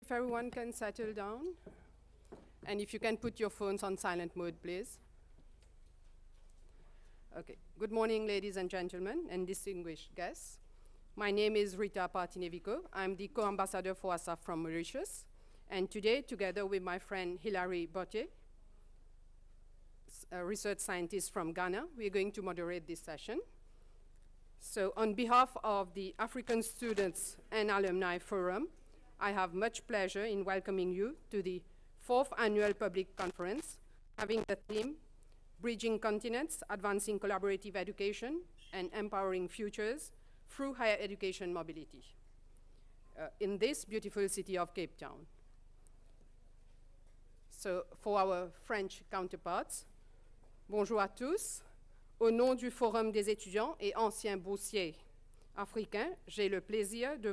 If everyone can settle down, and if you can put your phones on silent mode, please. Okay. Good morning, ladies and gentlemen, and distinguished guests. My name is Rita Partinevico. I'm the co-ambassador for ASAF from Mauritius. And today, together with my friend Hilary Botte, a research scientist from Ghana, we're going to moderate this session. So on behalf of the African Students and Alumni Forum, I have much pleasure in welcoming you to the 4th Annual Public Conference, having the theme, Bridging Continents, Advancing Collaborative Education and Empowering Futures through Higher Education Mobility, in this beautiful city of Cape Town. So for our French counterparts, bonjour à tous. Au nom du Forum des étudiants et anciens boursiers africains, j'ai le plaisir de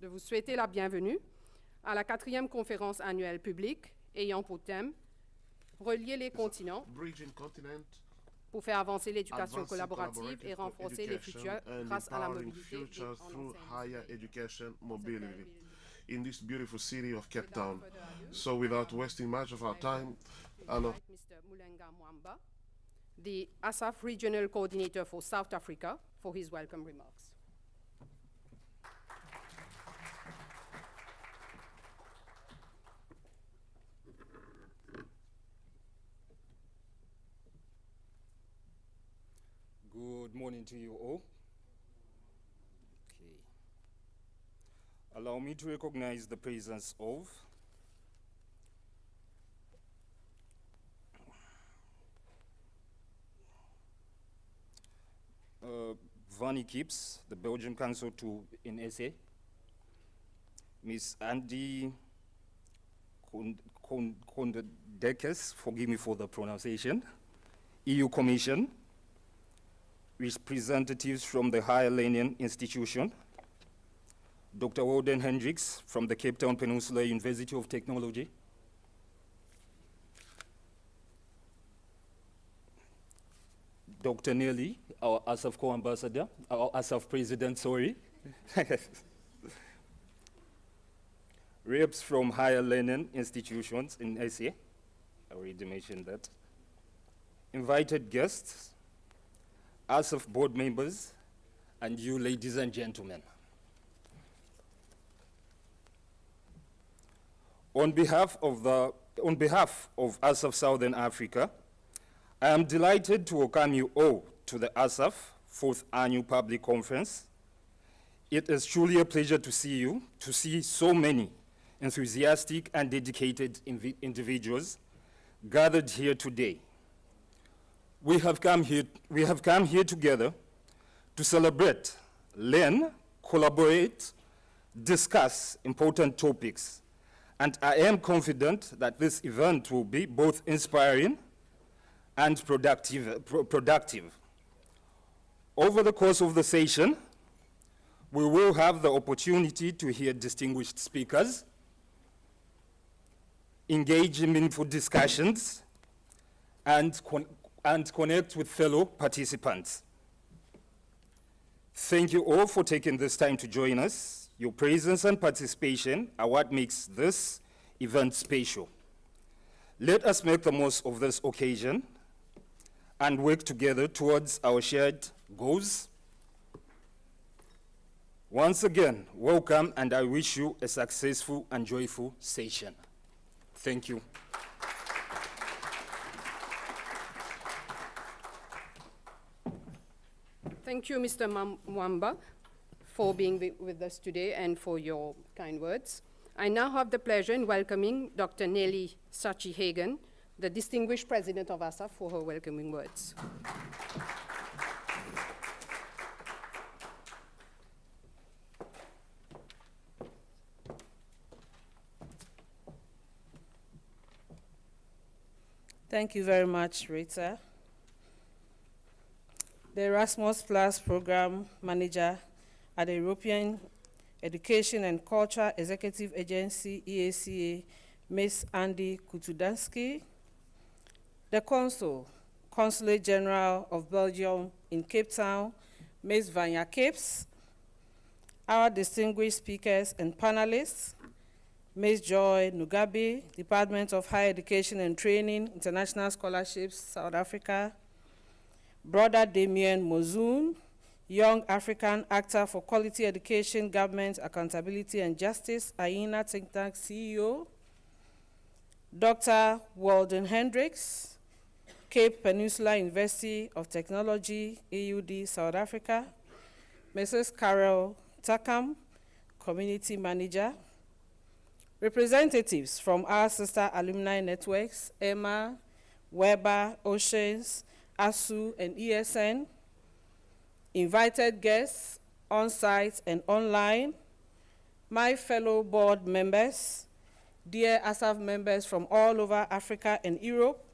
vous souhaiter la bienvenue à la 4e conférence annuelle publique ayant pour thème relier les continents pour faire avancer l'éducation collaborative et renforcer les futurs grâce à la mobilité in this beautiful city of Cape Town. So without wasting much of our time, Mr. Mulenga Mwamba, the ASAF Regional Coordinator for South Africa, for his welcome remarks. Good morning to you all. Okay. Allow me to recognize the presence of Vanny Kips, the Belgian Council in SA, Miss Andy Kondekes, forgive me for the pronunciation, EU Commission, representatives from the Higher Learning Institution, Dr. Walden Hendricks from the Cape Town Peninsula University of Technology, Dr. Nelly, our ASAF co-ambassador, our ASAF president, sorry. Reps from higher learning institutions in SA, I already mentioned that. Invited guests, ASAF board members, and you ladies and gentlemen. On behalf of ASAF Southern Africa, I am delighted to welcome you all to the ASAF 4th Annual Public Conference. It is truly a pleasure to see you, to see so many enthusiastic and dedicated individuals gathered here today. We have come here together to celebrate, learn, collaborate, discuss important topics. And I am confident that this event will be both inspiring and productive. Over the course of the session, we will have the opportunity to hear distinguished speakers, engage in meaningful discussions, and connect with fellow participants. Thank you all for taking this time to join us. Your presence and participation are what makes this event special. Let us make the most of this occasion and work together towards our shared goals. Once again, welcome, and I wish you a successful and joyful session. Thank you. Thank you, Mr. Mwamba, for being with us today and for your kind words. I now have the pleasure in welcoming Dr. Nelly Sachi-Hagen, the distinguished president of ASAF, for her welcoming words. Thank you very much, Rita. The Erasmus Plus Program Manager at the European Education and Culture Executive Agency, EACA, Ms. Andy Kutudansky, the Consulate General of Belgium in Cape Town, Ms. Vanya Capes, our distinguished speakers and panelists, Ms. Joy Nugabi, Department of Higher Education and Training, International Scholarships, South Africa. Brother Damien Mozoon, Young African Actor for Quality Education, Government, Accountability and Justice, AINA Think Tank CEO. Dr. Walden Hendricks, Cape Peninsula University of Technology, AUD, South Africa. Mrs. Carol Takam, Community Manager. Representatives from our sister alumni networks, Emma, Weber, Oceans, ASU, and ESN. Invited guests, on-site and online. My fellow board members, dear ASAF members from all over Africa and Europe,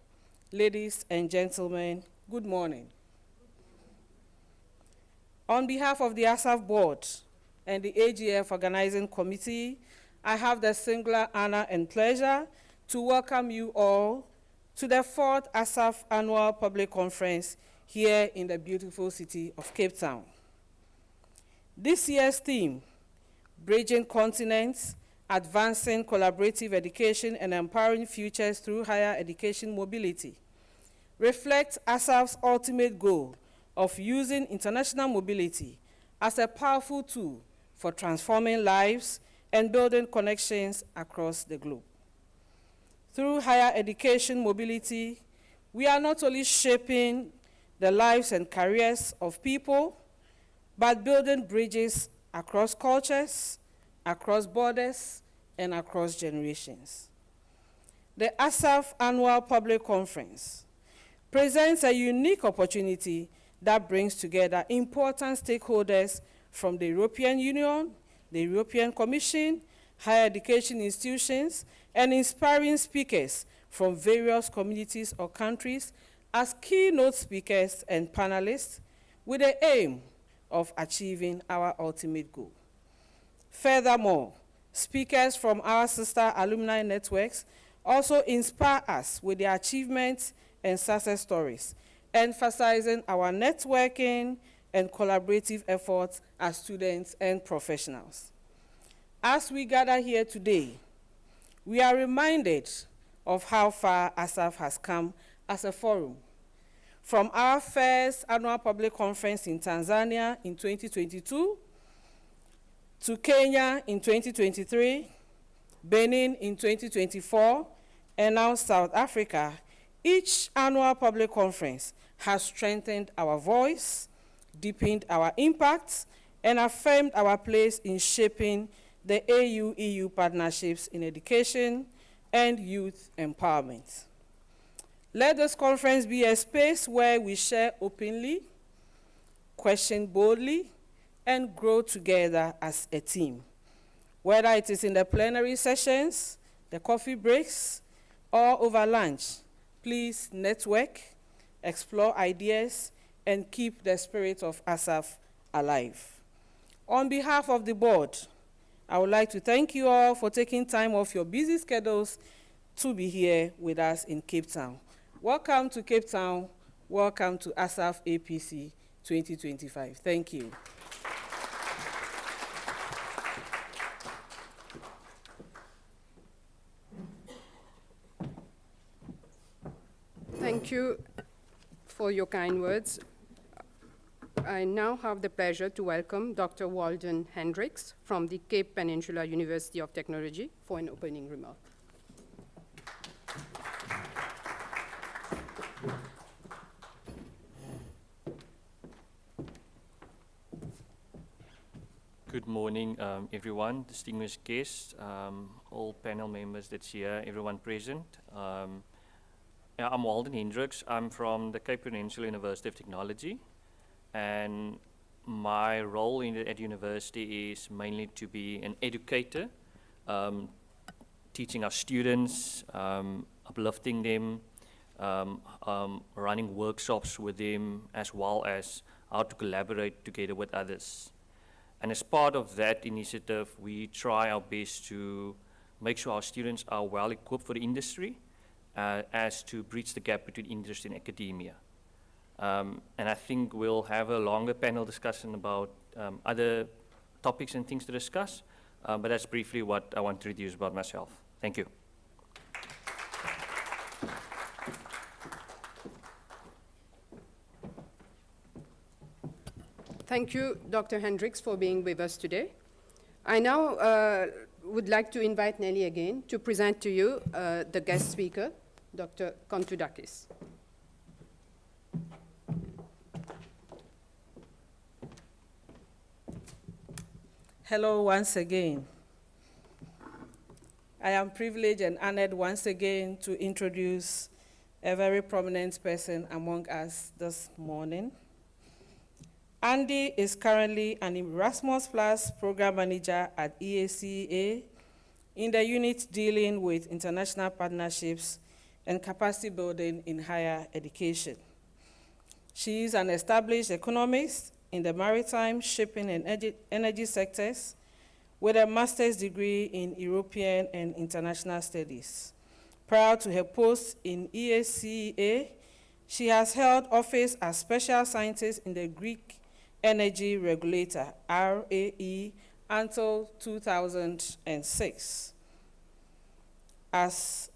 ladies and gentlemen, good morning. On behalf of the ASAF board and the AGF organizing committee, I have the singular honor and pleasure to welcome you all to the 4th ASAF Annual Public Conference here in the beautiful city of Cape Town. This year's theme, Bridging Continents, Advancing Collaborative Education and Empowering Futures Through Higher Education Mobility, reflects ASAF's ultimate goal of using international mobility as a powerful tool for transforming lives and building connections across the globe. Through higher education mobility, we are not only shaping the lives and careers of people, but building bridges across cultures, across borders, and across generations. The ASAF Annual Public Conference presents a unique opportunity that brings together important stakeholders from the European Union, the European Commission, higher education institutions, and inspiring speakers from various communities or countries as keynote speakers and panelists with the aim of achieving our ultimate goal. Furthermore, speakers from our sister alumni networks also inspire us with their achievements and success stories, emphasizing our networking and collaborative efforts as students and professionals. As we gather here today, we are reminded of how far ASAF has come as a forum. From our first annual public conference in Tanzania in 2022, to Kenya in 2023, Benin in 2024, and now South Africa, each annual public conference has strengthened our voice, deepened our impact, and affirmed our place in shaping the AU-EU partnerships in education and youth empowerment. Let this conference be a space where we share openly, question boldly, and grow together as a team. Whether it is in the plenary sessions, the coffee breaks, or over lunch, please network, explore ideas, and keep the spirit of ASAF alive. On behalf of the board, I would like to thank you all for taking time off your busy schedules to be here with us in Cape Town. Welcome to Cape Town. Welcome to ASAF APC 2025. Thank you. Thank you for your kind words. I now have the pleasure to welcome Dr. Walden Hendricks from the Cape Peninsula University of Technology for an opening remark. Good morning, everyone, distinguished guests, all panel members that's here, everyone present. I'm Walden Hendricks. I'm from the Cape Peninsula University of Technology, and my role at university is mainly to be an educator, teaching our students, uplifting them, running workshops with them, as well as how to collaborate together with others. And as part of that initiative, we try our best to make sure our students are well equipped for the industry, as to bridge the gap between industry and academia. And I think we'll have a longer panel discussion about other topics and things to discuss. But that's briefly what I want to introduce about myself. Thank you. Thank you, Dr. Hendricks, for being with us today. I now would like to invite Nelly again to present to you the guest speaker, Dr. Kontoudakis. Hello once again. I am privileged and honored once again to introduce a very prominent person among us this morning. Andy is currently an Erasmus Plus Program Manager at EACA in the unit dealing with international partnerships and capacity building in higher education. She is an established economist in the maritime, shipping, and energy sectors with a master's degree in European and international studies. Prior to her post in EACA, she has held office as special scientist in the Greek Energy Regulator, RAE, until 2006. As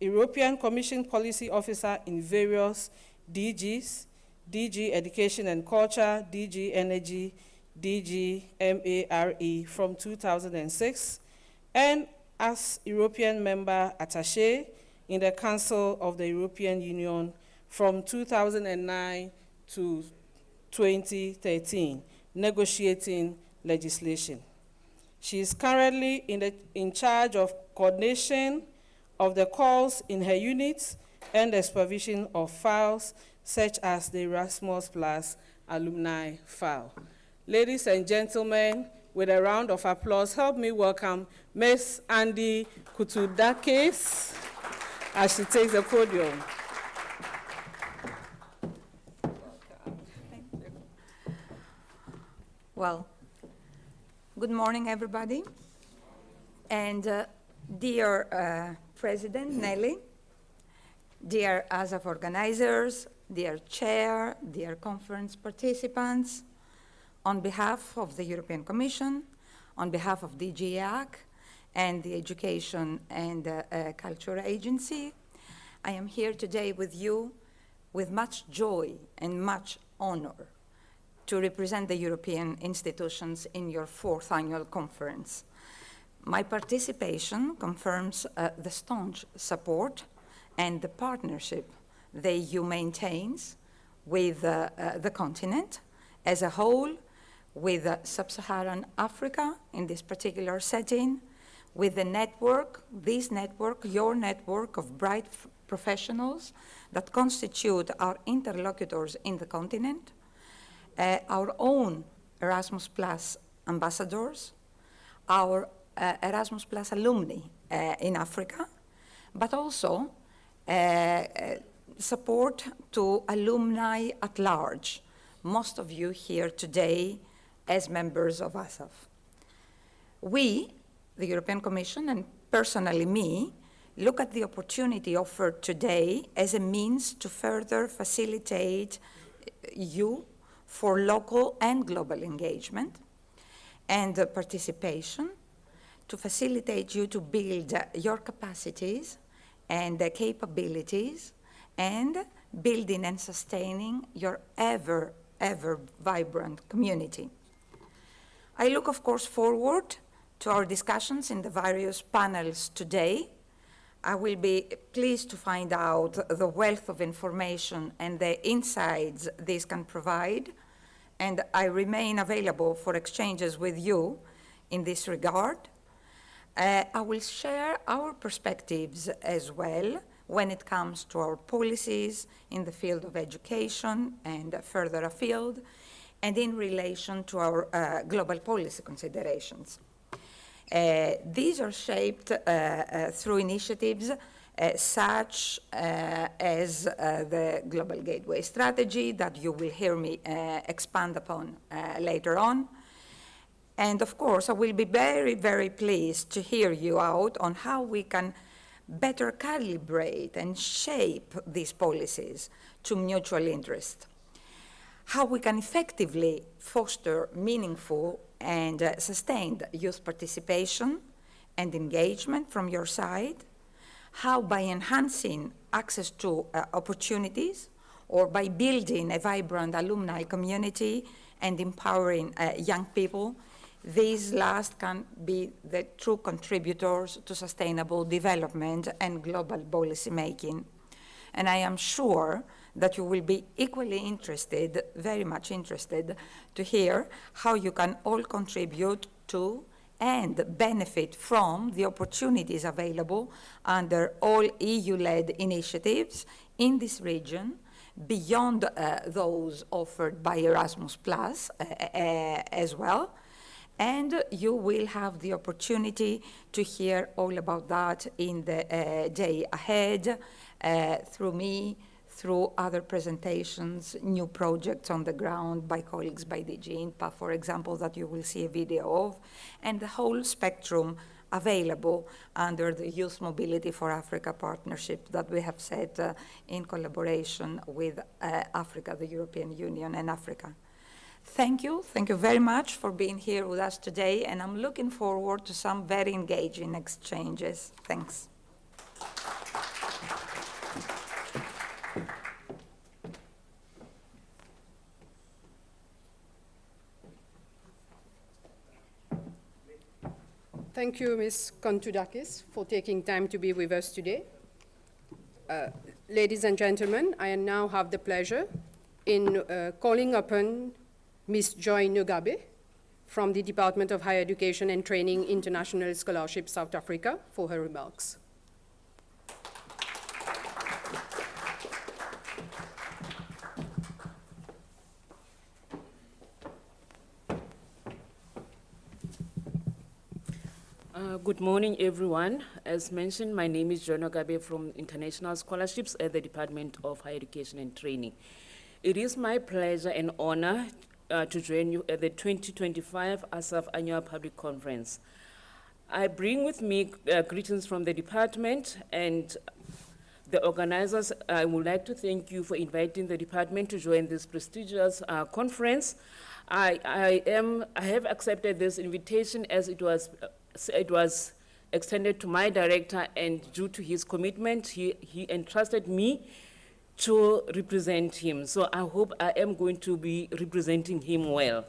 European Commission Policy Officer in various DGs, DG Education and Culture, DG Energy, DG MARE from 2006, and as European Member Attaché in the Council of the European Union from 2009 to 2013, negotiating legislation. She is currently in charge of coordination of the calls in her units and the supervision of files such as the Erasmus Plus alumni file. Ladies and gentlemen, with a round of applause, help me welcome Ms. Andy Kontoudakis as she takes the podium. Well, good morning, everybody. And dear President Nelly, dear ASAF organizers, dear Chair, dear conference participants, on behalf of the European Commission, on behalf of DG EAC and the Education and Culture Agency, I am here today with you with much joy and much honor to represent the European institutions in your 4th annual conference. My participation confirms the staunch support and the partnership the EU maintains with the continent as a whole, with sub-Saharan Africa in this particular setting, with the network, this network, your network of bright professionals that constitute our interlocutors in the continent, our own Erasmus Plus ambassadors, our Erasmus Plus alumni in Africa, but also support to alumni at large, most of you here today as members of ASAF. We, the European Commission, and personally me, look at the opportunity offered today as a means to further facilitate you for local and global engagement and participation, to facilitate you to build your capacities and capabilities, and building and sustaining your ever vibrant community. I look, of course, forward to our discussions in the various panels today. I will be pleased to find out the wealth of information and the insights this can provide, and I remain available for exchanges with you in this regard. I will share our perspectives as well when it comes to our policies in the field of education and further afield, and in relation to our global policy considerations. These are shaped through initiatives such as the Global Gateway Strategy that you will hear me expand upon later on. And of course, I will be very pleased to hear you out on how we can better calibrate and shape these policies to mutual interest. how we can effectively foster meaningful and sustained youth participation and engagement from your side, how by enhancing access to opportunities or by building a vibrant alumni community and empowering young people, these last can be the true contributors to sustainable development and global policy making. And I am sure that you will be equally interested, very much interested, to hear how you can all contribute to and benefit from the opportunities available under all EU-led initiatives in this region, beyond those offered by Erasmus Plus as well. And you will have the opportunity to hear all about that in the day ahead through me, through other presentations, new projects on the ground by colleagues by DG INPA, for example, that you will see a video of, and the whole spectrum available under the Youth Mobility for Africa partnership that we have set in collaboration with Africa, the European Union and Africa. Thank you very much for being here with us today, and I'm looking forward to some very engaging exchanges. Thanks. Thank you, Ms. Kontoudakis, for taking time to be with us today. Ladies and gentlemen, I now have the pleasure in calling upon Ms. Joy Nugabe from the Department of Higher Education and Training, International Scholarship, South Africa, for her remarks. Good morning, everyone. As mentioned, my name is Joy Nugabe from International Scholarships at the Department of Higher Education and Training. It is my pleasure and honor to join you at the 2025 ASAF Annual Public Conference. I bring with me greetings from the department and the organizers. I would like to thank you for inviting the department to join this prestigious conference. I have accepted this invitation as it was extended to my director, and due to his commitment, he entrusted me to represent him. So I hope I am going to be representing him well.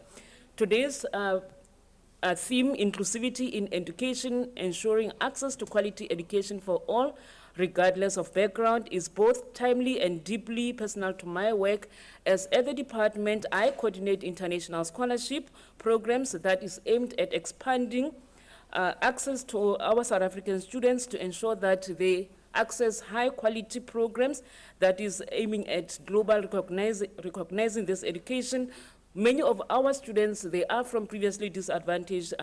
Today's theme, inclusivity in education, ensuring access to quality education for all, regardless of background, is both timely and deeply personal to my work, as at the department, I coordinate international scholarship programs that is aimed at expanding access to our South African students to ensure that they access high-quality programs that is aiming at global recognizing this education. Many of our students, they are from previously disadvantaged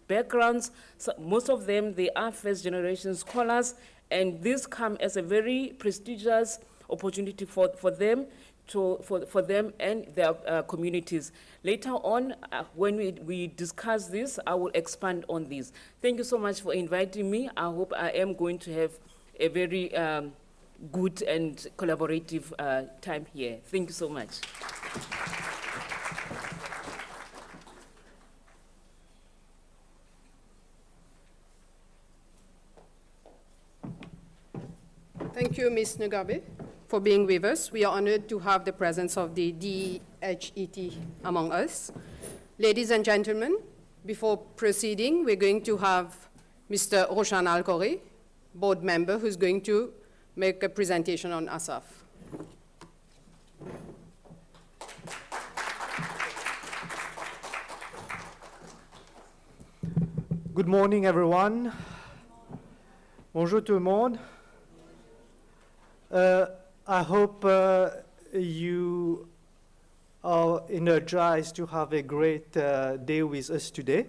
backgrounds. So most of them, they are first-generation scholars, and this comes as a very prestigious opportunity for them and their communities. Later on, when we discuss this, I will expand on this. Thank you so much for inviting me. I hope I am going to have a very good and collaborative time here. Thank you so much. Thank you, Ms. Nugabe, for being with us. We are honored to have the presence of the DHET among us. Ladies and gentlemen, before proceeding, we're going to have Mr. Roshan Alkori, board member, who's going to make a presentation on ASAF. Good morning, everyone. Bonjour tout le monde. I hope you are energized to have a great day with us today.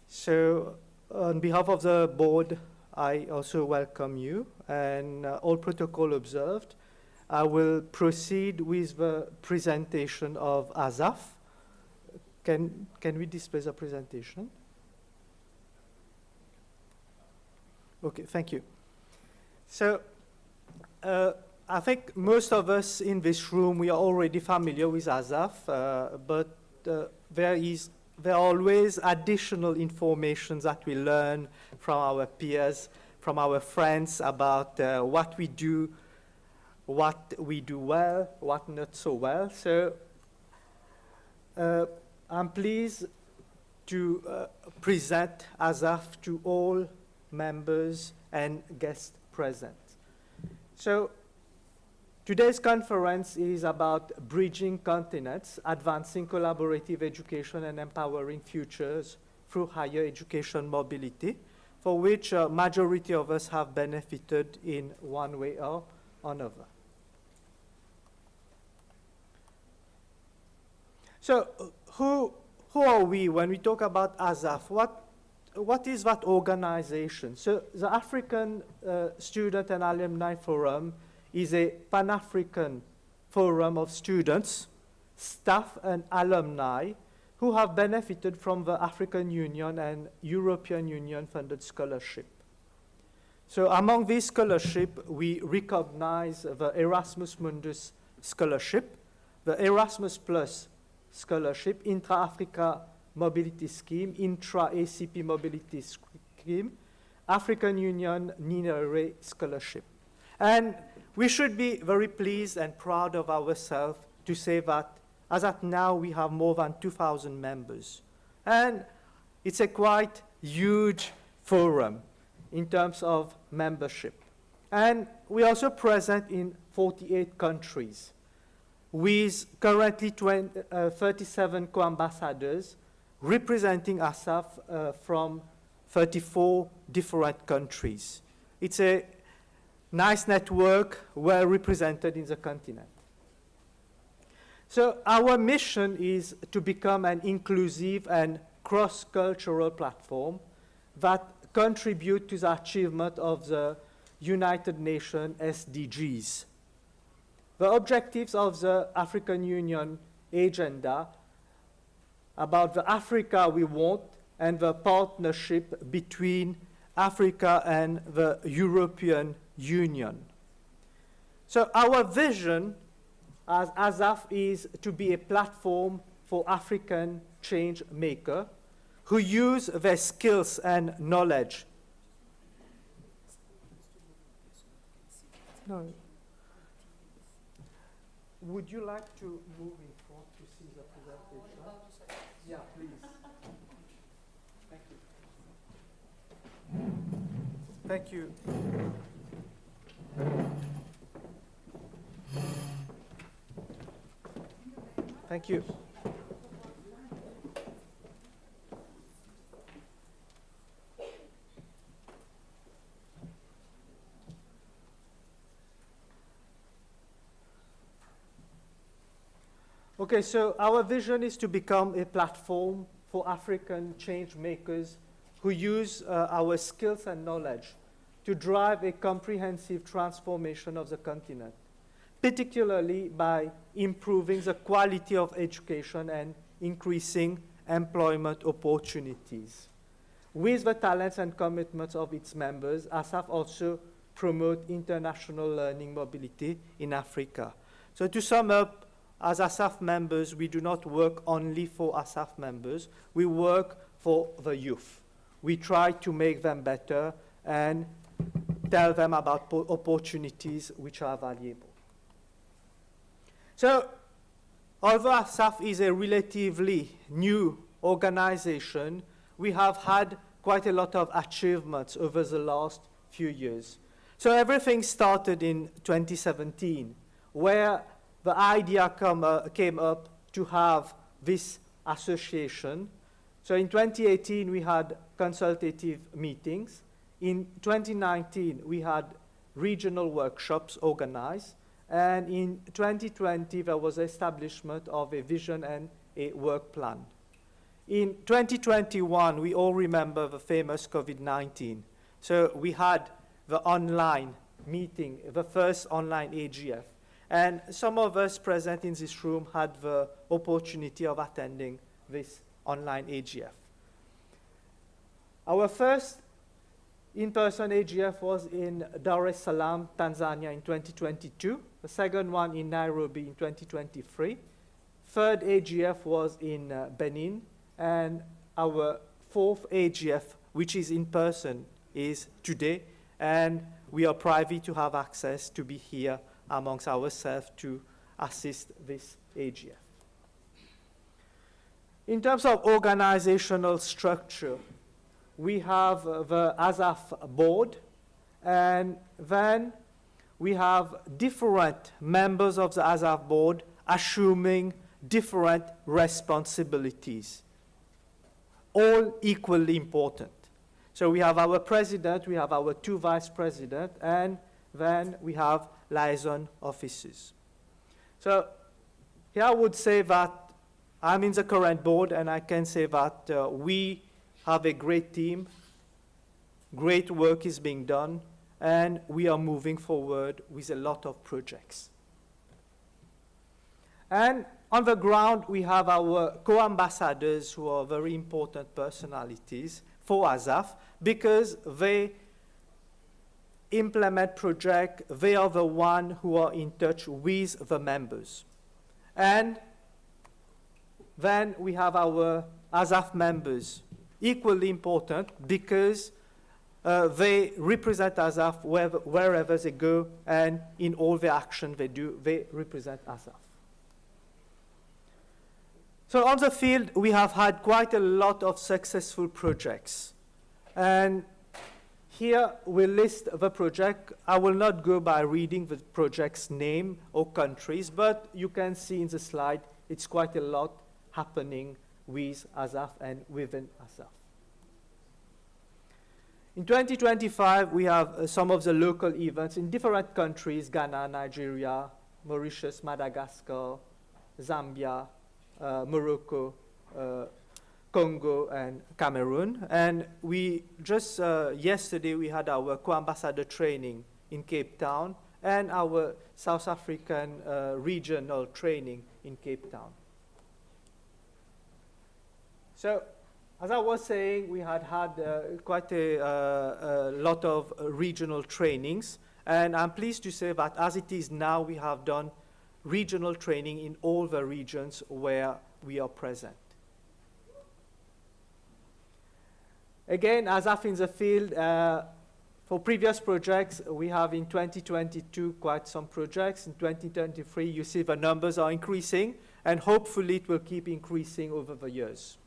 So on behalf of the board, I also welcome you, and all protocol observed. I will proceed with the presentation of ASAF. Can we display the presentation? Okay, thank you. So I think most of us in this room, we are already familiar with ASAF, but there are always additional information that we learn from our peers, from our friends about what we do well, what not so well. So I'm pleased to present ASAF to all members and guests present. So today's conference is about bridging continents, advancing collaborative education and empowering futures through higher education mobility, for which a majority of us have benefited in one way or another. So who are we when we talk about ASAF? What is that organization? So the African Student and Alumni Forum is a Pan-African forum of students, staff, and alumni who have benefited from the African Union and European Union funded scholarship. So among these scholarships, we recognize the Erasmus Mundus scholarship, the Erasmus Plus scholarship, Intra-Africa Mobility Scheme, Intra-ACP Mobility Scheme, African Union NINERE scholarship. And we should be very pleased and proud of ourselves to say that as at now we have more than 2,000 members. And it's a quite huge forum in terms of membership. And we're also present in 48 countries with currently 37 co-ambassadors representing ASAF from 34 different countries. It's a nice network, well represented in the continent. So our mission is to become an inclusive and cross-cultural platform that contribute to the achievement of the United Nations SDGs. The objectives of the African Union agenda about the Africa we want and the partnership between Africa and the European Union. So our vision as ASAF is to be a platform for African change makers who use their skills and knowledge. No. Would you like to move in front to see the presentation? Yeah, please. Thank you. Thank you. Okay, so our vision is to become a platform for African change makers who use our skills and knowledge to drive a comprehensive transformation of the continent, particularly by improving the quality of education and increasing employment opportunities. With the talents and commitments of its members, ASAF also promotes international learning mobility in Africa. So to sum up, as ASAF members, we do not work only for ASAF members, we work for the youth. We try to make them better and tell them about opportunities which are valuable. So, although ASAF is a relatively new organization, we have had quite a lot of achievements over the last few years. So everything started in 2017, where the idea came up to have this association. So in 2018, we had consultative meetings. In 2019, we had regional workshops organized. And in 2020, there was establishment of a vision and a work plan. In 2021, we all remember the famous COVID-19. So we had the online meeting, the first online AGF. And some of us present in this room had the opportunity of attending this online AGF. Our first in-person AGF was in Dar es Salaam, Tanzania in 2022. The second one in Nairobi in 2023. Third AGF was in Benin. And our fourth AGF, which is in person, is today. And we are private to have access to be here amongst ourselves to assist this AGF. In terms of organizational structure, we have the ASAF board, and then we have different members of the ASAF board assuming different responsibilities, all equally important. So we have our president, we have our two vice presidents, and then we have liaison officers. So here I would say that I'm in the current board, and I can say that we have a great team, great work is being done, and we are moving forward with a lot of projects. And on the ground, we have our co-ambassadors who are very important personalities for ASAF because they implement projects, they are the ones who are in touch with the members. And then we have our ASAF members, equally important because they represent ASAF wherever they go, and in all the action they do, they represent ASAF. So on the field, we have had quite a lot of successful projects. And here we list the project. I will not go by reading the project's name or countries, but you can see in the slide, it's quite a lot happening with ASAF and within ASAF. In 2025, we have some of the local events in different countries: Ghana, Nigeria, Mauritius, Madagascar, Zambia, Morocco, Congo, and Cameroon. And we just yesterday, we had our co-ambassador training in Cape Town and our South African regional training in Cape Town. So, as I was saying, we had quite a lot of regional trainings, and I'm pleased to say that as it is now, we have done regional training in all the regions where we are present. Again, ASAF in the field, for previous projects, we have in 2022 quite some projects. In 2023, you see the numbers are increasing, and hopefully it will keep increasing over the years.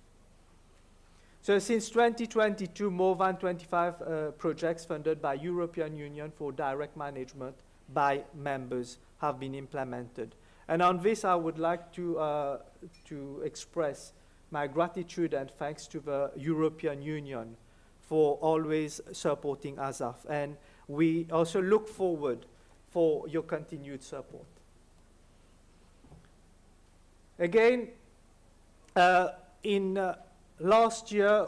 So since 2022, more than 25 projects funded by European Union for direct management by members have been implemented. And on this, I would like to express my gratitude and thanks to the European Union for always supporting ASAF. And we also look forward for your continued support. Again, last year,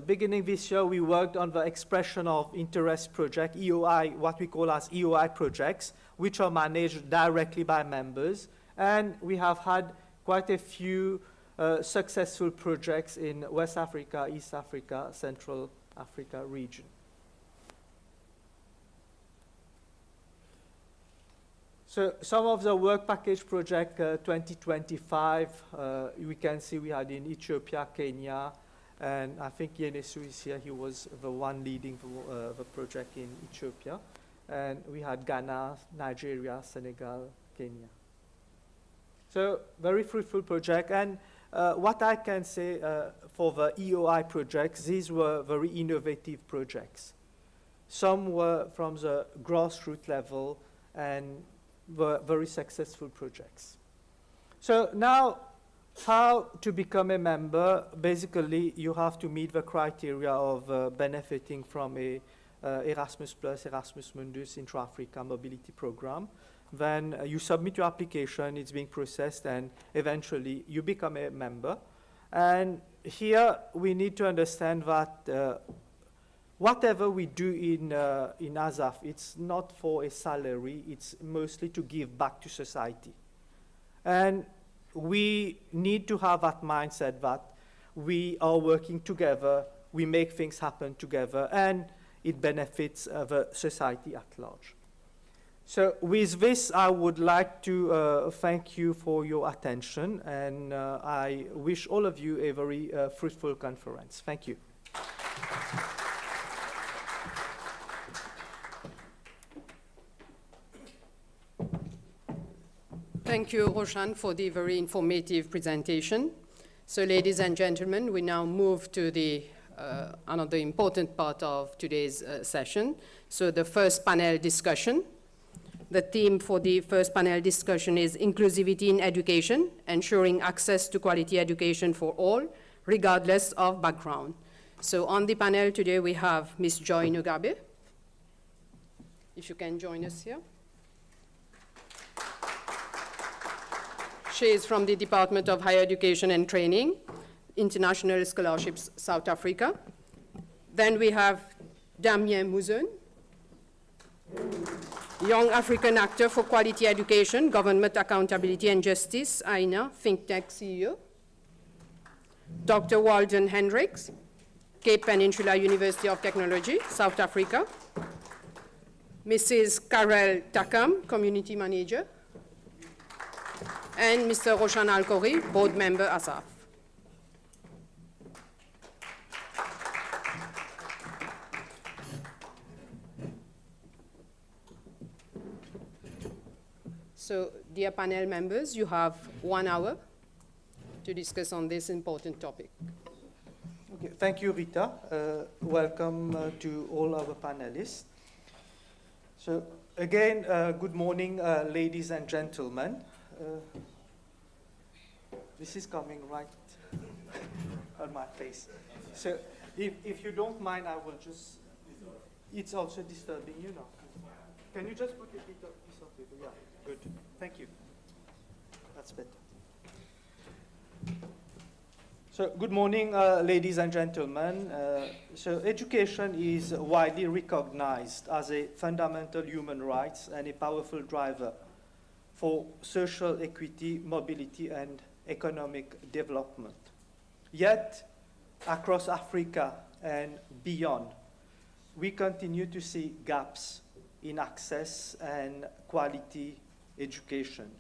beginning this year, we worked on the expression of interest project, EOI, what we call as EOI projects, which are managed directly by members. And we have had quite a few successful projects in West Africa, East Africa, Central Africa region. So some of the work package project 2025, we can see we had in Ethiopia, Kenya, and I think Yenesu is here. He was the one leading the project in Ethiopia. And we had Ghana, Nigeria, Senegal, Kenya. So very fruitful project. And what I can say for the EOI projects, these were very innovative projects. Some were from the grassroots level and were very successful projects. So now, how to become a member? Basically, you have to meet the criteria of benefiting from a Erasmus Plus, Erasmus Mundus Intra-Africa Mobility Program. Then you submit your application, it's being processed, and eventually you become a member. And here we need to understand that whatever we do in ASAF, it's not for a salary, it's mostly to give back to society. And we need to have that mindset that we are working together we make things happen together, and it benefits the society at large. So with this, I would like to thank you for your attention, and I wish all of you a very fruitful conference. Thank you. Thank you, Roshan, for the very informative presentation. So, ladies and gentlemen, we now move to the another important part of today's session. So, the first panel discussion. The theme for the first panel discussion is inclusivity in education, ensuring access to quality education for all, regardless of background. So, on the panel today, we have Ms. Joy Nugabe. If you can join us here. She is from the Department of Higher Education and Training, International Scholarships, South Africa. Then we have Damien Mouzon, Young African Actor for Quality Education, Government Accountability and Justice, AINA, Think Tank CEO. Dr. Walden Hendricks, Cape Peninsula University of Technology, South Africa. Mrs. Karel Takam, Community Manager. And Mr. Roshan Al-Khoury, Board Member, ASAF. So, dear panel members, you have 1 hour to discuss on this important topic. Okay, thank you, Rita. Welcome to all our panelists. So, again, good morning, ladies and gentlemen. This is coming right on my face. So if you don't mind, I will just, it's also disturbing, you know. Can you just put a bit of this on paper? Yeah, good. Thank you. That's better. So good morning, ladies and gentlemen. So education is widely recognized as a fundamental human rights and a powerful driver for social equity, mobility, and economic development. Yet, across Africa and beyond, we continue to see gaps in access and quality education.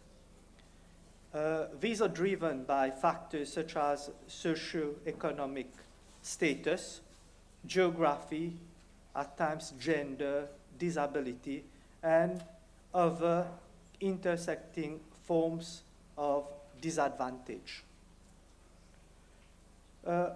These are driven by factors such as socio-economic status, geography, at times gender, disability, and other intersecting forms of disadvantage. I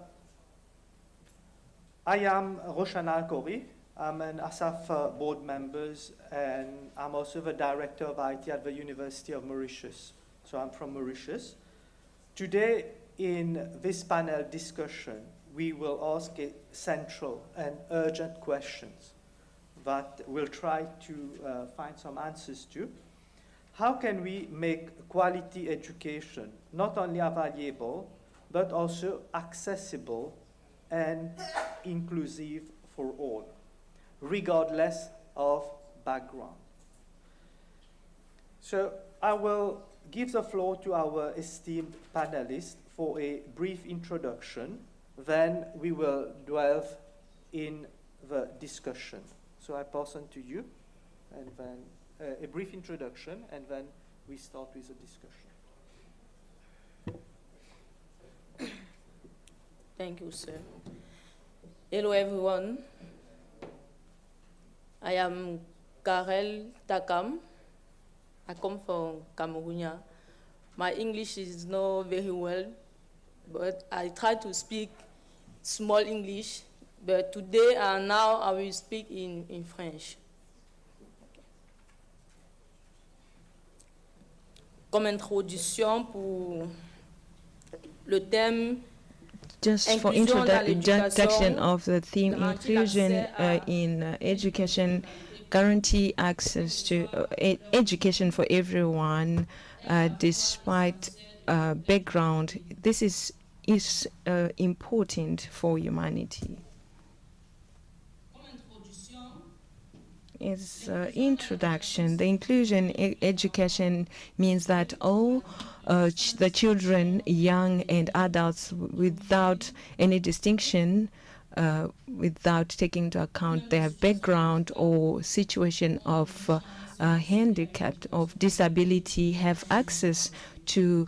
am Roshan Al-Khoury. I'm an ASAF board member, and I'm also the director of IT at the University of Mauritius. So I'm from Mauritius. Today, in this panel discussion, we will ask a central and urgent questions that we'll try to find some answers to. How can we make quality education not only available, but also accessible and inclusive for all, regardless of background? So I will give the floor to our esteemed panelists for a brief introduction. Then we will delve in the discussion. So I pass on to you, and then a brief introduction, and then we start with the discussion. Thank you, sir. Hello, everyone. I am Karel Takam. I come from Cameroon. My English is not very well, but I try to speak small English. But today and now I will speak in French. Comme introduction pour le thème. Just for introduction of the theme, inclusion in education, guarantee access to education for everyone, despite background. This is important for humanity. Its introduction, the inclusion education means that all the children, young and adults, without any distinction, without taking into account their background or situation of handicap, of disability, have access to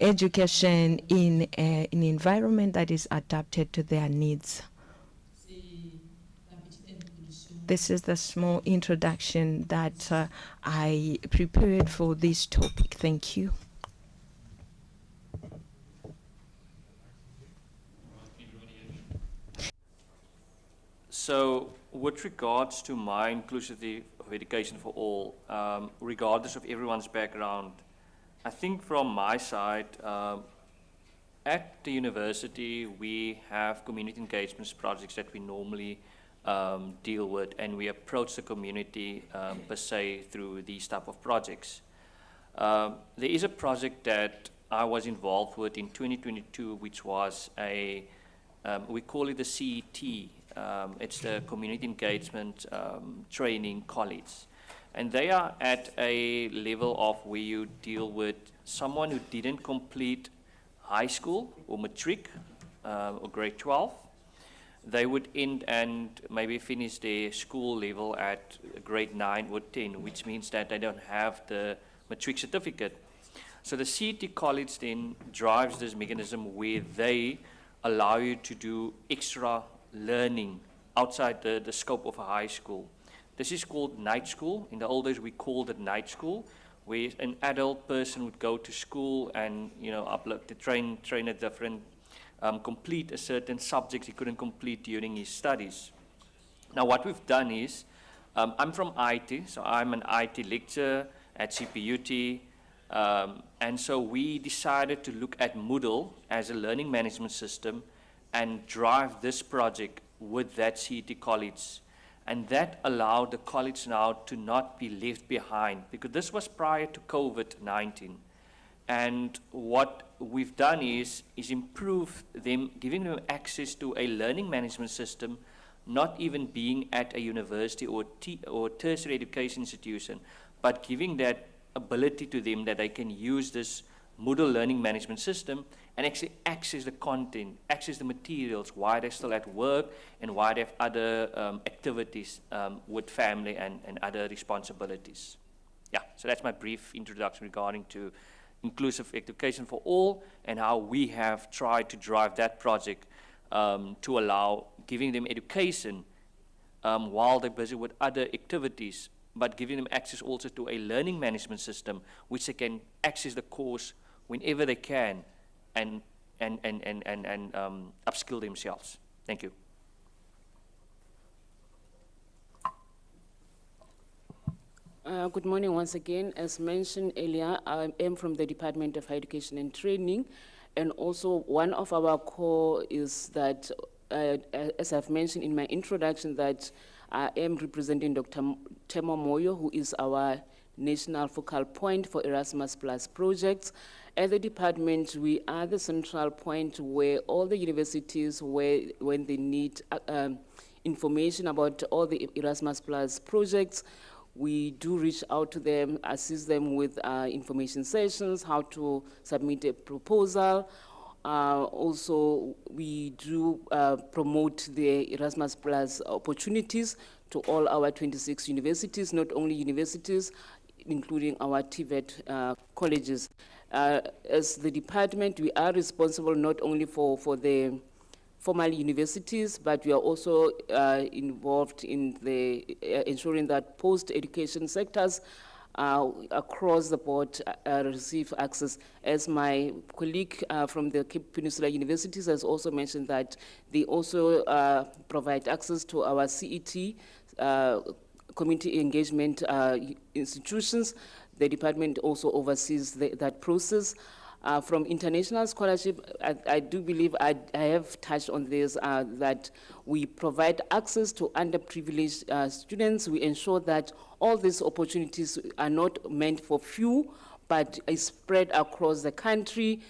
education in an environment that is adapted to their needs. This is the small introduction that I prepared for this topic. Thank you. So, with regards to my inclusivity of education for all, regardless of everyone's background, I think from my side, at the university, we have community engagements projects that we normally deal with, and we approach the community per se through these type of projects. There is a project that I was involved with in 2022, which was a, we call it the CET. It's the Community Engagement Training College. And they are at a level of where you deal with someone who didn't complete high school or matric or grade 12. They would end and maybe finish their school level at grade 9 or 10, which means that they don't have the matric certificate. So the CET college then drives this mechanism where they allow you to do extra learning outside the scope of a high school. This is called night school. In the old days, we called it night school, where an adult person would go to school and, you know, upload to train a different, complete a certain subject he couldn't complete during his studies. Now, what we've done is, I'm from IT, so I'm an IT lecturer at CPUT, and so we decided to look at Moodle as a learning management system and drive this project with that CET college. And that allowed the college now to not be left behind, because this was prior to COVID-19. And what we've done is improve them, giving them access to a learning management system, not even being at a university or tertiary education institution, but giving that ability to them that they can use this Moodle learning management system and actually access the content, access the materials while they're still at work and while they have other activities with family and other responsibilities. Yeah, so that's my brief introduction regarding to inclusive education for all and how we have tried to drive that project to allow giving them education while they're busy with other activities, but giving them access also to a learning management system which they can access the course whenever they can and upskill themselves. Thank you. Good morning once again. As mentioned earlier, I am from the Department of Higher Education and Training, and also one of our core is that, as I've mentioned in my introduction, that I am representing Dr. Temo Moyo, who is our national focal point for Erasmus Plus projects. At the department, we are the central point where all the universities, when they need information about all the Erasmus Plus projects, we do reach out to them, assist them with information sessions, how to submit a proposal. Also, we do promote the Erasmus Plus opportunities to all our 26 universities, not only universities, including our TVET colleges. As the department, we are responsible not only for the formal universities, but we are also involved in the ensuring that post-education sectors across the board receive access. As my colleague from the Cape Peninsula Universities has also mentioned, that they also provide access to our CET community engagement institutions. The department also oversees that process. From international scholarship, I do believe I have touched on this, that we provide access to underprivileged students. We ensure that all these opportunities are not meant for few, but is spread across the country.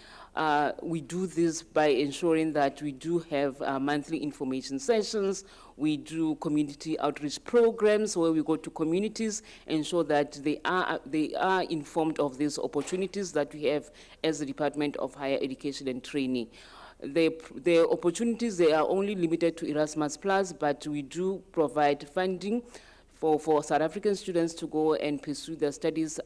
We do this by ensuring that we do have monthly information sessions. We do community outreach programs where we go to communities, ensure that they are informed of these opportunities that we have as the Department of Higher Education and Training. The opportunities, they are only limited to Erasmus Plus, but we do provide funding for South African students to go and pursue their studies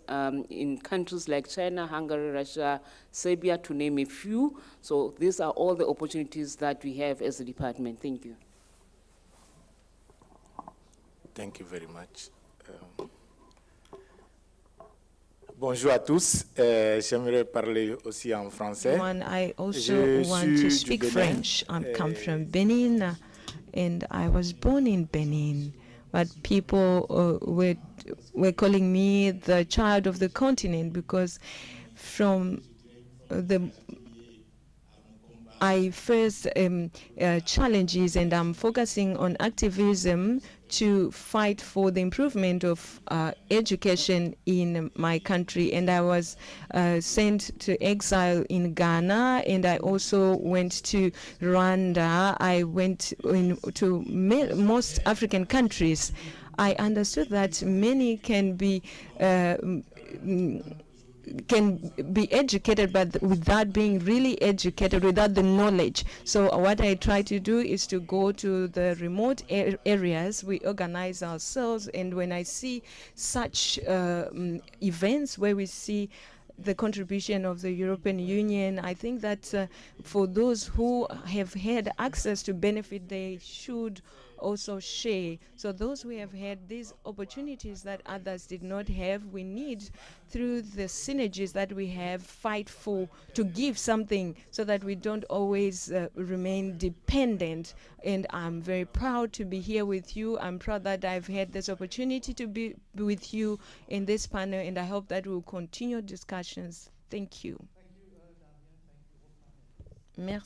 in countries like China, Hungary, Russia, Serbia, to name a few. So these are all the opportunities that we have as a department. Thank you. Thank you very much. Bonjour à tous. J'aimerais parler aussi en français. I also want to speak French. I come from Benin, and I was born in Benin. But people were calling me the child of the continent because from I face challenges, and I'm focusing on activism to fight for the improvement of education in my country. And I was sent to exile in Ghana, and I also went to Rwanda. I went to most African countries. I understood that many can be educated, but without being really educated, without the knowledge. So what I try to do is to go to the remote areas. We organize ourselves, and when I see such events where we see the contribution of the European Union, I think that for those who have had access to benefit, they should also share. So those who have had these opportunities that others did not have, we need, through the synergies that we have, fight for, to give something so that we don't always remain dependent. And I'm very proud to be here with you. I'm proud that I've had this opportunity to be with you in this panel, and I hope that we'll continue discussions. Thank you. Merci.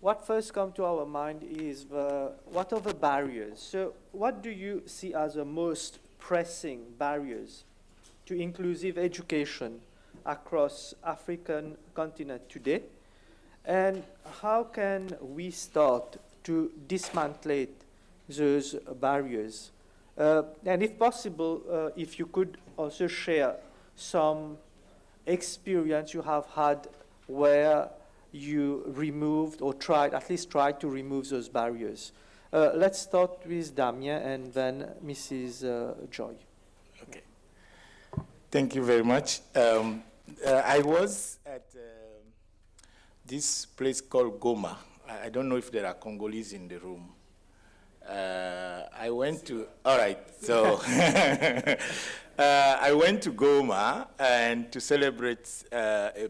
What first comes to our mind is what are the barriers? So what do you see as the most pressing barriers to inclusive education across African continent today? And how can we start to dismantle those barriers? And if possible, if you could also share some experience you have had where you removed or at least tried to remove those barriers. Let's start with Damien and then Mrs. Joy. Okay. Thank you very much. I was at this place called Goma. I don't know if there are Congolese in the room. I went to, all right, so I went to Goma and to celebrate a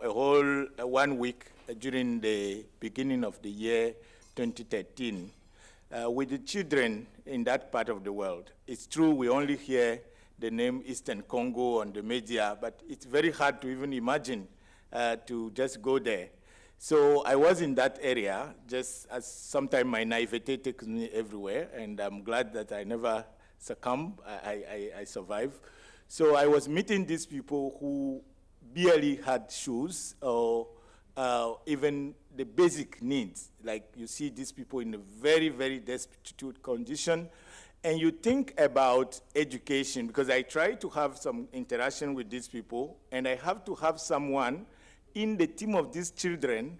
whole 1 week during the beginning of the year 2013 with the children in that part of the world. It's true we only hear the name Eastern Congo on the media, but it's very hard to even imagine to just go there. So I was in that area, just as sometimes my naivete takes me everywhere, and I'm glad that I never succumbed, I survived. So I was meeting these people who barely had shoes or even the basic needs. Like you see these people in a very, very destitute condition, and you think about education, because I try to have some interaction with these people, and I have to have someone in the team of these children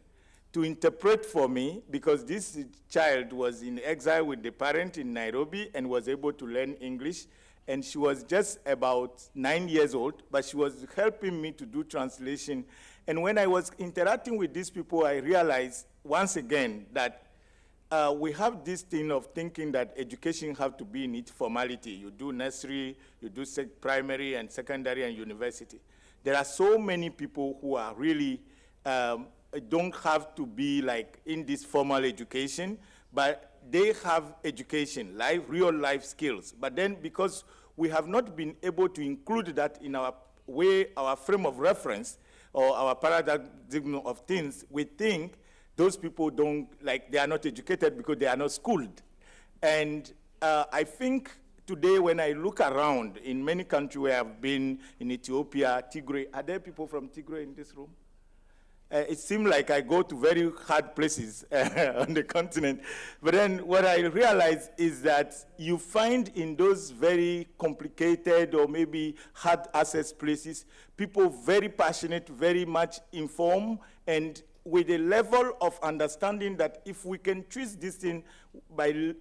to interpret for me, because this child was in exile with the parent in Nairobi and was able to learn English, and she was just about 9 years old, but she was helping me to do translation. And when I was interacting with these people, I realized once again that we have this thing of thinking that education have to be in its formality. You do nursery, you do primary and secondary and university. There are so many people who are really don't have to be like in this formal education, but they have education, real life skills. But then because we have not been able to include that in our frame of reference or our paradigm of things, we think those people they are not educated because they are not schooled. And I think today, when I look around in many countries where I've been, in Ethiopia, Tigray, are there people from Tigray in this room? It seemed like I go to very hard places on the continent. But then what I realized is that you find in those very complicated or maybe hard access places, people very passionate, very much informed, and with a level of understanding that if we can twist this thing by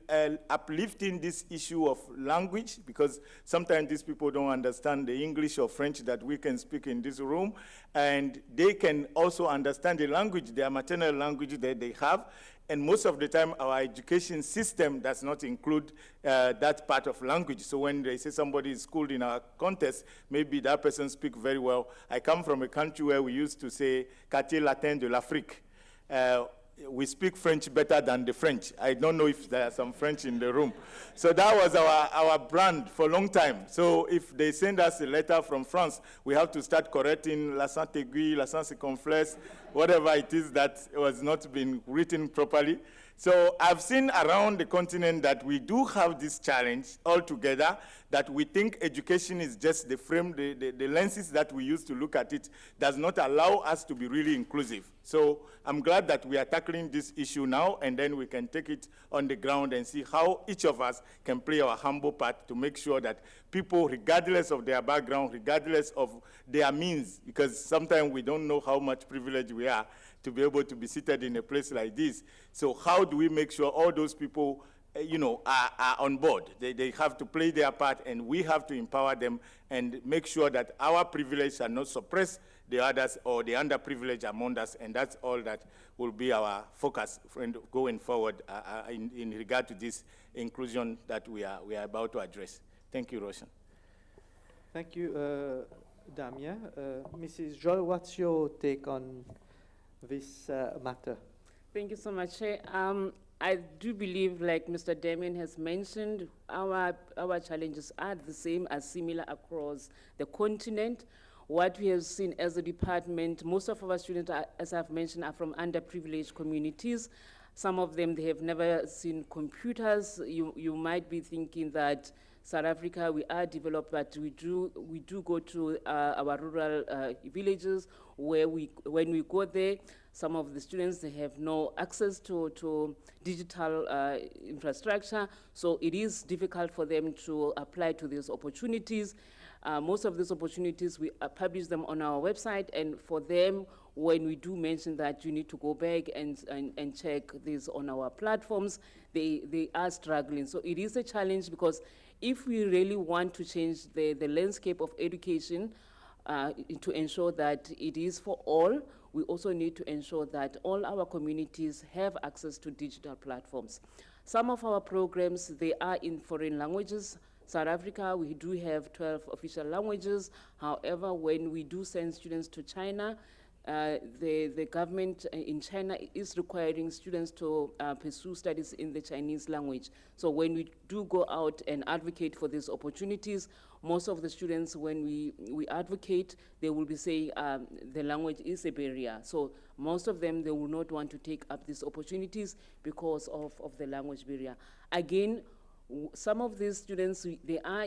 uplifting this issue of language, because sometimes these people don't understand the English or French that we can speak in this room, and they can also understand the language, their maternal language that they have. And most of the time, our education system does not include that part of language. So when they say somebody is schooled in our context, maybe that person speaks very well. I come from a country where we used to say, quartier latin de l'Afrique. We speak French better than the French. I don't know if there are some French in the room. So that was our brand for a long time. So if they send us a letter from France, we have to start correcting l'accent aigu, l'accent circonflexe, whatever it is that was not being written properly. So I've seen around the continent that we do have this challenge altogether, that we think education is just the frame, the lenses that we use to look at it does not allow us to be really inclusive. So I'm glad that we are tackling this issue now, and then we can take it on the ground and see how each of us can play our humble part to make sure that people, regardless of their background, regardless of their means, because sometimes we don't know how much privilege we are to be able to be seated in a place like this. So how do we make sure all those people are on board? They have to play their part, and we have to empower them and make sure that our privilege shall not suppress the others or the underprivileged among us, and that's all that will be our focus going forward in regard to this inclusion that we are about to address. Thank you, Roshan. Thank you, Damien. Mrs. Joel, what's your take on this matter? Thank you so much, Chair. I do believe, like Mr. Damien has mentioned, our challenges are the same as similar across the continent. What we have seen as a department, most of our students, as I've mentioned, are from underprivileged communities. Some of them, they have never seen computers. You might be thinking that South Africa, we are developed, but we do go to our rural villages where when we go there, some of the students, they have no access to digital infrastructure, so it is difficult for them to apply to these opportunities. Most of these opportunities, we publish them on our website, and for them, when we do mention that you need to go back and check this on our platforms, they are struggling. So it is a challenge, because if we really want to change the landscape of education to ensure that it is for all, we also need to ensure that all our communities have access to digital platforms. Some of our programs, they are in foreign languages. South Africa, we do have 12 official languages. However, when we do send students to China, the government in China is requiring students to pursue studies in the Chinese language. So when we do go out and advocate for these opportunities, most of the students, when we advocate, they will be saying the language is a barrier. So most of them, they will not want to take up these opportunities because of the language barrier. Again, some of these students, they are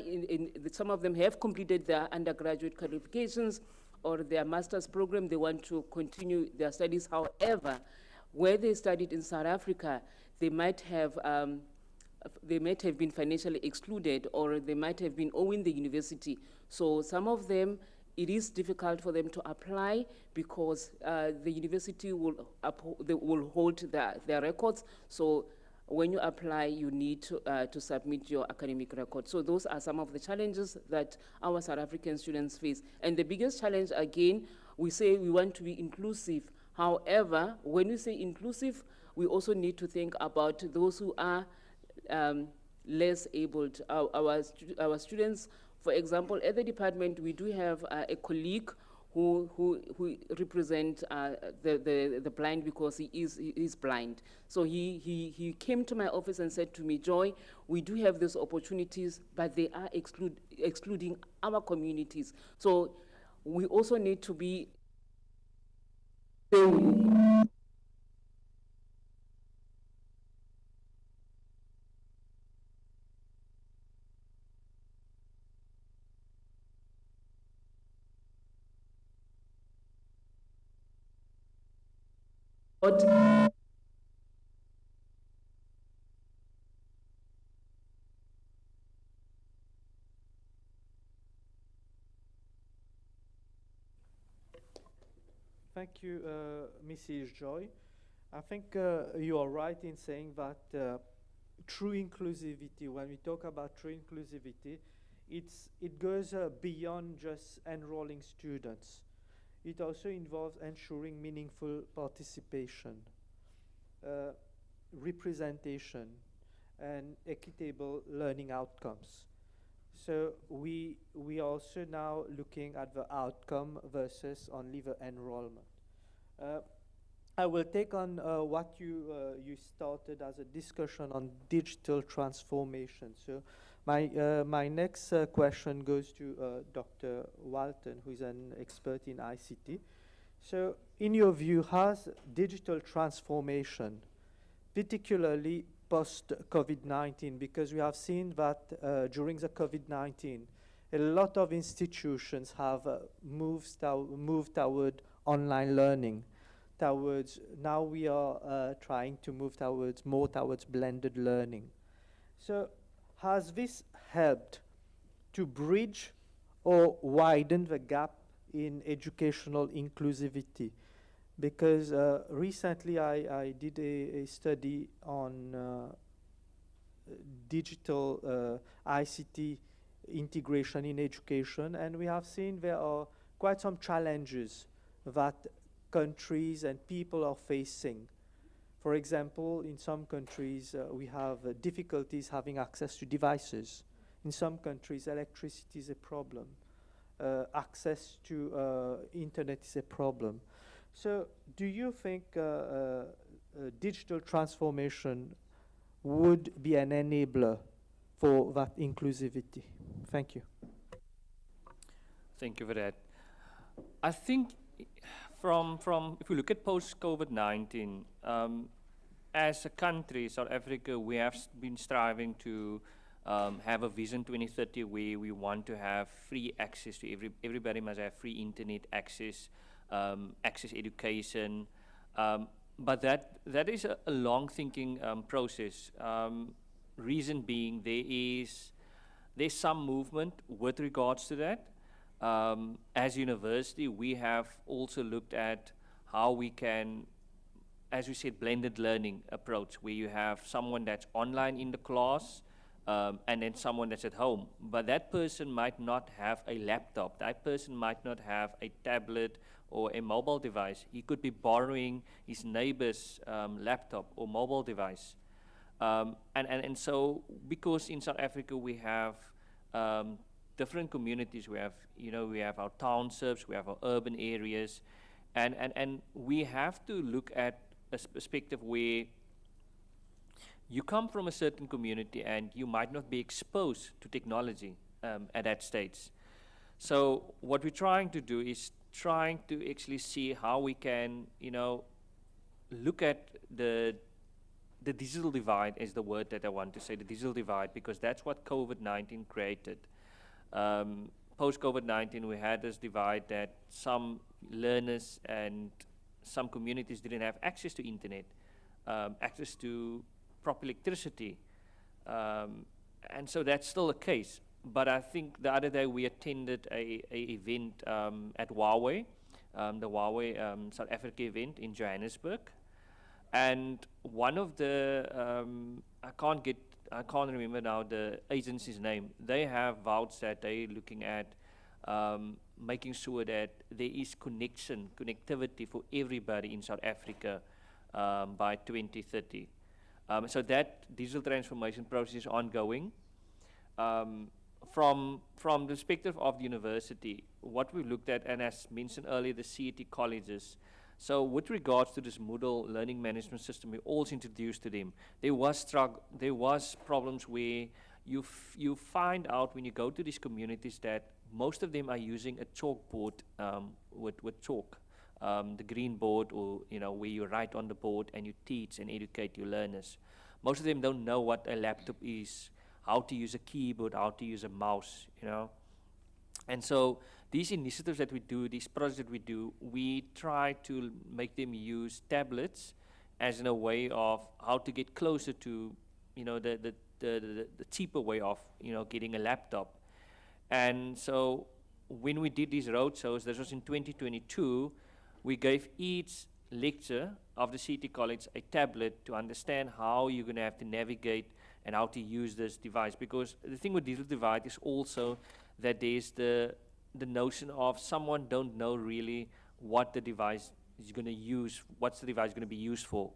some of them have completed their undergraduate qualifications or their master's program. They want to continue their studies. However, where they studied in South Africa, they might have been financially excluded, or they might have been owing the university. So some of them, it is difficult for them to apply because the university will hold their records. So when you apply, you need to submit your academic record. So those are some of the challenges that our South African students face. And the biggest challenge, again, we say we want to be inclusive. However, when we say inclusive, we also need to think about those who are less abled. Our students, for example, at the department, we do have a colleague who represent the blind because he is blind. So he came to my office and said to me, Joy, we do have these opportunities, but they are excluding our communities. So we also need to be Thank you, Mrs. Joy. I think you are right in saying that true inclusivity, when we talk about true inclusivity, it goes beyond just enrolling students. It also involves ensuring meaningful participation, representation, and equitable learning outcomes. So we also now looking at the outcome versus only the enrollment. I will take on what you started as a discussion on digital transformation. So my next question goes to Dr. Walton, who is an expert in ICT. So in your view, has digital transformation, particularly post-COVID-19, because we have seen that during the COVID-19, a lot of institutions have moved toward online learning. Now we are trying to move more towards blended learning. So has this helped to bridge or widen the gap in educational inclusivity? Because recently I did a study on digital ICT integration in education, and we have seen there are quite some challenges that countries and people are facing. For example, in some countries we have difficulties having access to devices. In some countries electricity is a problem. Access to internet is a problem. So do you think digital transformation would be an enabler for that inclusivity? Thank you. Thank you for that. I think from if we look at post-COVID-19, as a country, South Africa, we have been striving to have a Vision 2030 where we want to have free access to everybody must have free internet access, access education, but that is a long thinking process. Reason being, there's some movement with regards to that. As a university, we have also looked at how we can, as we said, blended learning approach, where you have someone that's online in the class and then someone that's at home. But that person might not have a laptop. That person might not have a tablet or a mobile device. He could be borrowing his neighbor's laptop or mobile device. And so, because in South Africa we have different communities, we have our townships, we have our urban areas, and we have to look at a perspective where you come from a certain community and you might not be exposed to technology at that stage. So what we're trying to do is trying to actually see how we can, look at the digital divide is the word that I want to say, the digital divide, because that's what COVID-19 created. Post-COVID-19, we had this divide that some learners and some communities didn't have access to internet, access to proper electricity. And so that's still the case. But I think the other day we attended a event at Huawei, the Huawei South Africa event in Johannesburg. And one of the, I can't remember now the agency's name. They have vowed that they're looking at making sure that there is connectivity for everybody in South Africa by 2030. So that digital transformation process is ongoing. From the perspective of the university, what we looked at, and as mentioned earlier, the CET colleges. So with regards to this Moodle learning management system, we also introduced to them. There was problems where you find out when you go to these communities that most of them are using a chalkboard with chalk, the green board, or where you write on the board and you teach and educate your learners. Most of them don't know what a laptop is, how to use a keyboard, how to use a mouse, And so these initiatives that we do, these projects that we do, we try to make them use tablets as in a way of how to get closer to, the cheaper way of, getting a laptop. And so when we did these roadshows, this was in 2022, we gave each lecture of the City College a tablet to understand how you're going to have to navigate and how to use this device. Because the thing with digital divide is also that there's the notion of someone don't know really what the device is going to use, what's the device going to be used for.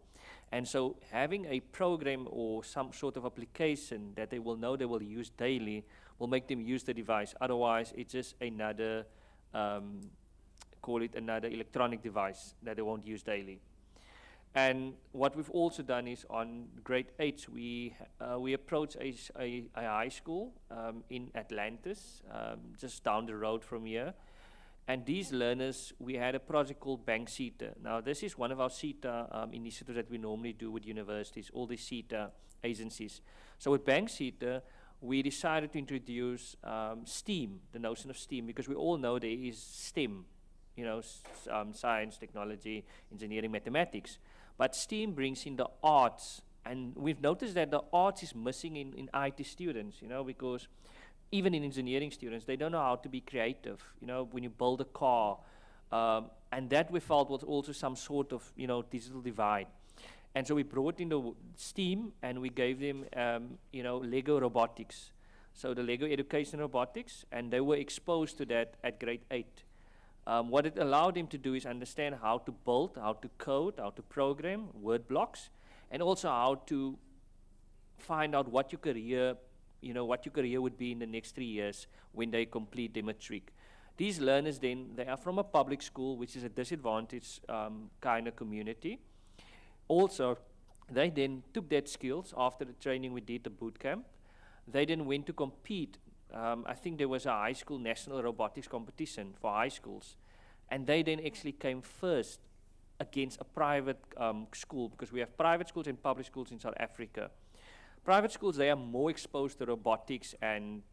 And so having a program or some sort of application that they will know they will use daily will make them use the device. Otherwise, it's just another, call it another electronic device that they won't use daily. And what we've also done is on grade 8, we approached a high school in Atlantis, just down the road from here. And these learners, we had a project called Bank CETA. Now, this is one of our CETA initiatives that we normally do with universities, all the CETA agencies. So with Bank CETA, we decided to introduce STEAM, the notion of STEAM, because we all know there is STEM, science, technology, engineering, mathematics. But STEAM brings in the arts, and we've noticed that the arts is missing in IT students, because even in engineering students, they don't know how to be creative, when you build a car. And that we felt was also some sort of, digital divide. And so we brought in the STEAM and we gave them, Lego robotics. So the Lego education robotics, and they were exposed to that at grade 8. What it allowed them to do is understand how to build, how to code, how to program, word blocks, and also how to find out what your career would be in the next 3 years when they complete their matric. These learners then, they are from a public school, which is a disadvantaged kind of community. Also, they then took that skills after the training we did, the boot camp. They then went to compete. I think there was a high school national robotics competition for high schools. And they then actually came first against a private school, because we have private schools and public schools in South Africa. Private schools, they are more exposed to robotics and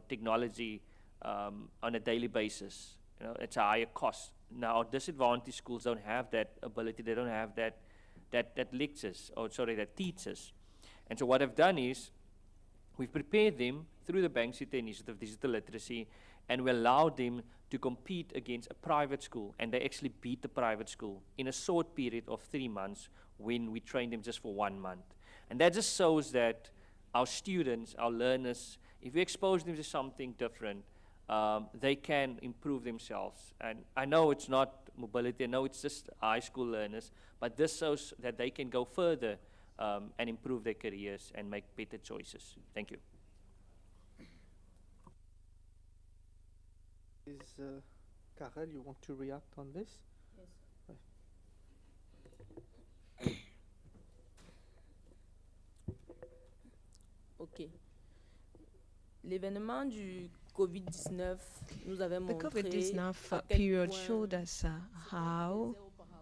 technology on a daily basis. It's a higher cost. Now, disadvantaged schools don't have that ability. They don't have that teachers. And so what I've done is we've prepared them through the Bank CETA initiative, digital literacy, and we allowed them to compete against a private school, and they actually beat the private school in a short period of 3 months when we trained them just for 1 month. And that just shows that our students, our learners, if we expose them to something different, they can improve themselves. And I know it's not mobility, I know it's just high school learners, but this shows that they can go further and improve their careers and make better choices. Thank you. Is Karel, you want to react on this? Yes. Right. Ok. L'événement du COVID-19 nous avait The montré COVID-19 à quel period point showed us how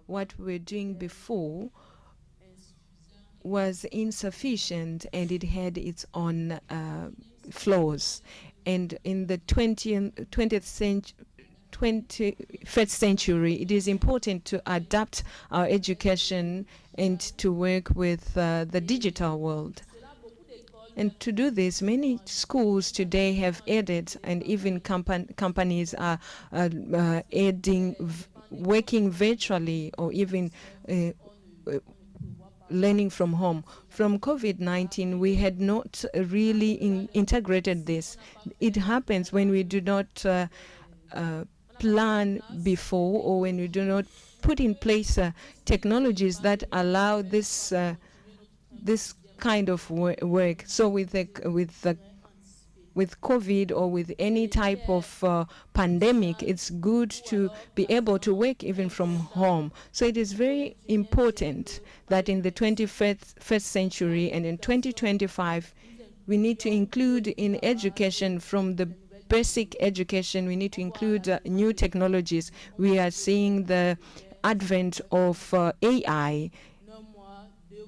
what we were doing before was insufficient, and it had its own flaws. And in the 21st century, it is important to adapt our education and to work with the digital world. And to do this, many schools today have added, and even companies are adding working virtually or even learning from home. From COVID-19, we had not really integrated this. It happens when we do not plan before, or when we do not put in place technologies that allow this this kind of work. So with COVID or with any type of pandemic, it's good to be able to work even from home. So it is very important that in the 21st century and in 2025, we need to include in education, from the basic education, we need to include new technologies. We are seeing the advent of AI.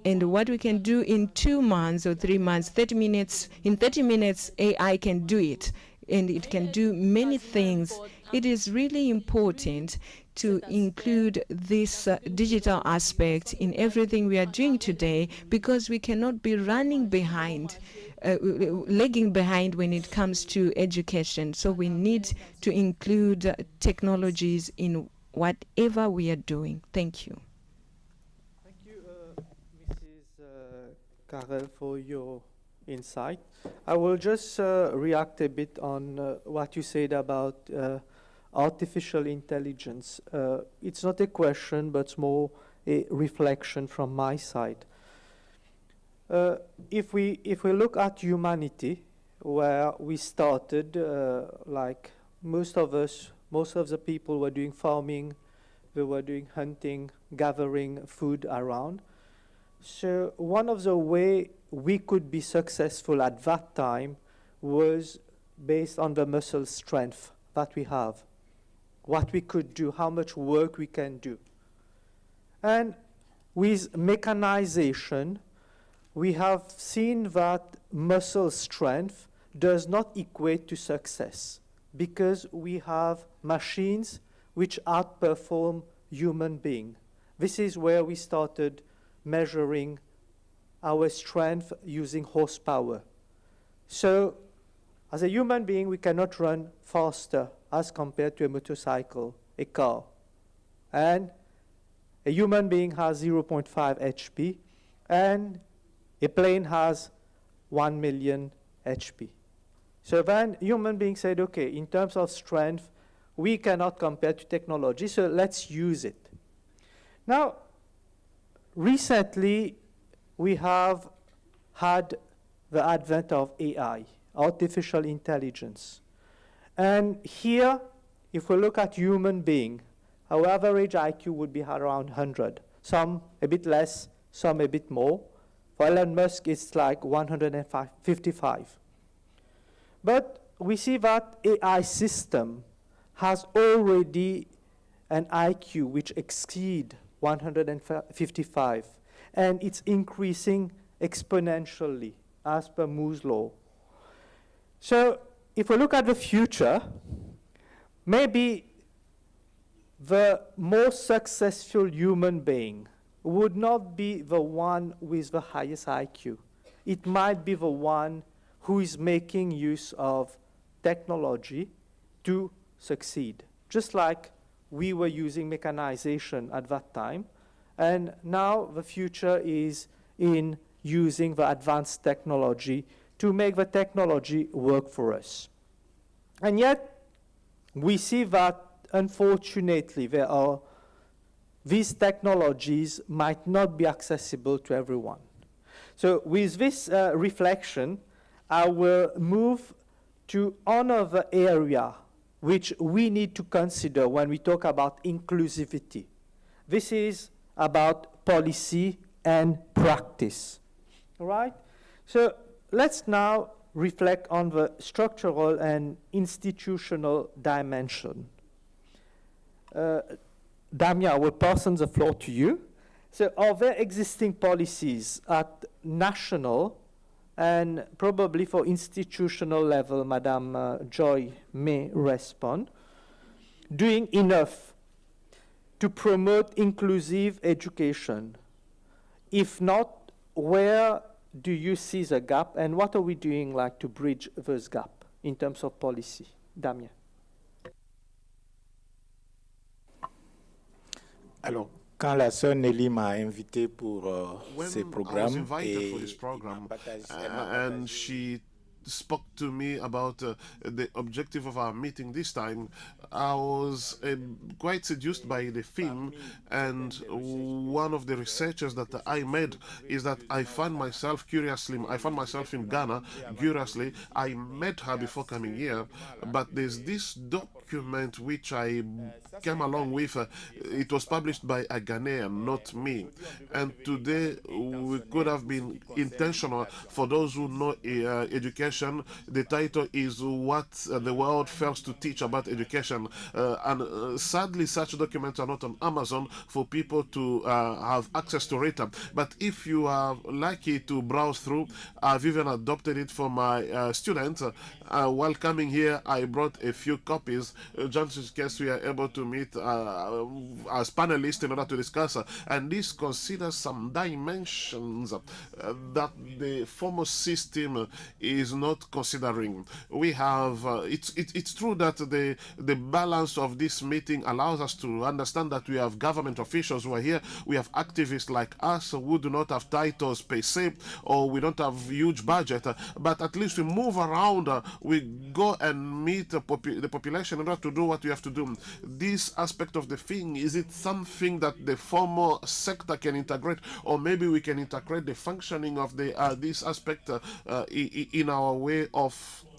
And what we can do in 2 months or 3 months, 30 minutes, in 30 minutes, AI can do it. and it can do many things. It is really important to include this digital aspect in everything we are doing today, because we cannot be running behind, lagging behind when it comes to education. So we need to include technologies in whatever we are doing. Thank you. Thank you, Mrs. Karel, for your insight. I will just react a bit on what you said about artificial intelligence. It's not a question, but more a reflection from my side. If we look at humanity, where we started, like most of the people were doing farming, they were doing hunting, gathering food around. So one of the way we could be successful at that time was based on the muscle strength that we have, what we could do, how much work we can do. And with mechanization, we have seen that muscle strength does not equate to success, because we have machines which outperform human beings. This is where we started measuring our strength using horsepower. So as a human being, we cannot run faster as compared to a motorcycle, a car. And a human being has 0.5 HP, and a plane has 1 million HP. So then human beings said, okay, in terms of strength, we cannot compare to technology, so let's use it. Now, recently, we have had the advent of AI, artificial intelligence. And here, if we look at human being, our average IQ would be around 100. Some a bit less, some a bit more. For Elon Musk, it's like 155. But we see that AI system has already an IQ which exceeds 155, and it's increasing exponentially as per Moore's law. So if we look at the future, maybe the most successful human being would not be the one with the highest IQ. It might be the one who is making use of technology to succeed, just like we were using mechanization at that time. And now the future is in using the advanced technology to make the technology work for us. And yet, we see that, unfortunately, these technologies might not be accessible to everyone. So with this reflection, I will move to another area which we need to consider when we talk about inclusivity. This is about policy and practice. All right? So let's now reflect on the structural and institutional dimension. Damia, I will pass on the floor to you. So are there existing policies at national and probably for institutional level, Madame Joy may respond, doing enough to promote inclusive education? If not, where do you see the gap, and what are we doing like to bridge this gap in terms of policy? Damien. Alors, quand la sœur Nelly m'a invité pour ce programme, I was invited for this program, and she spoke to me about the objective of our meeting this time, I was quite seduced by the theme, and one of the researches that I made is that I found myself in Ghana, curiously. I met her before coming here, but there's this document which I came along with, it was published by a Ghanaian, not me. And today we could have been intentional. For those who know education, the title is What the World Fails to Teach About Education. Sadly, such documents are not on Amazon for people to have access to it. But if you are lucky to browse through, I've even adopted it for my students. While coming here, I brought a few copies, just in case we are able to meet as panelists in order to discuss. And this considers some dimensions that the former system is not considering. We have, it's true that the balance of this meeting allows us to understand that we have government officials who are here, we have activists like us who do not have titles per se, or we don't have huge budget, but at least we move around, we go and meet the population in order to do what we have to do. This aspect of the thing, is it something that the formal sector can integrate, or maybe we can integrate the functioning of this aspect in our way of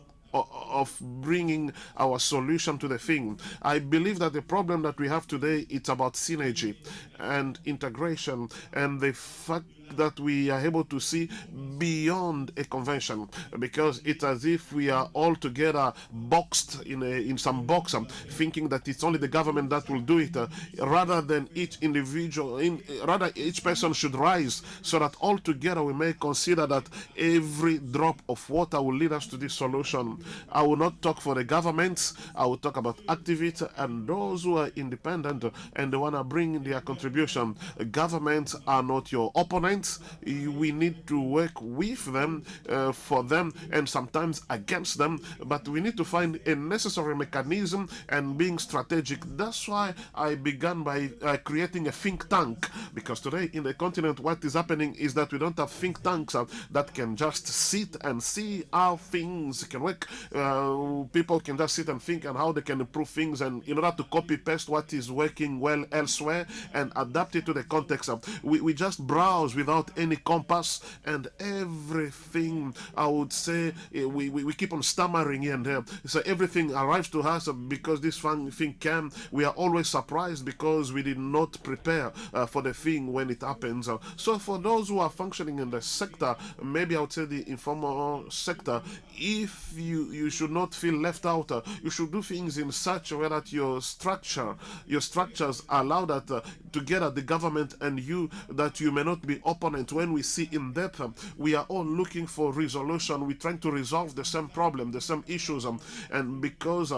bringing our solution to the thing? I believe that the problem that we have today, it's about synergy and integration, and the fact that we are able to see beyond a convention, because it's as if we are all together boxed in some box, thinking that it's only the government that will do it, rather than each individual, rather each person should rise, so that all together we may consider that every drop of water will lead us to this solution. I will not talk for the governments, I will talk about activists and those who are independent and they want to bring their contribution. Governments are not your opponents. We need to work with them, for them, and sometimes against them, but we need to find a necessary mechanism and being strategic. That's why I began by creating a think tank, because today in the continent what is happening is that we don't have think tanks that can just sit and see how things can work. People can just sit and think and how they can improve things, and in order to copy paste what is working well elsewhere and adapt it to the context. We just browse without any compass, and everything, I would say, we keep on stammering here and there. So everything arrives to us because this thing came. We are always surprised because we did not prepare for the thing when it happens. So for those who are functioning in the sector, maybe I would say the informal sector, if you should not feel left out, you should do things in such a way that your structures allow that together, the government and you, that you may not be opponents. When we see in depth, we are all looking for resolution. We're trying to resolve the same problem, the same issues, and because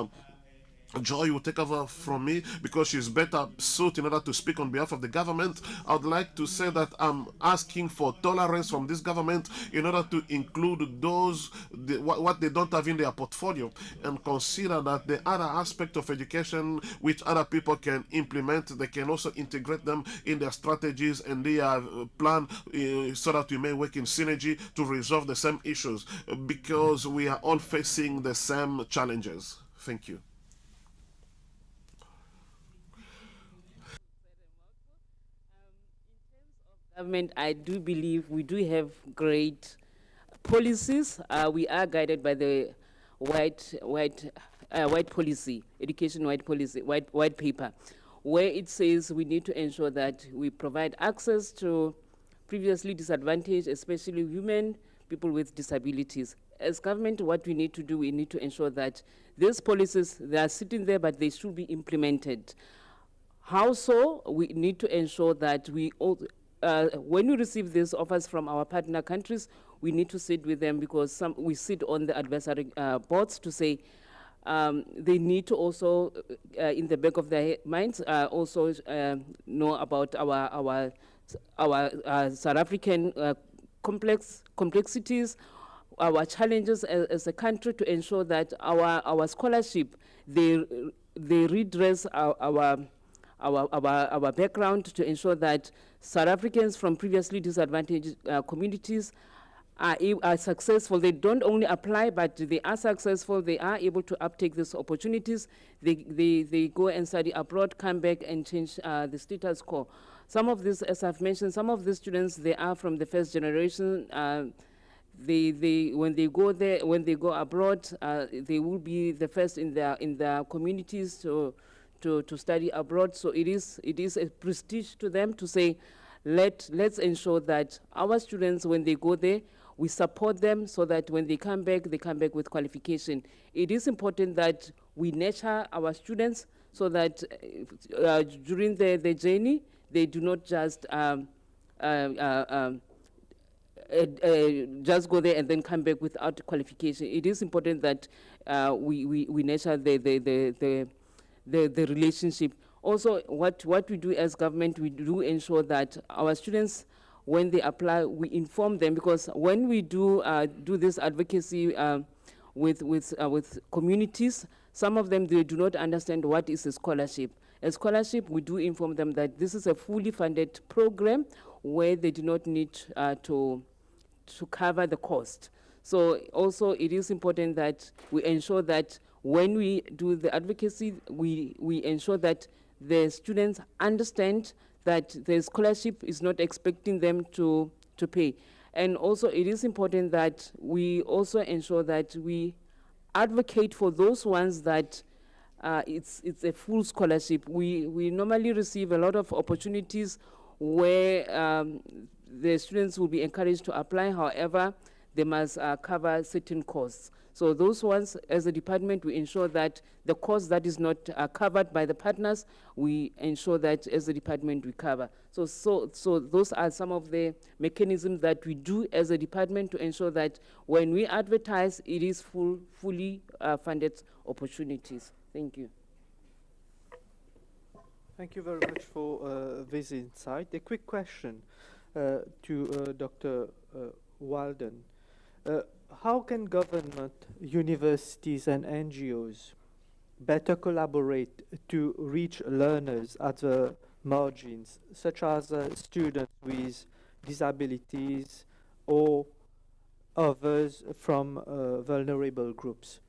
Joy will take over from me because she's better suited in order to speak on behalf of the government. I would like to say that I'm asking for tolerance from this government in order to include those, what they don't have in their portfolio, and consider that the other aspect of education which other people can implement, they can also integrate them in their strategies and their plan, so that we may work in synergy to resolve the same issues, because we are all facing the same challenges. Thank you. Government, I do believe we do have great policies. We are guided by the white policy, education white policy, white paper, where it says we need to ensure that we provide access to previously disadvantaged, especially women, people with disabilities. As government, what we need to do, we need to ensure that these policies, they are sitting there, but they should be implemented. How so? We need to ensure that we all, when we receive these offers from our partner countries, we need to sit with them, because we sit on the advisory boards to say they need to also, in the back of their minds, also know about our South African complexities, our challenges as a country, to ensure that our scholarship, they redress our background, to ensure that South Africans from previously disadvantaged communities are successful. They don't only apply, but they are successful. They are able to uptake these opportunities. They go and study abroad, come back and change the status quo. Some of these, as I've mentioned, some of these students, they are from the first generation. when they go there, when they go abroad, they will be the first in their communities to study abroad. So it is a prestige to them to say, let's ensure that our students, when they go there, we support them so that when they come back with qualification. It is important that we nurture our students so that during their journey, they do not just go there and then come back without qualification. It is important that we nurture the relationship. Also, what we do as government, we do ensure that our students, when they apply, we inform them, because when we do this advocacy with communities, some of them, they do not understand what is a scholarship. A scholarship, we do inform them that this is a fully funded program where they do not need to cover the cost. So also it is important that we ensure that when we do the advocacy, we ensure that the students understand that the scholarship is not expecting them to pay. And also it is important that we also ensure that we advocate for those ones that it's a full scholarship. We normally receive a lot of opportunities where the students will be encouraged to apply. However, they must cover certain costs. So those ones, as a department, we ensure that the cost that is not covered by the partners, we ensure that as a department we cover. So those are some of the mechanisms that we do as a department to ensure that when we advertise, it is fully funded opportunities. Thank you. Thank you very much for this insight. A quick question to Dr. Walden. How can government, universities, and NGOs better collaborate to reach learners at the margins, such as students with disabilities or others from vulnerable groups?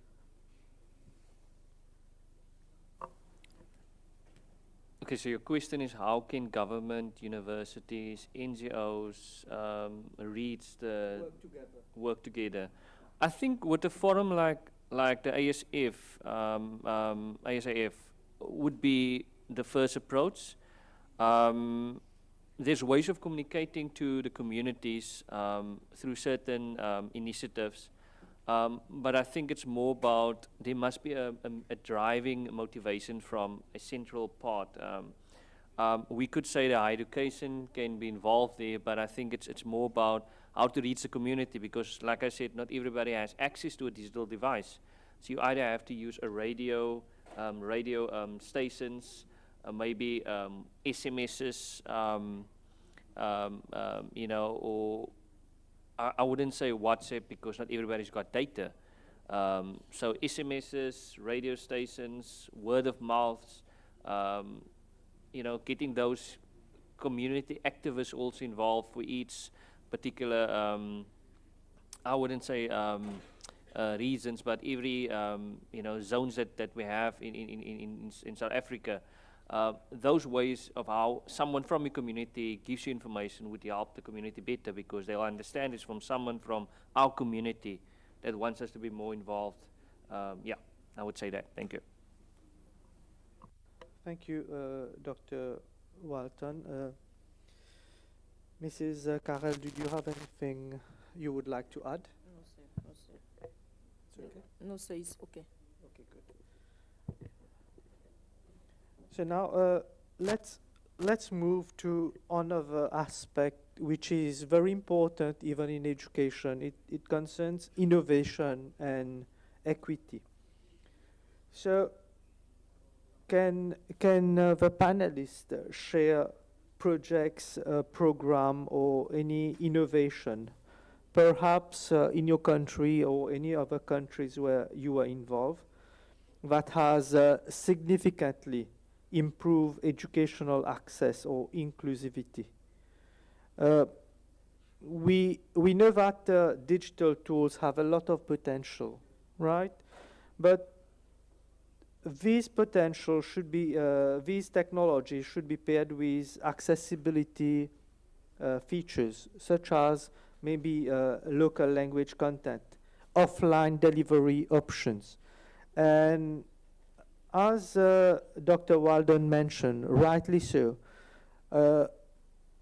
Okay, so your question is how can government, universities, NGOs work together? I think with a forum like the ASF, ASAF would be the first approach. There's ways of communicating to the communities through certain initiatives. But I think it's more about there must be a driving motivation from a central part. We could say that higher education can be involved there, but I think it's more about how to reach the community, because, like I said, not everybody has access to a digital device. So you either have to use a radio stations, maybe SMSs, or I wouldn't say WhatsApp because not everybody's got data. So SMSs, radio stations, word of mouths, getting those community activists also involved for each particular, I wouldn't say reasons, but every zones that we have in South Africa. Those ways of how someone from a community gives you information would help the community better, because they'll understand it's from someone from our community that wants us to be more involved. Yeah, I would say that. Thank you. Thank you, Dr. Walton. Mrs. Karel, do you have anything you would like to add? No, sir. No, sir. It's okay? No, sir, it's okay. Okay, good. So now let's move to another aspect which is very important even in education. It concerns innovation and equity. So can the panelists share projects, program, or any innovation, perhaps in your country or any other countries where you are involved, that has significantly improved educational access or inclusivity? We know that digital tools have a lot of potential, right? But these potential should be, these technologies should be paired with accessibility features, such as maybe local language content, offline delivery options. And as Dr. Walden mentioned, rightly so,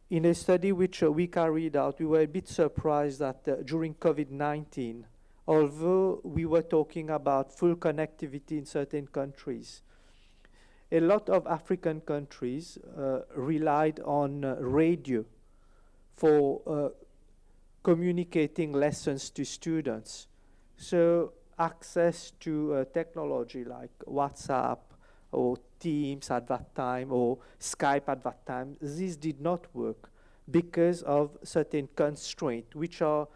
in a study which we carried out, we were a bit surprised that during COVID-19, although we were talking about full connectivity in certain countries, a lot of African countries relied on radio for communicating lessons to students. So access to technology like WhatsApp or Teams at that time or Skype at that time, this did not work because of certain constraints, which are,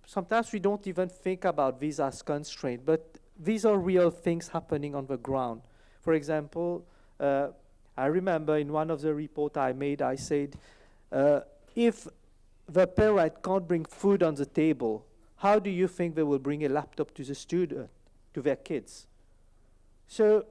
sometimes we don't even think about these as constraints, but these are real things happening on the ground. For example, I remember in one of the reports I made, I said, if the parent can't bring food on the table, how do you think they will bring a laptop to the student, to their kids? So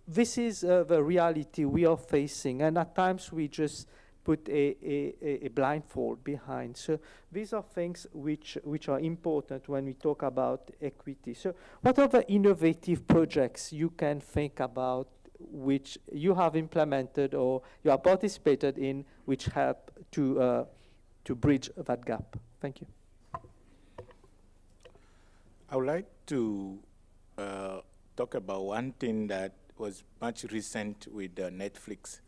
this is the reality we are facing, and at times we just put a blindfold behind. So these are things which are important when we talk about equity. So what are the innovative projects you can think about which you have implemented or you have participated in which help to bridge that gap? Thank you. I would like to talk about one thing that was much recent with Netflix.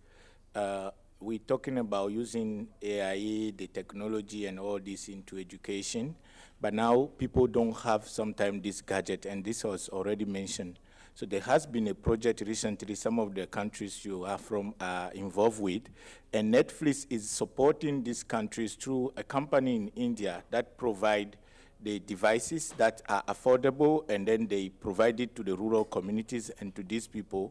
We're talking about using AI, the technology and all this into education, but now people don't have sometimes this gadget, and this was already mentioned. So there has been a project recently, some of the countries you are from are involved with, and Netflix is supporting these countries through a company in India that provide the devices that are affordable, and then they provide it to the rural communities and to these people,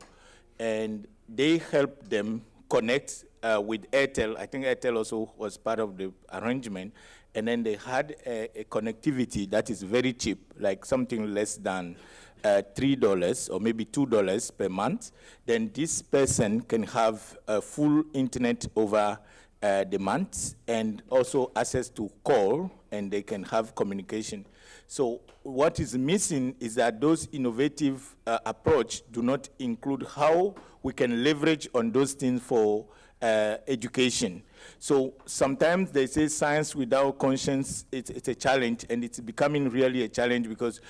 and they help them connect with Airtel. I think Airtel also was part of the arrangement, and then they had a connectivity that is very cheap, like something less than $3 or maybe $2 per month. Then this person can have full internet over the month and also access to call, and they can have communication. So what is missing is that those innovative approach do not include how we can leverage on those things for education. So sometimes they say science without conscience, it's a challenge, and it's becoming really a challenge because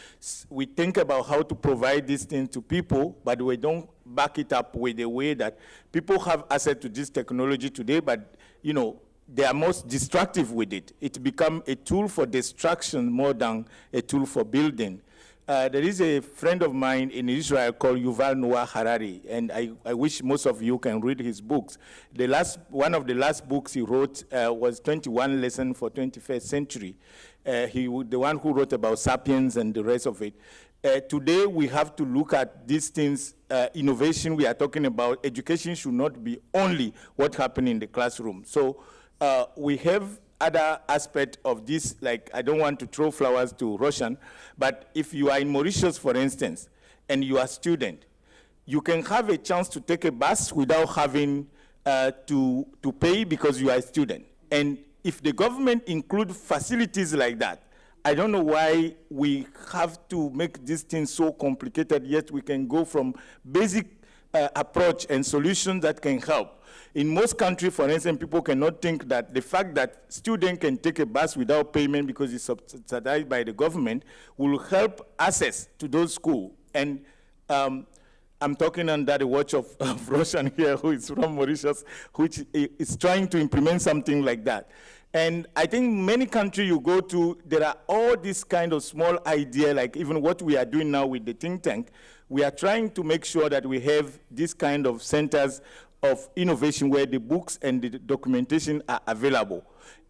we think about how to provide these things to people, but we don't back it up with the way that people have access to this technology today, but you know, they are most destructive with it. It becomes a tool for destruction more than a tool for building. There is a friend of mine in Israel called Yuval Noah Harari, and I wish most of you can read his books. One of the last books he wrote was 21 Lessons for 21st Century. The one who wrote about Sapiens and the rest of it. Today we have to look at these things, innovation we are talking about. Education should not be only what happened in the classroom. So we have other aspect of this, like I don't want to throw flowers to Russian, but if you are in Mauritius, for instance, and you are a student, you can have a chance to take a bus without having to pay because you are a student. And if the government include facilities like that, I don't know why we have to make these things so complicated, yet we can go from basic approach and solutions that can help. In most countries, for instance, people cannot think that the fact that students can take a bus without payment because it's subsidized by the government will help access to those schools. And I'm talking under the watch of Roshan here, who is from Mauritius, which is trying to implement something like that. And I think many countries you go to, there are all these kind of small ideas, like even what we are doing now with the think tank. We are trying to make sure that we have this kind of centers of innovation where the books and the documentation are available.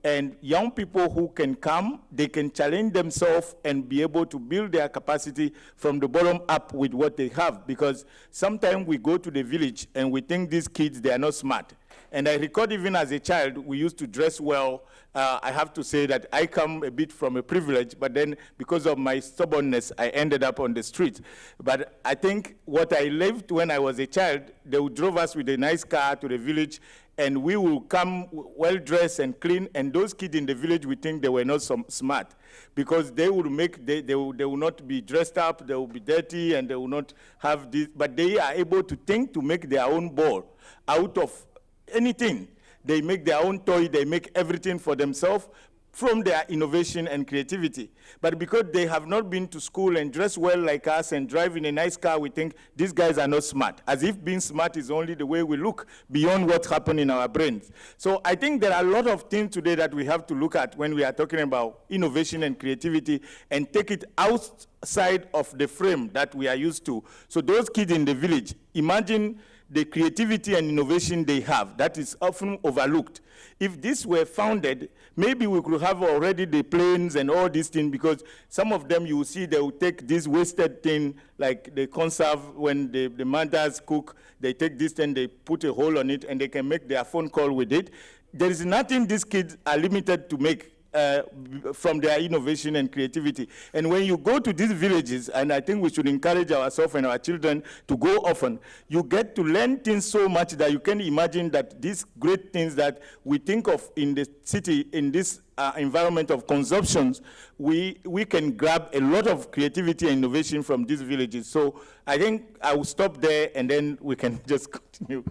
And young people who can come, they can challenge themselves and be able to build their capacity from the bottom up with what they have. Because sometimes we go to the village and we think these kids, they are not smart. And I record even as a child, we used to dress well. I have to say that I come a bit from a privilege, but then because of my stubbornness, I ended up on the street. But I think what I lived when I was a child, they would drove us with a nice car to the village, and we will come well-dressed and clean, and those kids in the village, we think they were not smart, because they will not be dressed up, they will be dirty, and they will not have this, but they are able to think to make their own ball out of anything. They make their own toy, they make everything for themselves from their innovation and creativity. But because they have not been to school and dress well like us and drive in a nice car, we think these guys are not smart, as if being smart is only the way we look beyond what's happening in our brains. So I think there are a lot of things today that we have to look at when we are talking about innovation and creativity, and take it outside of the frame that we are used to. So those kids in the village, imagine the creativity and innovation they have that is often overlooked. If this were founded, maybe we could have already the planes and all these things, because some of them you will see they will take this wasted thing, like the conserve, when the mothers cook, they take this and they put a hole on it and they can make their phone call with it. There is nothing these kids are limited to make from their innovation and creativity. And when you go to these villages, and I think we should encourage ourselves and our children to go often, you get to learn things so much that you can imagine that these great things that we think of in the city, in this environment of consumptions, we can grab a lot of creativity and innovation from these villages. So I think I will stop there, and then we can just continue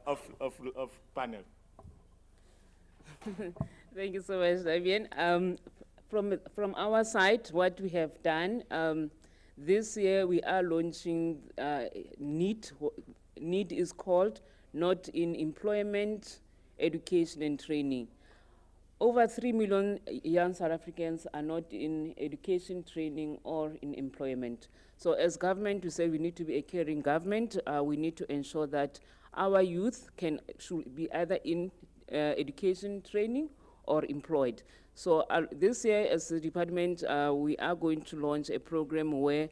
off panel. Thank you so much, Damien. From our side, what we have done, this year we are launching NEET. NEET is called Not in Employment, Education and Training. Over 3 million young South Africans are not in education, training, or in employment. So as government, we say we need to be a caring government. We need to ensure that our youth should be either in education, training, or employed. So this year, as a department, we are going to launch a program where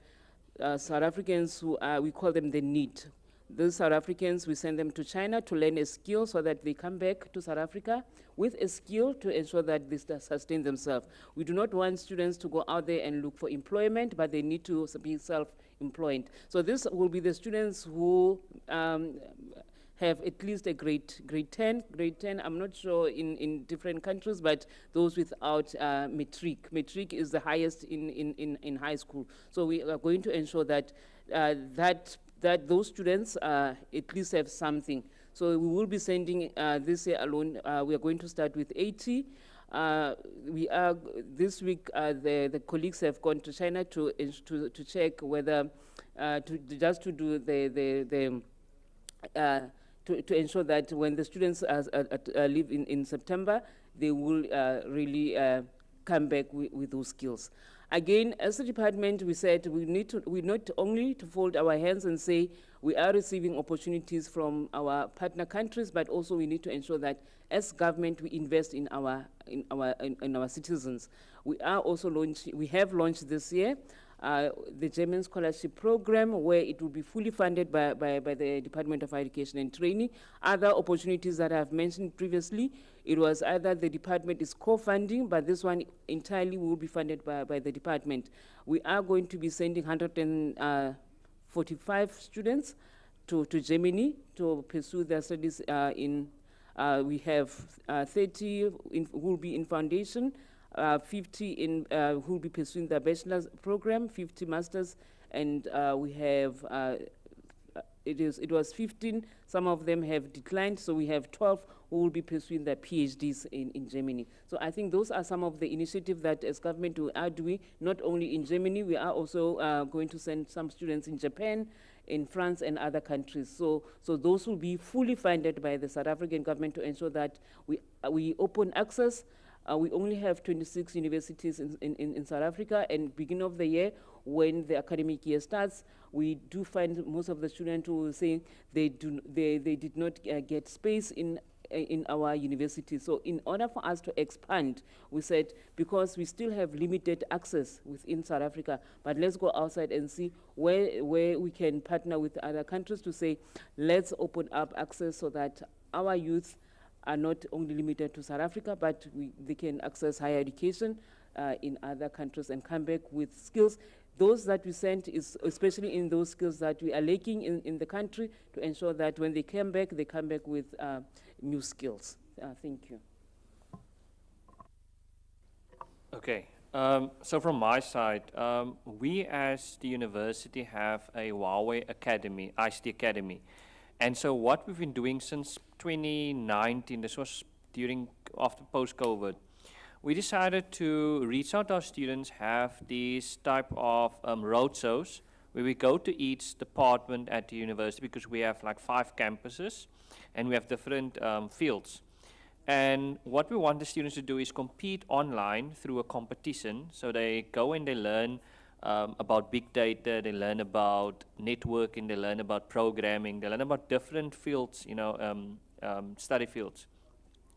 South Africans who we call them the NEET. Those South Africans, we send them to China to learn a skill so that they come back to South Africa with a skill to ensure that they sustain themselves. We do not want students to go out there and look for employment, but they need to be self-employed. So this will be the students who have at least a grade 10. Grade 10, I'm not sure in different countries, but those without matric. Matric is the highest in high school. So we are going to ensure that that those students at least have something. So we will be sending this year alone, we are going to start with 80. This week, the colleagues have gone to China to check whether, to do to ensure that when the students leave in September, they will really come back with those skills. Again, as a department, we said we not only to fold our hands and say we are receiving opportunities from our partner countries, but also we need to ensure that as government we invest in our citizens. We have launched this year the German Scholarship Program, where it will be fully funded by the Department of Education and Training. Other opportunities that I've mentioned previously, it was either the department is co-funding, but this one entirely will be funded by the department. We are going to be sending 145 students to Germany to pursue their studies we have 30 who will be in foundation, 50 who will be pursuing the bachelor's program, 50 masters, and we have, it was 15, some of them have declined, so we have 12 who will be pursuing their PhDs in Germany. So I think those are some of the initiatives that as government we are doing, not only in Germany, we are also going to send some students in Japan, in France and other countries. So those will be fully funded by the South African government to ensure that we open access. We only have 26 universities in South Africa, and beginning of the year, when the academic year starts, we do find most of the students who are saying they did not get space in our university. So in order for us to expand, we said, because we still have limited access within South Africa, but let's go outside and see where we can partner with other countries to say, let's open up access so that our youth are not only limited to South Africa, but they can access higher education in other countries and come back with skills. Those that we sent is especially in those skills that we are lacking in the country, to ensure that when they come back with new skills. Thank you. Okay, so from my side, we as the university have a Huawei Academy, ICT Academy. And so what we've been doing since 2019, this was after post-COVID, we decided to reach out to our students, have these type of roadshows where we go to each department at the university, because we have like 5 campuses and we have different fields. And what we want the students to do is compete online through a competition. So they go and they learn about big data, they learn about networking, they learn about programming, they learn about different fields, study fields.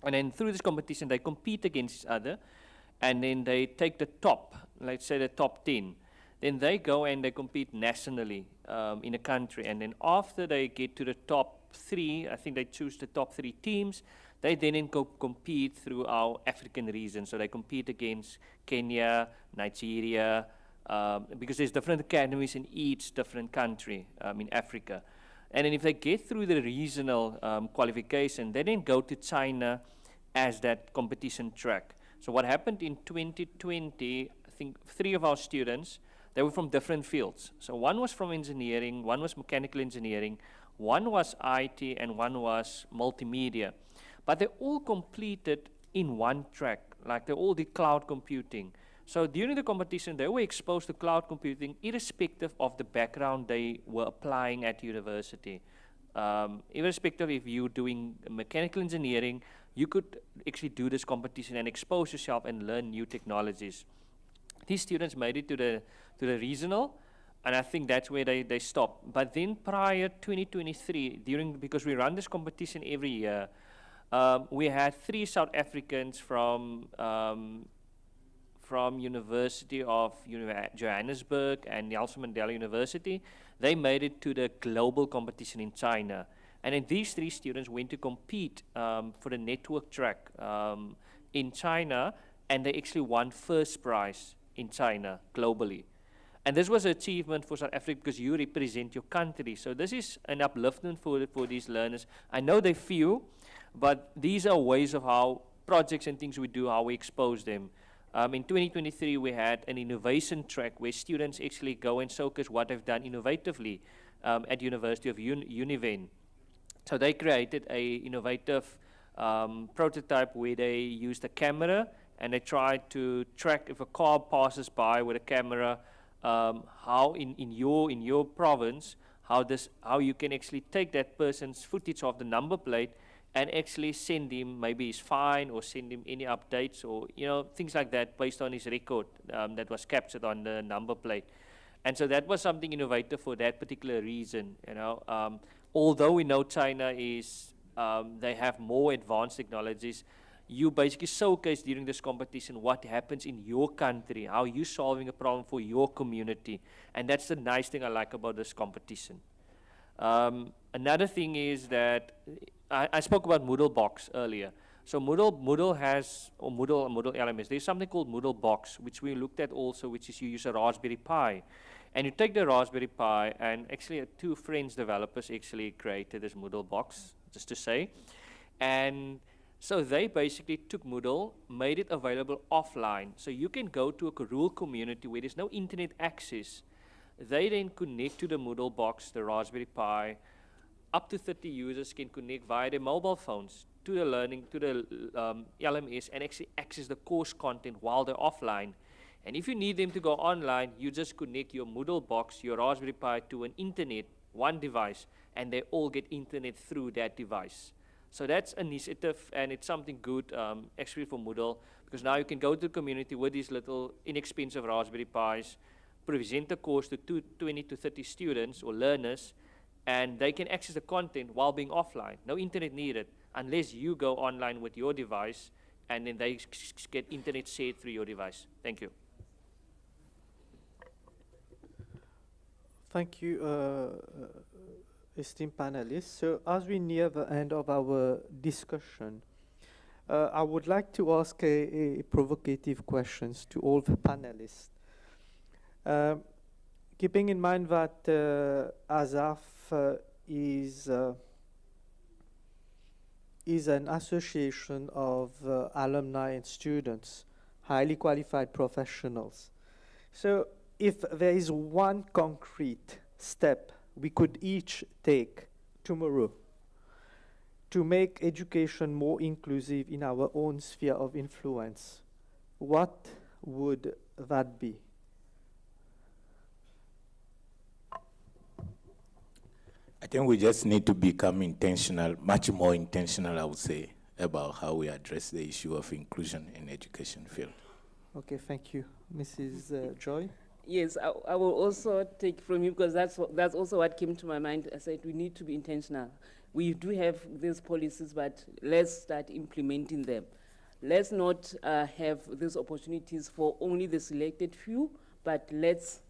And then through this competition, they compete against each other, and then they take the top, let's say the top 10. Then they go and they compete nationally in a country. And then after they get to the top 3, I think they choose the top 3 teams, they then go compete through our African region. So they compete against Kenya, Nigeria, because there's different academies in each different country in Africa. And then if they get through the regional qualification, they then go to China as that competition track. So what happened in 2020, I think 3 of our students, they were from different fields. So one was from engineering, one was mechanical engineering, one was IT, and one was multimedia. But they all completed in one track, like they all did cloud computing. So during the competition, they were exposed to cloud computing irrespective of the background they were applying at university. Irrespective if you're doing mechanical engineering, you could actually do this competition and expose yourself and learn new technologies. These students made it to the regional, and I think that's where they stopped. But then prior 2023, because we run this competition every year, we had 3 South Africans from University of Johannesburg and Nelson Mandela University. They made it to the global competition in China. And then these 3 students went to compete for the network track in China, and they actually won first prize in China globally. And this was an achievement for South Africa because you represent your country. So this is an upliftment for these learners. I know they're few, but these are ways of how projects and things we do, how we expose them. In 2023, we had an innovation track where students actually go and showcase what they've done innovatively at University of Univen. So they created a innovative prototype where they used a camera and they tried to track if a car passes by with a camera, how in your province, how you can actually take that person's footage of the number plate and actually send him maybe his fine or send him any updates or things like that based on his record that was captured on the number plate. And so that was something innovative for that particular reason. Although we know China is they have more advanced technologies, you basically showcase during this competition what happens in your country, how you're solving a problem for your community. And that's the nice thing I like about this competition. Another thing is that I spoke about Moodle Box earlier. So Moodle has, or Moodle LMS, there's something called Moodle Box, which we looked at also, which is you use a Raspberry Pi. And you take the Raspberry Pi, and actually 2 French developers actually created this Moodle Box, just to say. And so they basically took Moodle, made it available offline. So you can go to a rural community where there's no internet access. They then connect to the Moodle Box, the Raspberry Pi. Up to 30 users can connect via their mobile phones to the LMS and actually access the course content while they're offline. And if you need them to go online, you just connect your Moodle Box, your Raspberry Pi to an internet, one device, and they all get internet through that device. So that's an initiative, and it's something good actually for Moodle, because now you can go to the community with these little inexpensive Raspberry Pis, present the course to 20 to 30 students or learners, and they can access the content while being offline. No internet needed, unless you go online with your device, and then they get internet shared through your device. Thank you. Thank you, esteemed panelists. So as we near the end of our discussion, I would like to ask a provocative questions to all the panelists. Keeping in mind that ASAF is an association of alumni and students, highly qualified professionals. So if there is one concrete step we could each take tomorrow to make education more inclusive in our own sphere of influence, what would that be? I think we just need to become intentional, much more intentional, I would say, about how we address the issue of inclusion in education field. Okay, thank you. Mrs. Joy? Yes, I will also take from you, because that's also what came to my mind. I said we need to be intentional. We do have these policies, but let's start implementing them. Let's not have these opportunities for only the selected few, but let's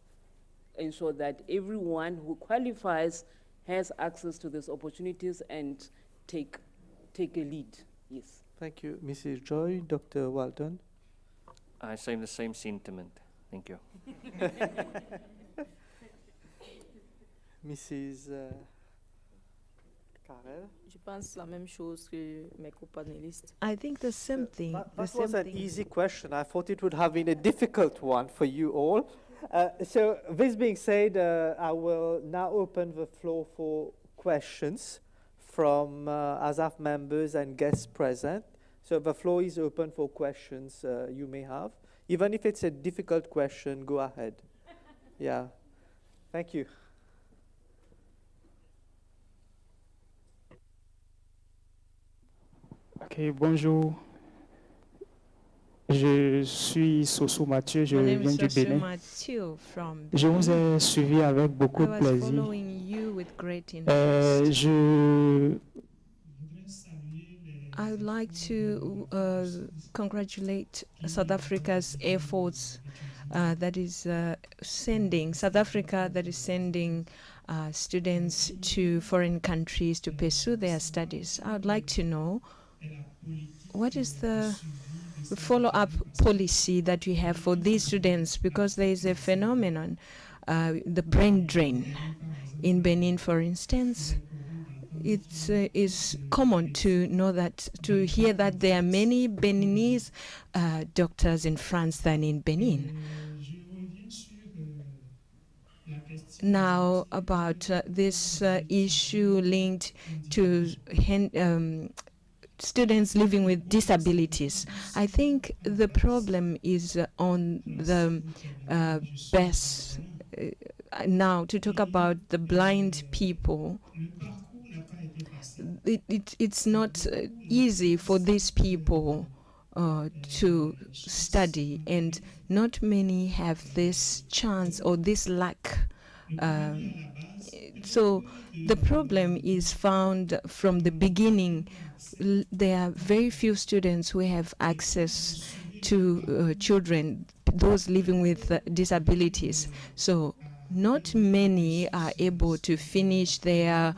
ensure that everyone who qualifies has access to these opportunities and take a lead. Yes. Thank you, Mrs. Joy. Dr. Walton? I say the same sentiment. Thank you. Mrs. Karel? Je pense la même chose que mes co-panélistes. I think the same thing. That was an easy question. I thought it would have been a difficult one for you all. So this being said, I will now open the floor for questions from ASAF members and guests present. So the floor is open for questions you may have. Even if it's a difficult question, go ahead. Yeah. Thank you. Ok, bonjour. Je suis Soso Mathieu, je viens du Bénin. Je vous ai suivi avec beaucoup de plaisir. I would like to congratulate South Africa's efforts South Africa that is sending students to foreign countries to pursue their studies. I would like to know what is the follow-up policy that you have for these students, because there is a phenomenon, the brain drain. In Benin, for instance, it is common to hear that there are many Beninese doctors in France than in Benin. Now, about this issue linked to students living with disabilities, I think the problem is on the best. Now, to talk about the blind people, it's not easy for these people to study, and not many have this chance or this lack. So the problem is found from the beginning. There are very few students who have access to children, those living with disabilities. So not many are able to finish their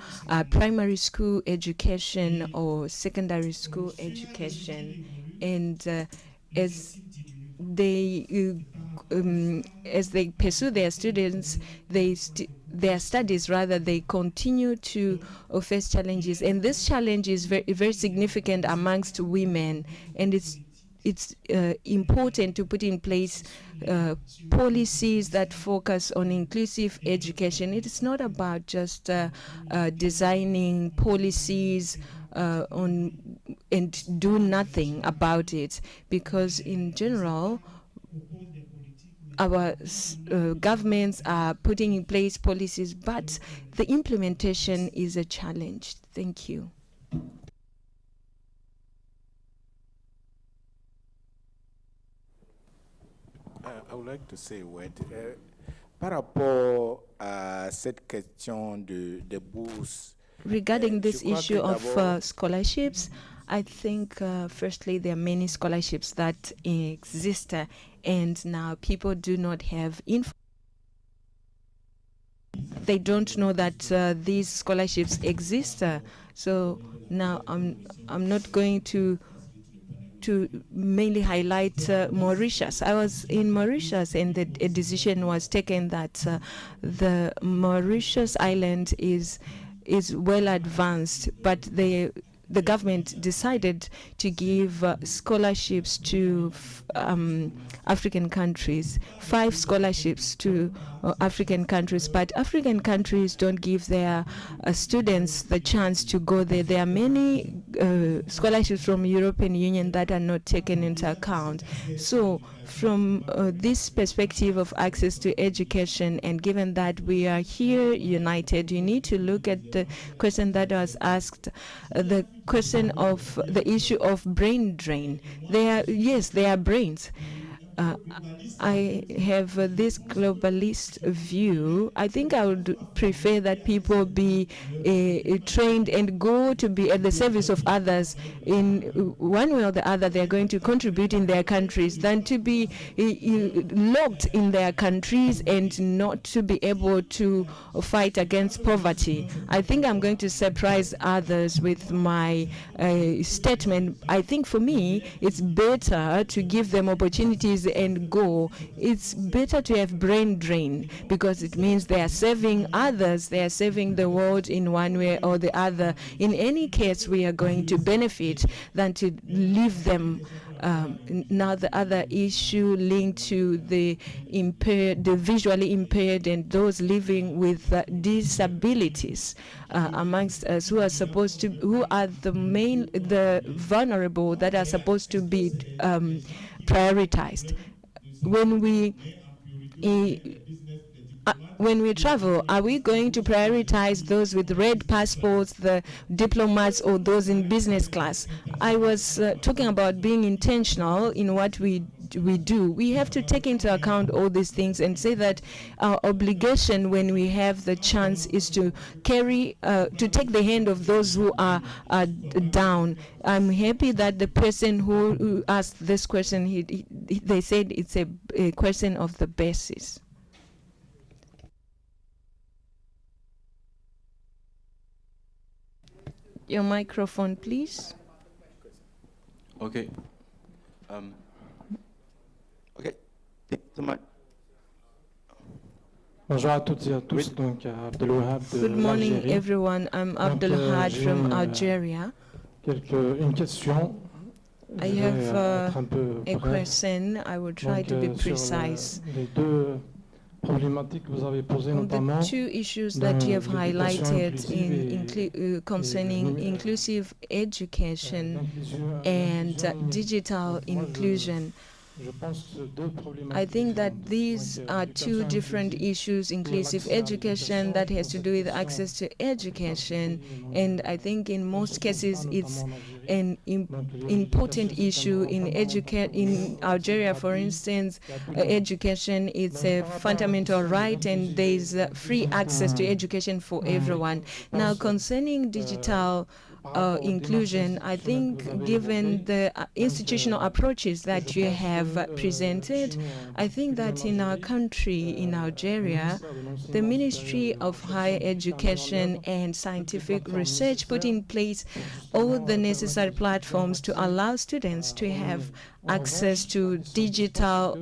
primary school education or secondary school education, and as they pursue their studies, their studies rather, they continue to face challenges, and this challenge is very, very significant amongst women, and it's important to put in place policies that focus on inclusive education. It is not about just designing policies and do nothing about it, because in general, our governments are putting in place policies, but the implementation is a challenge. Thank you. I would like to say a word. Par rapport à cette question de bourse. Regarding this issue of scholarships, I think firstly there are many scholarships that exist, and now people do not have info. they don't know that these scholarships exist. So now I'm not going to mainly highlight Mauritius. I was in Mauritius, and a decision was taken that the Mauritius island is well advanced, but the government decided to give scholarships to African countries, 5 scholarships to African countries, but African countries don't give their students the chance to go there. There are many scholarships from European Union that are not taken into account. So from this perspective of access to education, and given that we are here united, you need to look at the question that was asked, the question of the issue of brain drain. Yes, they are brains. I have this globalist view. I think I would prefer that people be trained and go to be at the service of others in one way or the other. They're going to contribute in their countries than to be locked in their countries and not to be able to fight against poverty. I think I'm going to surprise others with my statement. I think for me, it's better to give them opportunities and go. It's better to have brain drain, because it means they are serving others, they are serving the world in one way or the other. In any case, we are going to benefit than to leave them. Now the other issue linked to the impaired, the visually impaired, and those living with disabilities amongst us, who are supposed to, who are the vulnerable that are supposed to be prioritized. When we travel, are we going to prioritize those with red passports, the diplomats, or those in business class? I was talking about being intentional in what we do. We have to take into account all these things and say that our obligation when we have the chance is to carry, to take the hand of those who are down. I'm happy that the person who asked this question, they said it's a question of the basis. Your microphone, please. Okay. Okay. Thank you so much. Bonjour à toutes et à tous. Donc, Abdelwahab de Good morning, l'Algérie. everyone. I'm Abdelwahab from Algeria. Une question. I have être un peu a bref. question. I will try to be precise. Les deux problématiques que vous avez posées, On notamment the 2 issues that you have highlighted concerning inclusive education and digital inclusion. I think that these are 2 different issues: inclusive education that has to do with access to education, and I think in most cases it's an important issue. In Algeria, for instance, education is a fundamental right, and there is free access to education for everyone. Now, concerning digital inclusion, I think given the institutional approaches that you have presented, I think that in our country, in Algeria, the Ministry of Higher Education and Scientific Research put in place all the necessary platforms to allow students to have access to digital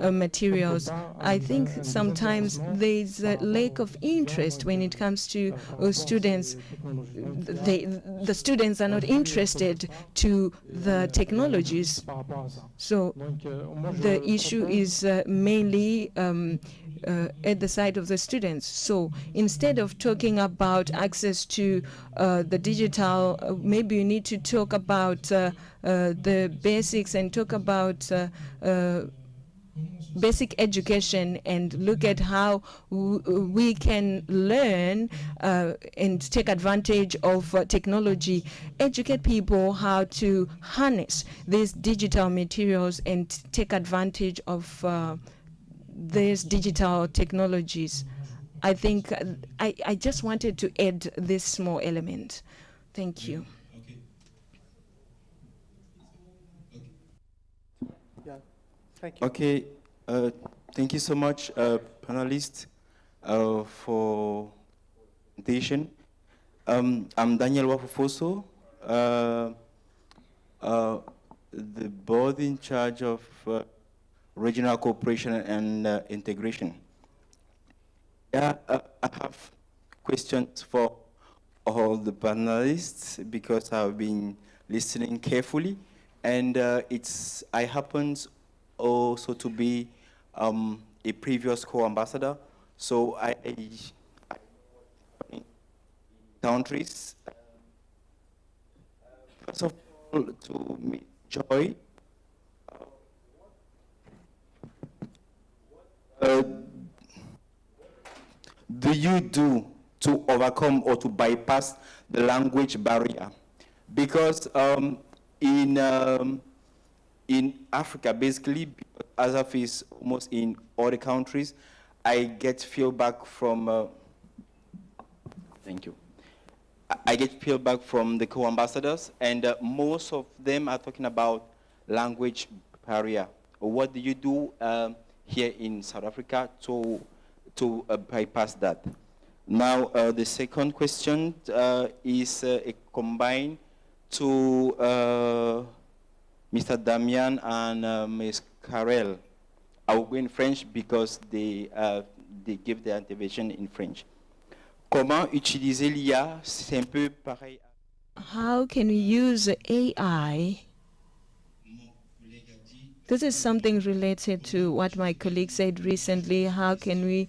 materials. I think sometimes there is a lack of interest when it comes to students. The students are not interested to the technologies. So the issue is mainly at the side of the students. So instead of talking about access to the digital, maybe you need to talk about the basics and talk about basic education and look at how we can learn and take advantage of technology, educate people how to harness these digital materials and take advantage of these digital technologies. I think I just wanted to add this small element. Thank you. Thank you. Okay, thank you so much, panelists. for presentation. I'm Daniel Wafufoso, the board in charge of regional cooperation and integration. Yeah, I have questions for all the panelists because I've been listening carefully, and I happen also to be a previous co-ambassador, so I countries. First of all, to meet Joy. Do you do to overcome or to bypass the language barrier? Because in Africa, basically, ASAF is almost in all the countries, I get feedback from, thank you. I get feedback from the co-ambassadors, and most of them are talking about language barrier. What do you do here in South Africa to bypass that? Now, the second question is combined to Mr. Damian and Ms. Carrel. I will go in French because they give their intervention in French. Comment utiliser l'IA? C'est un peu pareil. How can we use AI? This is something related to what my colleague said recently. How can you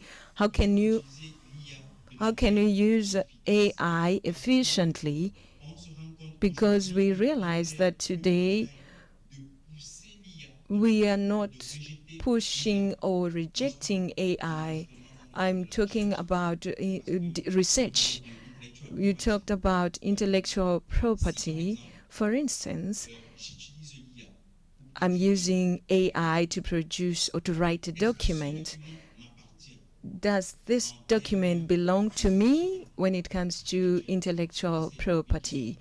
use AI efficiently? Because we realize that today we are not pushing or rejecting AI. I'm talking about research. You talked about intellectual property. For instance, I'm using AI to produce or to write a document. Does this document belong to me when it comes to intellectual property?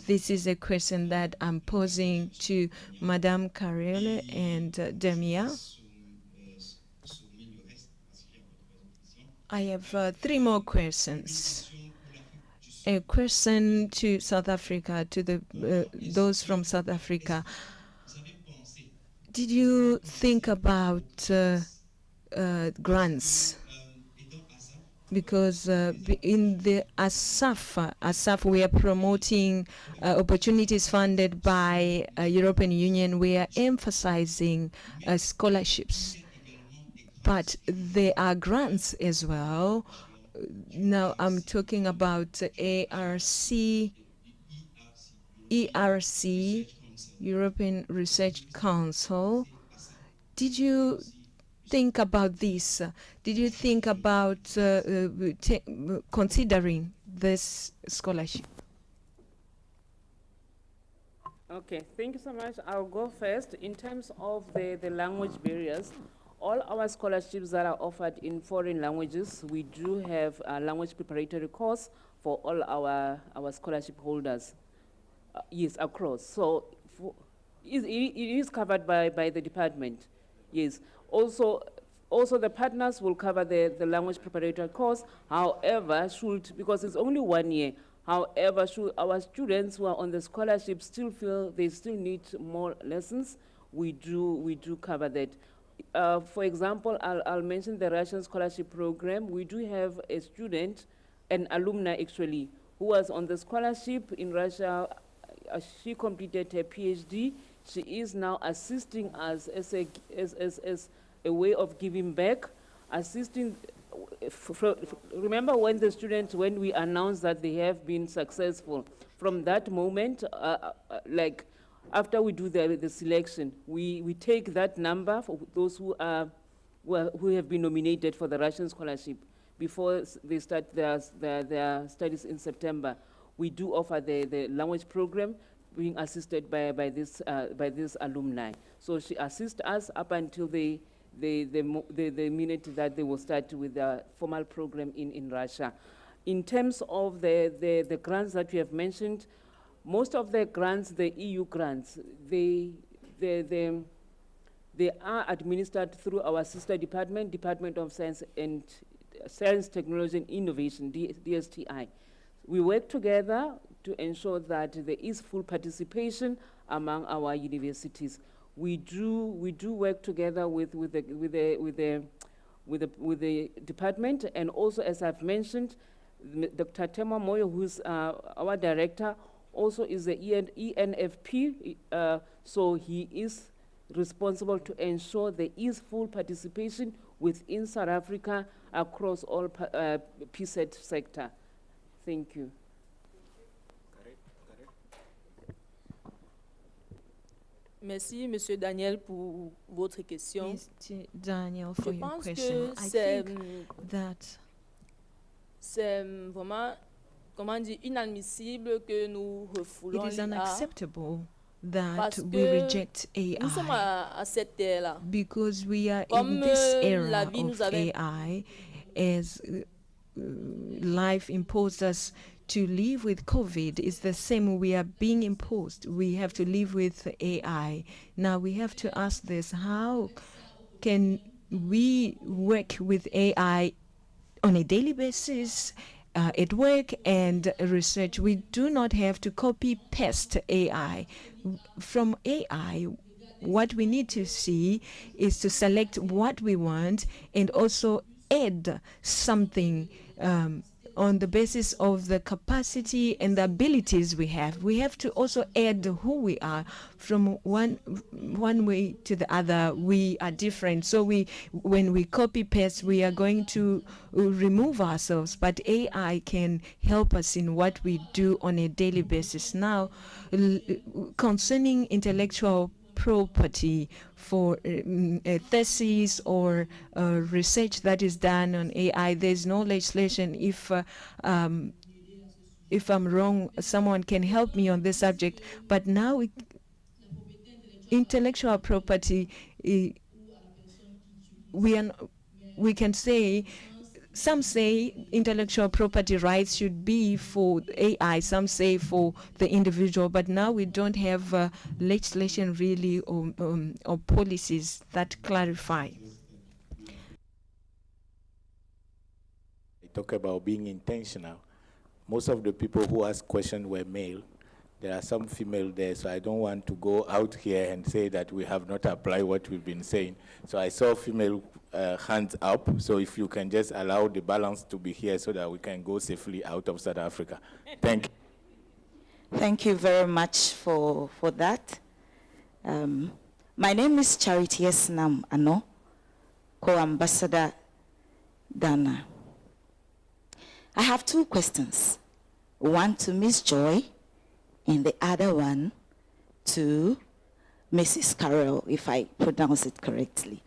This is a question that I'm posing to Madame Carrele and Demia. I have 3 more questions. A question to South Africa, to those from South Africa. Did you think about grants? Because in the ASAF, we are promoting opportunities funded by European Union. We are emphasizing scholarships. But there are grants as well. Now I'm talking about ERC, European Research Council. Did you think about this? Did you think about considering this scholarship? Okay, thank you so much. I'll go first. In terms of the language barriers, all our scholarships that are offered in foreign languages, we do have a language preparatory course for all our scholarship holders. Yes, across. So it is covered by the department. Yes. Also the partners will cover the language preparatory course. However, because it's only 1 year, however, should our students who are on the scholarship still feel they still need more lessons, we do cover that. For example, I'll mention the Russian scholarship program. We do have a student, an alumni actually, who was on the scholarship in Russia. She completed her PhD. She is now assisting us as a way of giving back, assisting. Remember when we announced that they have been successful, from that moment, like after we do the selection, we take that number for those who have been nominated for the Russian scholarship before they start their studies in September. We do offer the language program being assisted by this alumni. So she assists us up until the minute that they will start with the formal program in Russia. In terms of the grants that you have mentioned, most of the grants, the EU grants, they are administered through our sister department, Department of Science and Science, Technology and Innovation, DSTI. We work together to ensure that there is full participation among our universities. We do work together with the department, and also, as I've mentioned, Dr. Tema Moyo, who's our director, also is the ENFP, so he is responsible to ensure there is full participation within South Africa across all PSET sector. Thank you. Merci, Monsieur Daniel, pour votre question. Mr. Daniel, for Je your pense question. que I c'est think that vraiment, comment dire, inadmissible que nous refoulons it is l'IA. unacceptable that Parce we que reject nous sommes AI à cette ère-là. because we are in Comme this la era vie of nous avait AI, as life imposed us to live with COVID. Is the same. We are being imposed. We have to live with AI. Now we have to ask this: how can we work with AI on a daily basis at work and research? We do not have to copy paste AI. From AI, what we need to see is to select what we want and also add something on the basis of the capacity and the abilities we have. We have to also add who we are. From one way to the other, we are different. So when we copy paste, we are going to remove ourselves. But AI can help us in what we do on a daily basis. Now, concerning intellectual property for a thesis or research that is done on AI, there's no legislation. If I'm wrong, someone can help me on this subject. But now intellectual property, we can say, some say intellectual property rights should be for AI, some say for the individual, but now we don't have legislation really or policies that clarify. I talk about being intentional. Most of the people who asked questions were male. There are some female there, so I don't want to go out here and say that we have not applied what we've been saying. So I saw female hands up, so if you can just allow the balance to be here so that we can go safely out of South Africa. Thank you. Thank you very much for that. My name is Charity Esnam Ano, Co-Ambassador Ghana. I have two questions. One to Ms. Joy, and the other one to Mrs. Carroll, if I pronounce it correctly.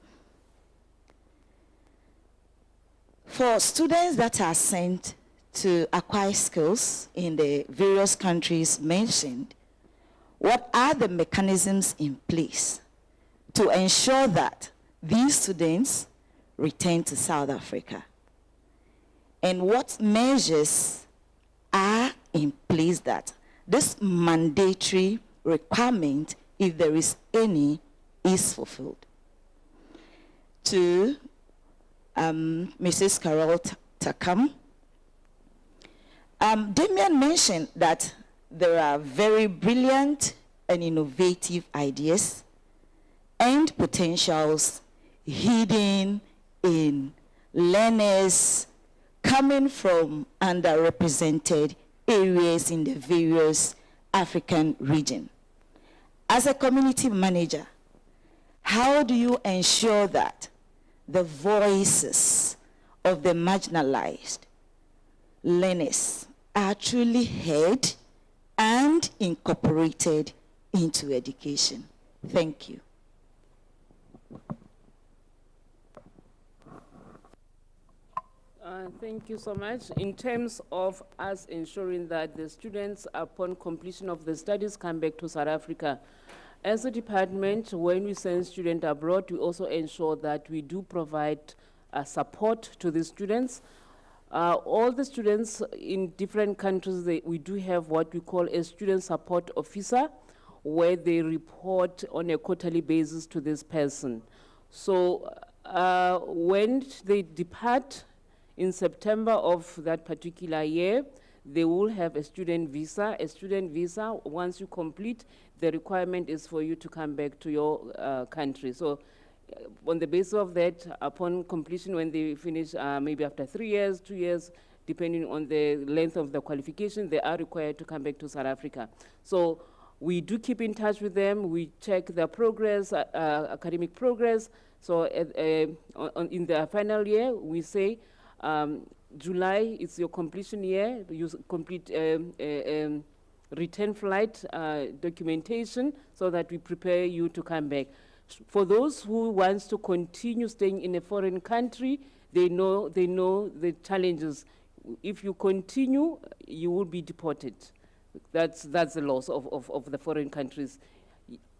For students that are sent to acquire skills in the various countries mentioned, what are the mechanisms in place to ensure that these students return to South Africa? And what measures are in place that this mandatory requirement, if there is any, is fulfilled? To Mrs. Carol Takam, Damien mentioned that there are very brilliant and innovative ideas and potentials hidden in learners coming from underrepresented areas in the various African regions. As a community manager, how do you ensure that the voices of the marginalized learners are truly heard and incorporated into education? Thank you. Thank you so much. In terms of us ensuring that the students, upon completion of the studies, come back to South Africa, as a department, when we send students abroad, we also ensure that we do provide support to the students. All the students in different countries, we do have what we call a student support officer, where they report on a quarterly basis to this person. So when they depart In September of that particular year, they will have a student visa. A student visa, once you complete, the requirement is for you to come back to your country. So on the basis of that, upon completion, when they finish, maybe after 3 years, 2 years, depending on the length of the qualification, they are required to come back to South Africa. So we do keep in touch with them. We check their progress, academic progress. So in the final year, we say July is your completion year. You complete return flight documentation so that we prepare you to come back. For those who wants to continue staying in a foreign country, they know the challenges. If you continue, you will be deported. That's the loss of the foreign countries.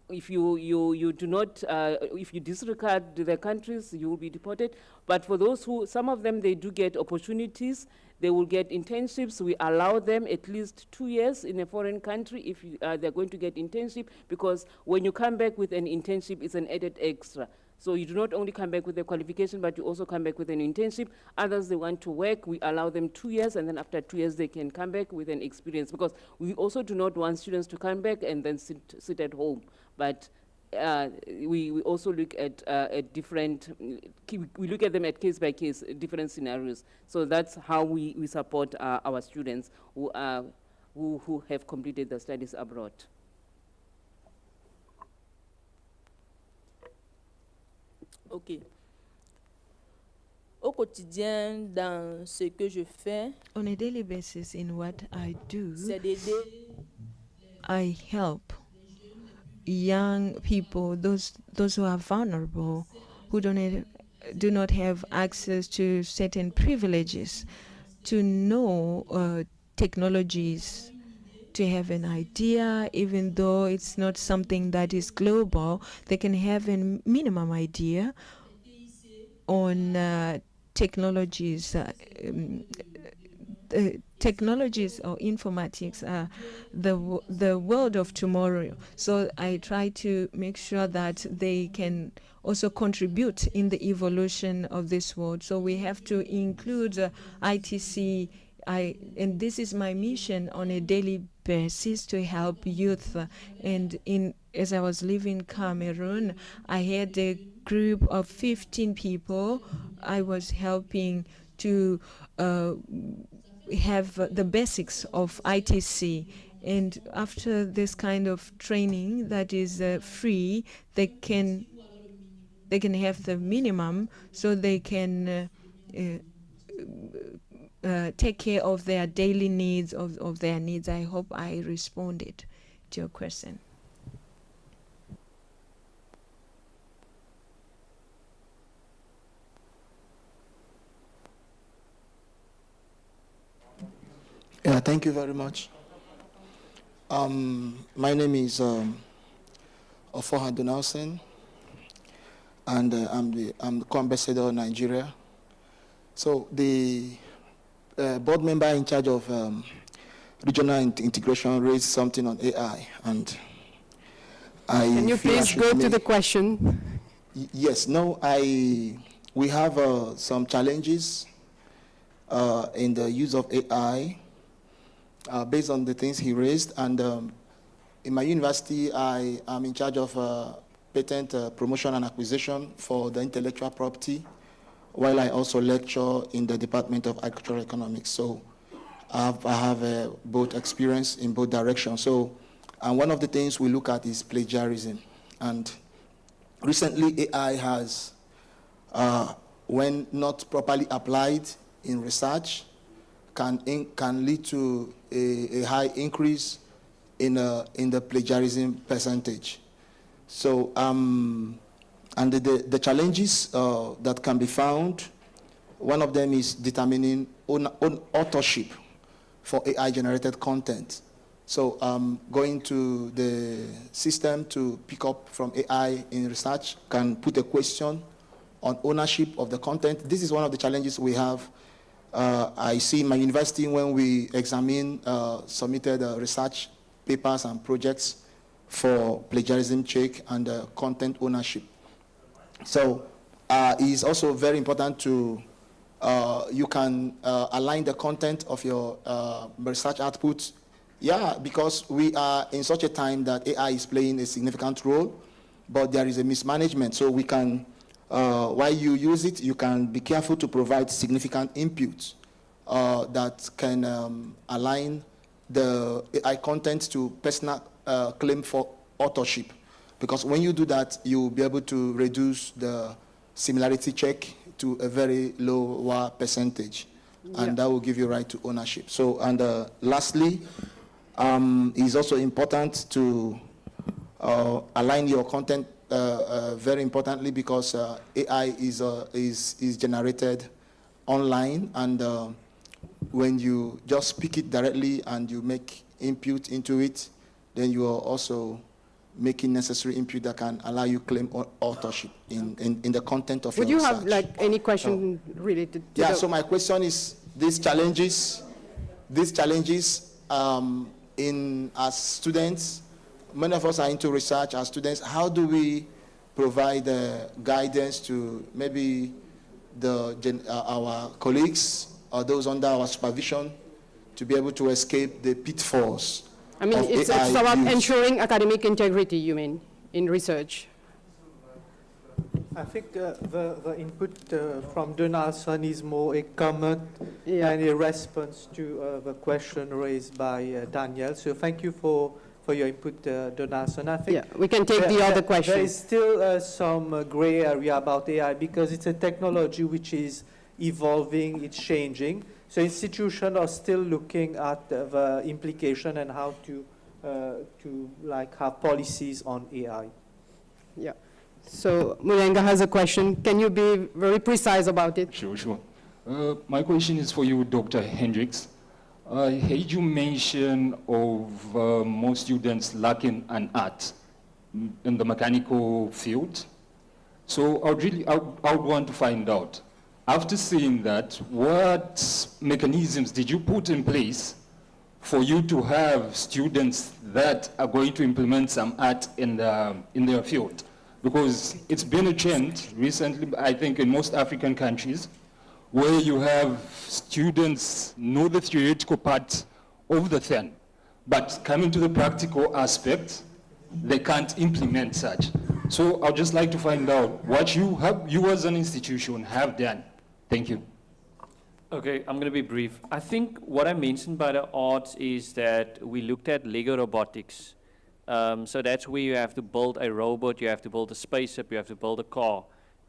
If you do not, if you disregard the countries, you will be deported. But for those who, some of them, they do get opportunities. They will get internships. We allow them at least 2 years in a foreign country if they're going to get internship, because when you come back with an internship, it's an added extra. So you do not only come back with a qualification, but you also come back with an internship. Others, they want to work. We allow them 2 years, and then after 2 years, they can come back with an experience, because we also do not want students to come back and then sit at home. But we also look at different, we look at them at case by case, different scenarios. So that's how we support our students who have completed their studies abroad. Ok. Au quotidien, dans ce que je fais, on a daily basis in what I do, c'est d'aider I help young people, those who are vulnerable, who do not have access to certain privileges, to know technologies, to have an idea, even though it's not something that is global. They can have a minimum idea on technologies. Technologies or informatics are the world of tomorrow. So I try to make sure that they can also contribute in the evolution of this world. So we have to include ITC. And this is my mission on a daily basis, to help youth. And as I was leaving Cameroon, I had a group of 15 people I was helping to have the basics of ITC. And after this kind of training that is free, they can have the minimum, so they can take care of their daily needs, of their needs. I hope I responded to your question. Yeah, thank you very much. My name is Ofoha Donaldson, and I'm the co-ambassador of Nigeria. So the board member in charge of regional integration raised something on AI, and Can you please go to the question? Yes. No. We have some challenges in the use of AI. Based on the things he raised, and in my university, I am in charge of patent promotion and acquisition for the intellectual property, while I also lecture in the Department of Agricultural Economics. So I have both experience in both directions. So, and one of the things we look at is plagiarism. And recently, AI has, when not properly applied in research, can lead to a high increase in the plagiarism percentage. So, and the challenges that can be found, one of them is determining authorship for AI-generated content. So, going to the system to pick up from AI in research can put a question on ownership of the content. This is one of the challenges we have. I see in my university when we examine submitted research papers and projects for plagiarism check and content ownership. So it is also very important to you can align the content of your research output. Yeah, because we are in such a time that AI is playing a significant role, but there is a mismanagement. So we can, while you use it, you can be careful to provide significant inputs that can align the AI content to personal claim for authorship. Because when you do that, you'll be able to reduce the similarity check to a very lower percentage. Yeah. And that will give you right to ownership. So, and lastly, it's also important to align your content very importantly, because AI is generated online, and when you just speak it directly and you make input into it, then you are also making necessary input that can allow you claim authorship in the content of your research. Would you have like any question related to so my question is, these challenges in as students, many of us are into research as students, how do we provide guidance to maybe our colleagues or those under our supervision to be able to escape the pitfalls? I mean, it's about ensuring academic integrity, you mean, in research? I think the input from Donaldson is more a comment and a response to the question raised by Daniel. So thank you for your input, Donaldson. I think we can take the other question. There is still some gray area about AI because it's a technology which is evolving, it's changing. So institutions are still looking at the implication and how to like have policies on AI. Yeah. So Mulenga has a question. Can you be very precise about it? Sure. My question is for you, Dr. Hendricks. I heard you mention of most students lacking an art in the mechanical field. So I would want to find out, after seeing that, what mechanisms did you put in place for you to have students that are going to implement some art in their field? Because it's been a trend recently, I think, in most African countries, where you have students know the theoretical part of the thing, but coming to the practical aspect, they can't implement such. So I'd just like to find out what you as an institution have done. Thank you. Okay, I'm going to be brief. I think what I mentioned by the arts is that we looked at Lego robotics. So that's where you have to build a robot, you have to build a spaceship, you have to build a car.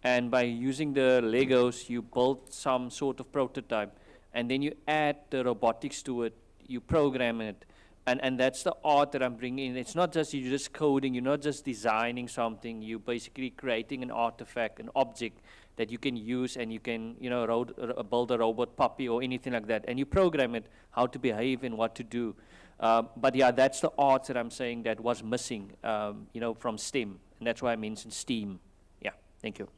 And by using the Legos, you build some sort of prototype. And then you add the robotics to it, you program it. And that's the art that I'm bringing in. It's not just you're just coding, you're not just designing something, you're basically creating an artifact, an object that you can use, and you can, build a robot puppy or anything like that. And you program it how to behave and what to do. But yeah, that's the art that I'm saying that was missing, from STEM. And that's why I mentioned STEAM. Yeah, thank you.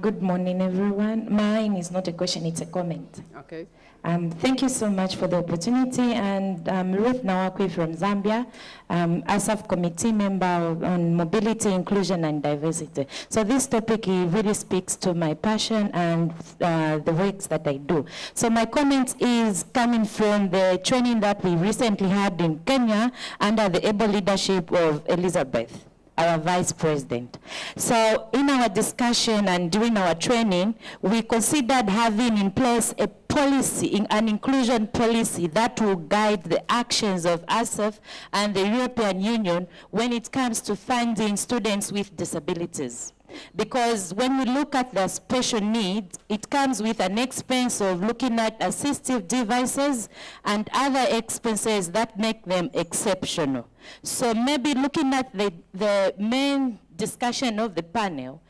Good morning, everyone. Mine is not a question, it's a comment. Okay. Thank you so much for the opportunity. And Ruth Nawakwi from Zambia, ASAF committee member on mobility, inclusion, and diversity. So this topic really speaks to my passion and the works that I do. So my comment is coming from the training that we recently had in Kenya under the able leadership of Elizabeth, our vice president. So in our discussion and during our training, we considered having in place a policy, an inclusion policy that will guide the actions of ASAF and the European Union when it comes to funding students with disabilities. Because when we look at the special needs, it comes with an expense of looking at assistive devices and other expenses that make them exceptional. So maybe looking at the main discussion of the panel,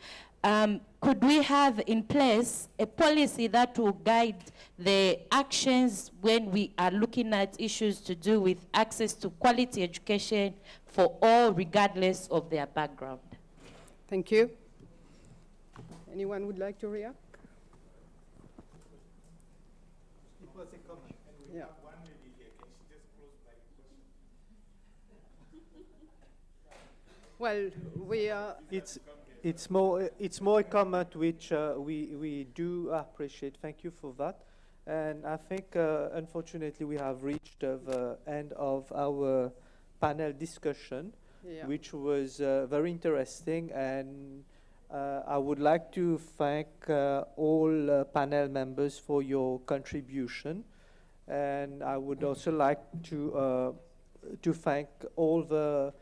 could we have in place a policy that will guide the actions when we are looking at issues to do with access to quality education for all, regardless of their background? Thank you. Anyone would like to react? It was a comment. Yeah. Well, we are... It's more a comment which we do appreciate. Thank you for that. And I think, unfortunately, we have reached the end of our panel discussion, which was very interesting. And I would like to thank all panel members for your contribution. And I would also like to thank all the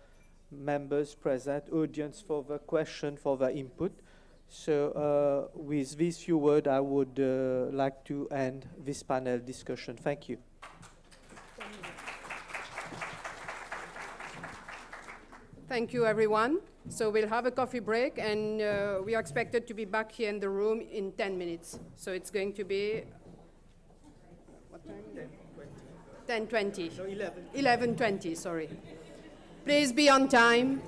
members present, audience, for the question, for the input. So with these few words, I would like to end this panel discussion. Thank you. Thank you, everyone. So we'll have a coffee break, and we are expected to be back here in the room in 10 minutes. So it's going to be, what time? 10:20. No, 11. 11:20, sorry. Please be on time.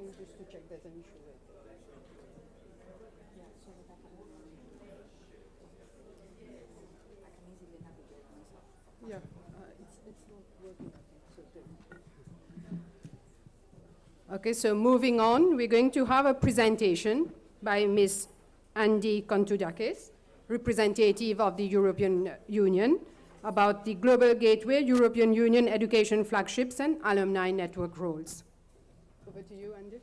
checking just to check there's an issue with. Yeah, it's not working, I think. Okay, so moving on, we're going to have a presentation by Ms. Andy Kontoudakis, representative of the European Union, about the Global Gateway European Union Education Flagships and Alumni Network roles. Over to you, Andy.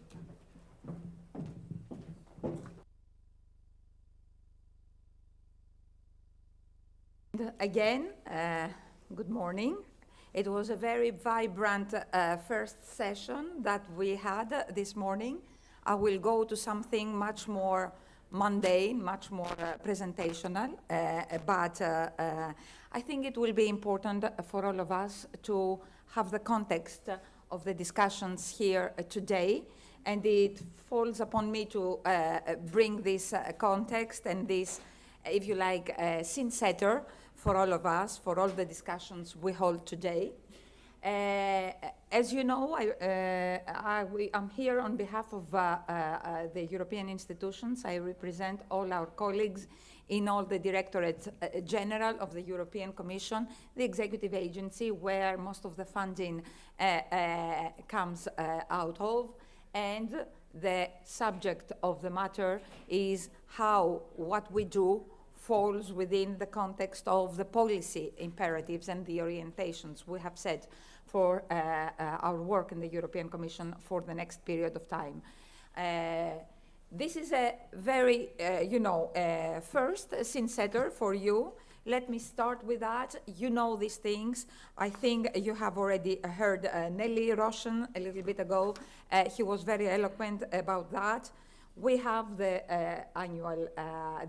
Again, good morning. It was a very vibrant first session that we had this morning. I will go to something much more mundane, much more presentational, but I think it will be important for all of us to have the context of the discussions here today, and it falls upon me to bring this context and this, if you like, scene setter for all of us, for all the discussions we hold today. As you know, I'm here on behalf of the European institutions. I represent all our colleagues in all the Directorates General of the European Commission, the executive agency where most of the funding comes out of, and the subject of the matter is how what we do falls within the context of the policy imperatives and the orientations we have set for our work in the European Commission for the next period of time. This is a very, first scene setter for you. Let me start with that. You know these things. I think you have already heard Nelly Roshan a little bit ago. He was very eloquent about that. We have the annual,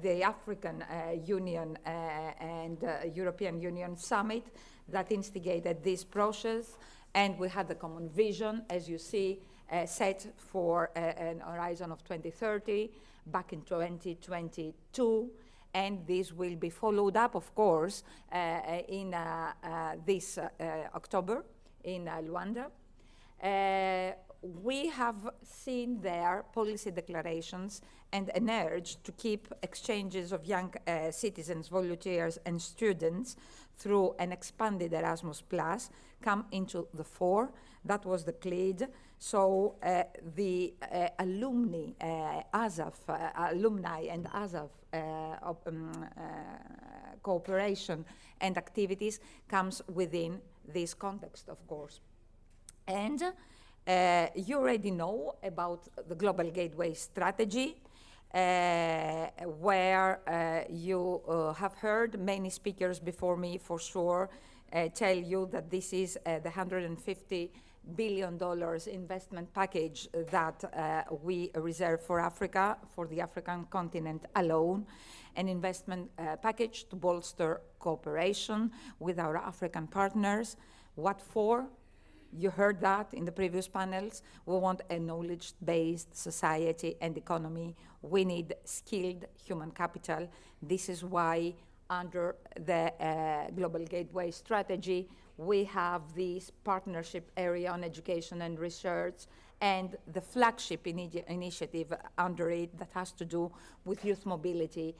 the African Union and European Union Summit that instigated this process, and we had the common vision, as you see, set for an horizon of 2030 back in 2022, and this will be followed up, of course, in this October in Luanda. We have seen there policy declarations and an urge to keep exchanges of young citizens, volunteers, and students through an expanded Erasmus Plus come into the fore. That was the pledge. So the alumni, ASAF, alumni and ASAF cooperation and activities comes within this context, of course. And you already know about the Global Gateway strategy, where you have heard many speakers before me for sure tell you that this is the $150 billion investment package that we reserve for Africa, for the African continent alone, an investment package to bolster cooperation with our African partners. What for? You heard that in the previous panels. We want a knowledge-based society and economy. We need skilled human capital. This is why under the Global Gateway strategy, we have this partnership area on education and research and the flagship initiative under it that has to do with youth mobility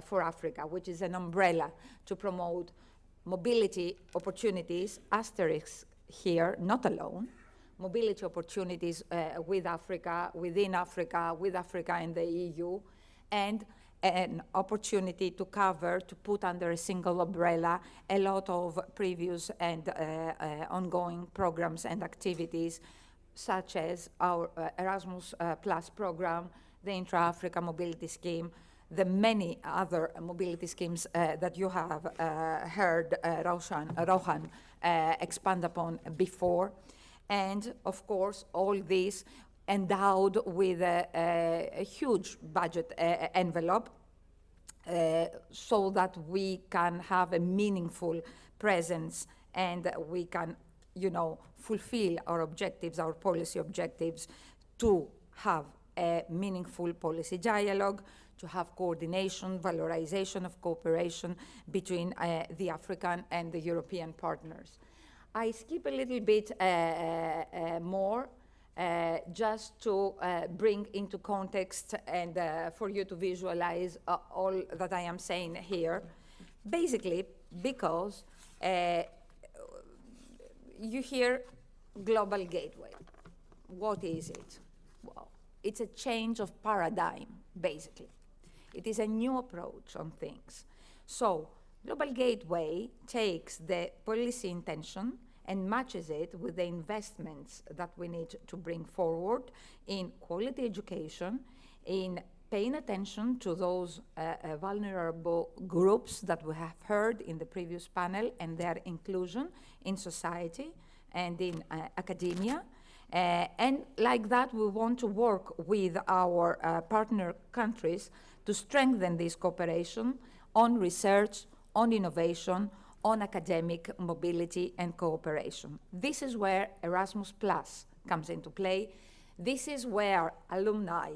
for Africa, which is an umbrella to promote mobility opportunities, asterisk here, not alone, mobility opportunities with Africa, within Africa, with Africa and the EU, and an opportunity to cover, to put under a single umbrella a lot of previous and ongoing programs and activities, such as our Erasmus Plus program, the Intra-Africa Mobility Scheme, the many other mobility schemes that you have heard Rohan expand upon before. And of course, all this endowed with a huge budget envelope so that we can have a meaningful presence and we can, fulfill our objectives, our policy objectives, to have a meaningful policy dialogue, to have coordination, valorization of cooperation between the African and the European partners. I skip a little bit more just to bring into context and for you to visualize all that I am saying here. Basically, because you hear Global Gateway. What is it? Well, it's a change of paradigm, basically. It is a new approach on things. So, Global Gateway takes the policy intention and matches it with the investments that we need to bring forward in quality education, in paying attention to those vulnerable groups that we have heard in the previous panel and their inclusion in society and in academia. And like that, we want to work with our partner countries to strengthen this cooperation on research, on innovation, on academic mobility and cooperation. This is where Erasmus Plus comes into play. This is where alumni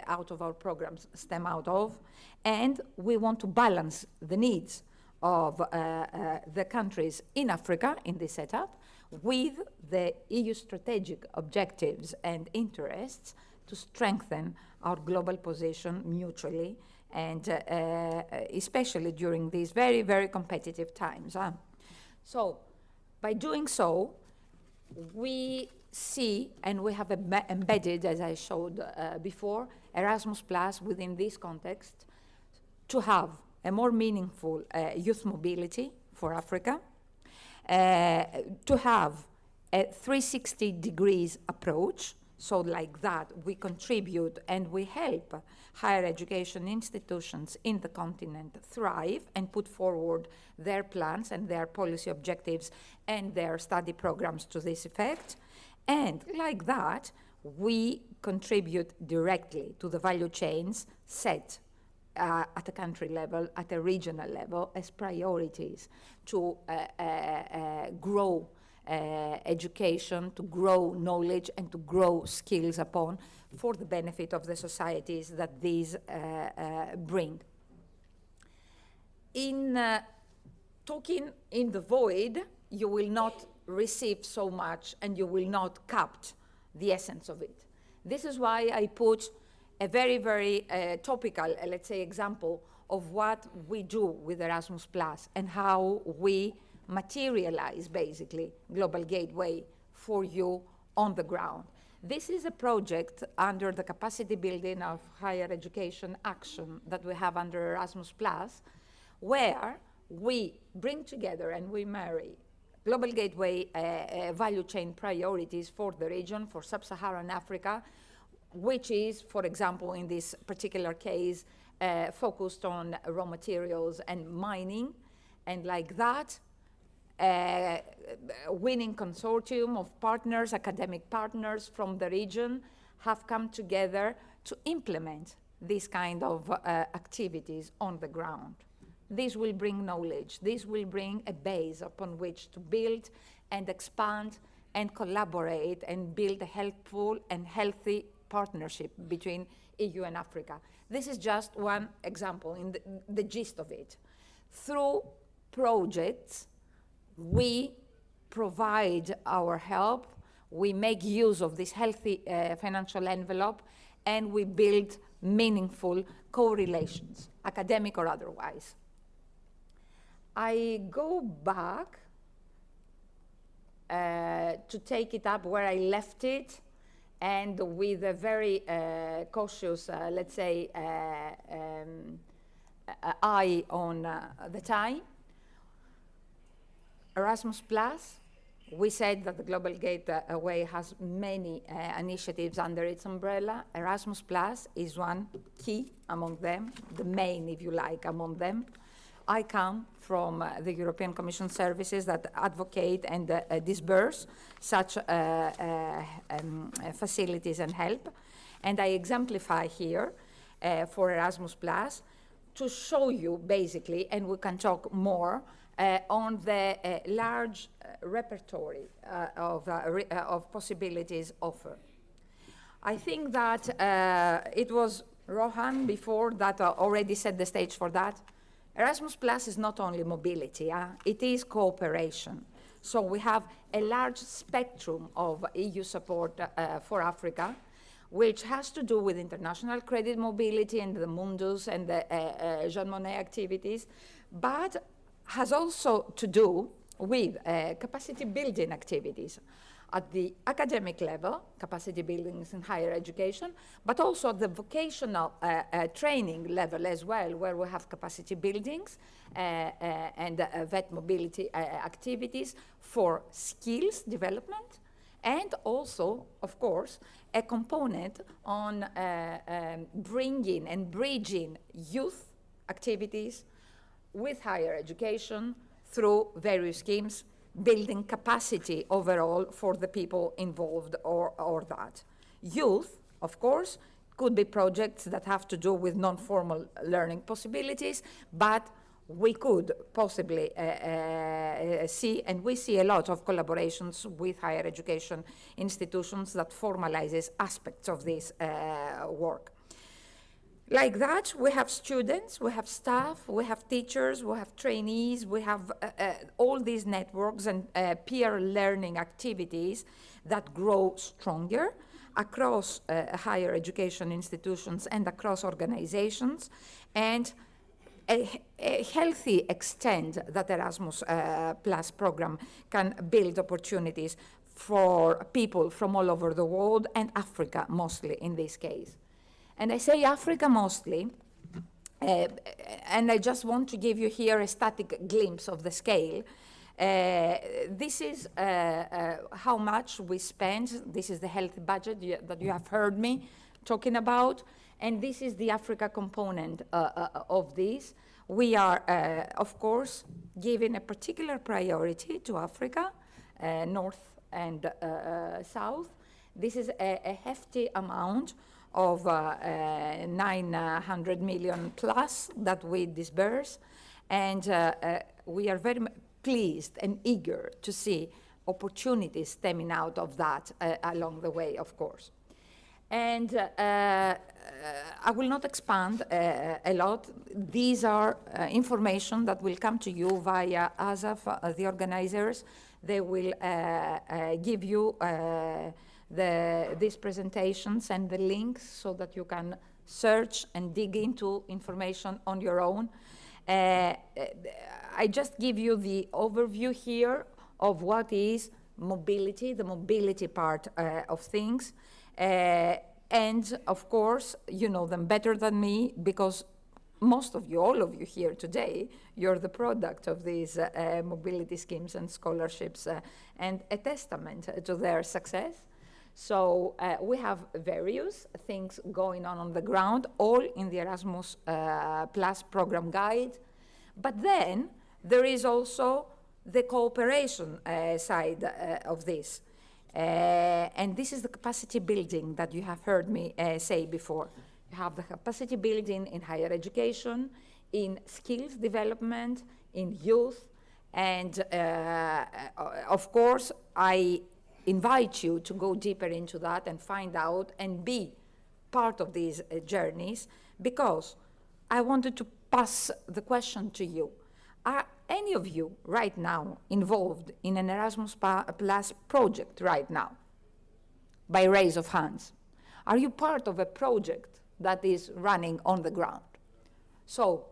out of our programs stem out of, and we want to balance the needs of the countries in Africa in this setup with the EU strategic objectives and interests to strengthen our global position mutually, and especially during these very, very competitive times. So, by doing so, we see, and we have embedded, as I showed before, Erasmus Plus within this context to have a more meaningful youth mobility for Africa, to have a 360 degrees approach. So like that, we contribute and we help higher education institutions in the continent thrive and put forward their plans and their policy objectives and their study programs to this effect. And like that, we contribute directly to the value chains set at a country level, at a regional level, as priorities to grow education, to grow knowledge, and to grow skills upon for the benefit of the societies that these bring. In talking in the void, you will not receive so much and you will not capture the essence of it. This is why I put a very, very topical, let's say, example of what we do with Erasmus Plus and how we materialize, basically, Global Gateway for you on the ground. This is a project under the capacity building of higher education action that we have under Erasmus Plus, where we bring together and we marry Global Gateway value chain priorities for the region, for Sub-Saharan Africa, which is, for example, in this particular case, focused on raw materials and mining, and like that, winning consortium of partners, academic partners from the region have come together to implement these kind of activities on the ground. This will bring knowledge. This will bring a base upon which to build and expand and collaborate and build a helpful and healthy partnership between EU and Africa. This is just one example in the gist of it. Through projects, we provide our help, we make use of this healthy financial envelope, and we build meaningful correlations, academic or otherwise. I go back to take it up where I left it, and with a very cautious, let's say, eye on the time. Erasmus Plus, we said that the Global Gateway has many initiatives under its umbrella. Erasmus Plus is one key among them, the main, if you like, among them. I come from the European Commission services that advocate and disburse such facilities and help. And I exemplify here for Erasmus Plus to show you basically, and we can talk more, on the large repertory of possibilities offered. I think that it was Rohan before that already set the stage for that. Erasmus Plus is not only mobility, it is cooperation. So we have a large spectrum of EU support for Africa, which has to do with international credit mobility and the Mundus and the Jean Monnet activities, but has also to do with capacity building activities at the academic level, capacity buildings in higher education, but also at the vocational training level as well, where we have capacity buildings and vet mobility activities for skills development, and also, of course, a component on bringing and bridging youth activities with higher education through various schemes, building capacity overall for the people involved or that. Youth, of course, could be projects that have to do with non-formal learning possibilities, but we could possibly see, and we see a lot of collaborations with higher education institutions that formalizes aspects of this work. Like that, we have students, we have staff, we have teachers, we have trainees, we have all these networks and peer learning activities that grow stronger across higher education institutions and across organizations, and a healthy extent that Erasmus Plus program can build opportunities for people from all over the world, and Africa mostly in this case. And I say Africa mostly, and I just want to give you here a static glimpse of the scale. This is how much we spend. This is the healthy budget that you have heard me talking about, and this is the Africa component of this. We are, of course, giving a particular priority to Africa, North and South. This is a hefty amount of 900 million plus that we disburse, and we are very pleased and eager to see opportunities stemming out of that along the way, of course. And I will not expand a lot. These are information that will come to you via ASAF, the organizers. They will give you these presentations and the links so that you can search and dig into information on your own. I just give you the overview here of what is mobility, the mobility part of things. And of course, you know them better than me, because most of you, all of you here today, you're the product of these mobility schemes and scholarships and a testament to their success. So we have various things going on the ground, all in the Erasmus Plus program guide. But then there is also the cooperation side of this. And this is the capacity building that you have heard me say before. You have the capacity building in higher education, in skills development, in youth, and of course, I invite you to go deeper into that and find out and be part of these journeys, because I wanted to pass the question to you. Are any of you right now involved in an Erasmus Plus project right now? By raise of hands. Are you part of a project that is running on the ground? So,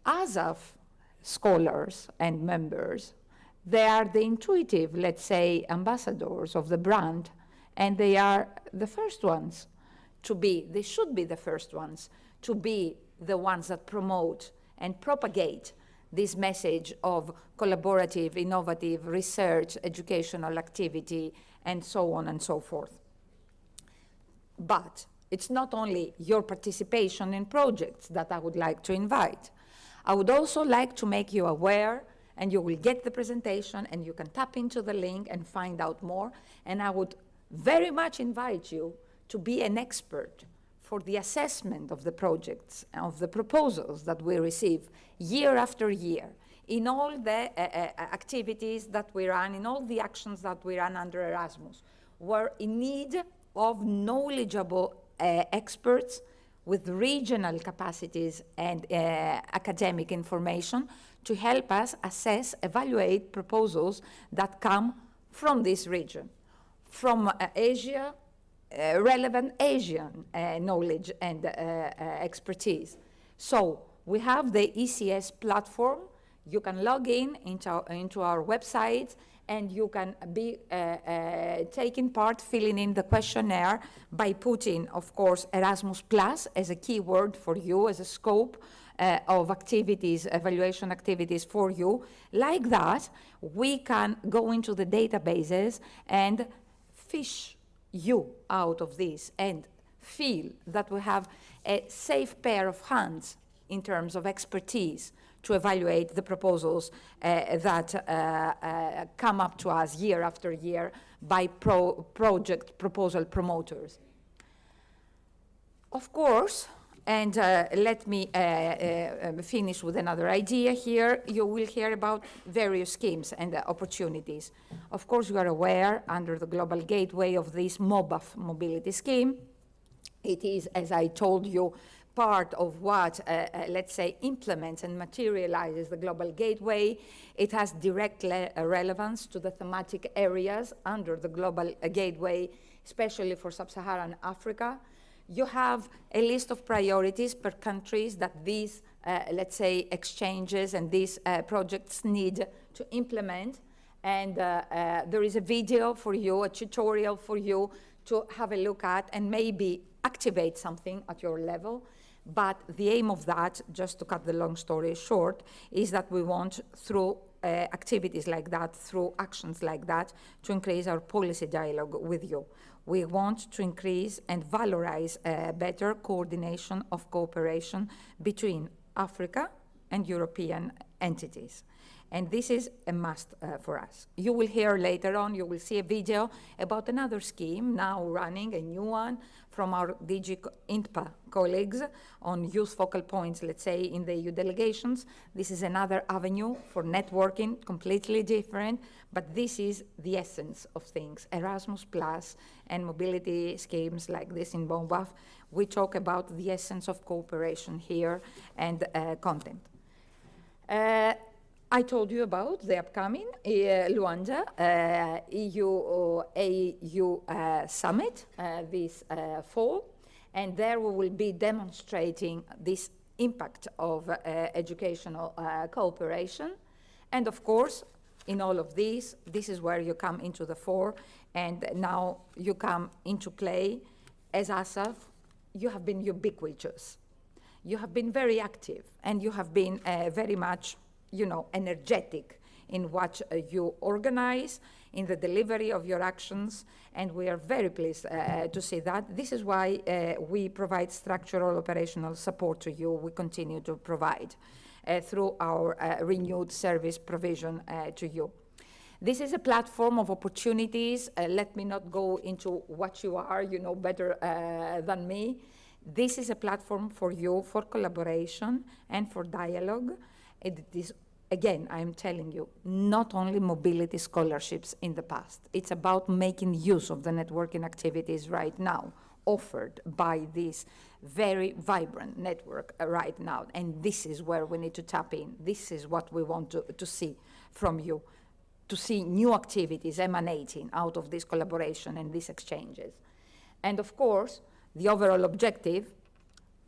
ASAF scholars and members, they are the intuitive, let's say, ambassadors of the brand, and they are the first ones to be, they should be the first ones to be the ones that promote and propagate this message of collaborative, innovative research, educational activity, and so on and so forth. But it's not only your participation in projects that I would like to invite. I would also like to make you aware, and you will get the presentation, and you can tap into the link and find out more. And I would very much invite you to be an expert for the assessment of the projects, of the proposals that we receive year after year, in all the activities that we run, in all the actions that we run under Erasmus. We're in need of knowledgeable experts with regional capacities and academic information to help us assess, evaluate proposals that come from this region, from Asia, relevant Asian knowledge and expertise. So we have the ECS platform. You can log in into our website, and you can be taking part, filling in the questionnaire by putting, of course, Erasmus Plus as a keyword for you, as a scope of activities, evaluation activities for you. Like that, we can go into the databases and fish you out of this and feel that we have a safe pair of hands in terms of expertise to evaluate the proposals that come up to us year after year by project proposal promoters. Of course, and let me finish with another idea here, you will hear about various schemes and opportunities. Of course, you are aware, under the Global Gateway, of this MOBAF mobility scheme. It is, as I told you, part of what, let's say, implements and materializes the Global Gateway. It has direct relevance to the thematic areas under the Global Gateway, especially for Sub-Saharan Africa. You have a list of priorities per countries that these, let's say, exchanges and these projects need to implement. And there is a video for you, a tutorial for you to have a look at and maybe activate something at your level. But the aim of that, just to cut the long story short, is that we want, through activities like that, through actions like that, to increase our policy dialogue with you. We want to increase and valorize better coordination of cooperation between Africa and European entities. And this is a must for us. You will hear later on, you will see a video about another scheme now running, a new one, from our DG INTPA colleagues on youth focal points, let's say, in the EU delegations. This is another avenue for networking, completely different, but this is the essence of things. Erasmus Plus and mobility schemes like this in BOMBAF, we talk about the essence of cooperation here and content. I told you about the upcoming Luanda EU-AU summit this fall, and there we will be demonstrating this impact of educational cooperation. And of course, in all of this is where you come into the fore, and now you come into play. As ASAF, you have been ubiquitous. You have been very active, and you have been very much, you know, energetic in what you organize, in the delivery of your actions, and we are very pleased to see that. This is why we provide structural operational support to you. We continue to provide through our renewed service provision to you. This is a platform of opportunities. Let me not go into what you are, you know better than me. This is a platform for you, for collaboration and for dialogue. It is, again, I'm telling you, not only mobility scholarships in the past. It's about making use of the networking activities right now, offered by this very vibrant network right now. And this is where we need to tap in. This is what we want to see from you, to see new activities emanating out of this collaboration and these exchanges. And of course, the overall objective,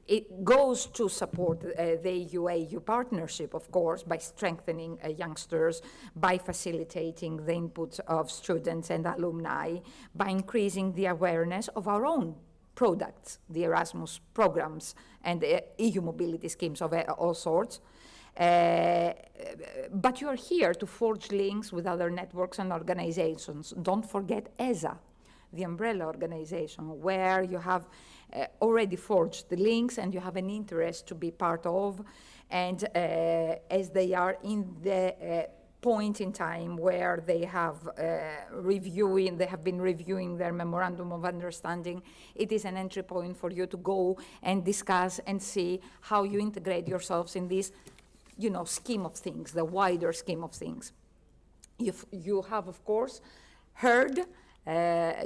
it goes to support the EU-AU partnership, of course, by strengthening youngsters, by facilitating the input of students and alumni, by increasing the awareness of our own products, the Erasmus programs and the EU mobility schemes of all sorts. But you are here to forge links with other networks and organizations. Don't forget ESA, the umbrella organization, where you have already forged the links and you have an interest to be part of, and as they are in the point in time where they have been reviewing their memorandum of understanding, it is an entry point for you to go and discuss and see how you integrate yourselves in this, you know, scheme of things, the wider scheme of things. You have, of course, heard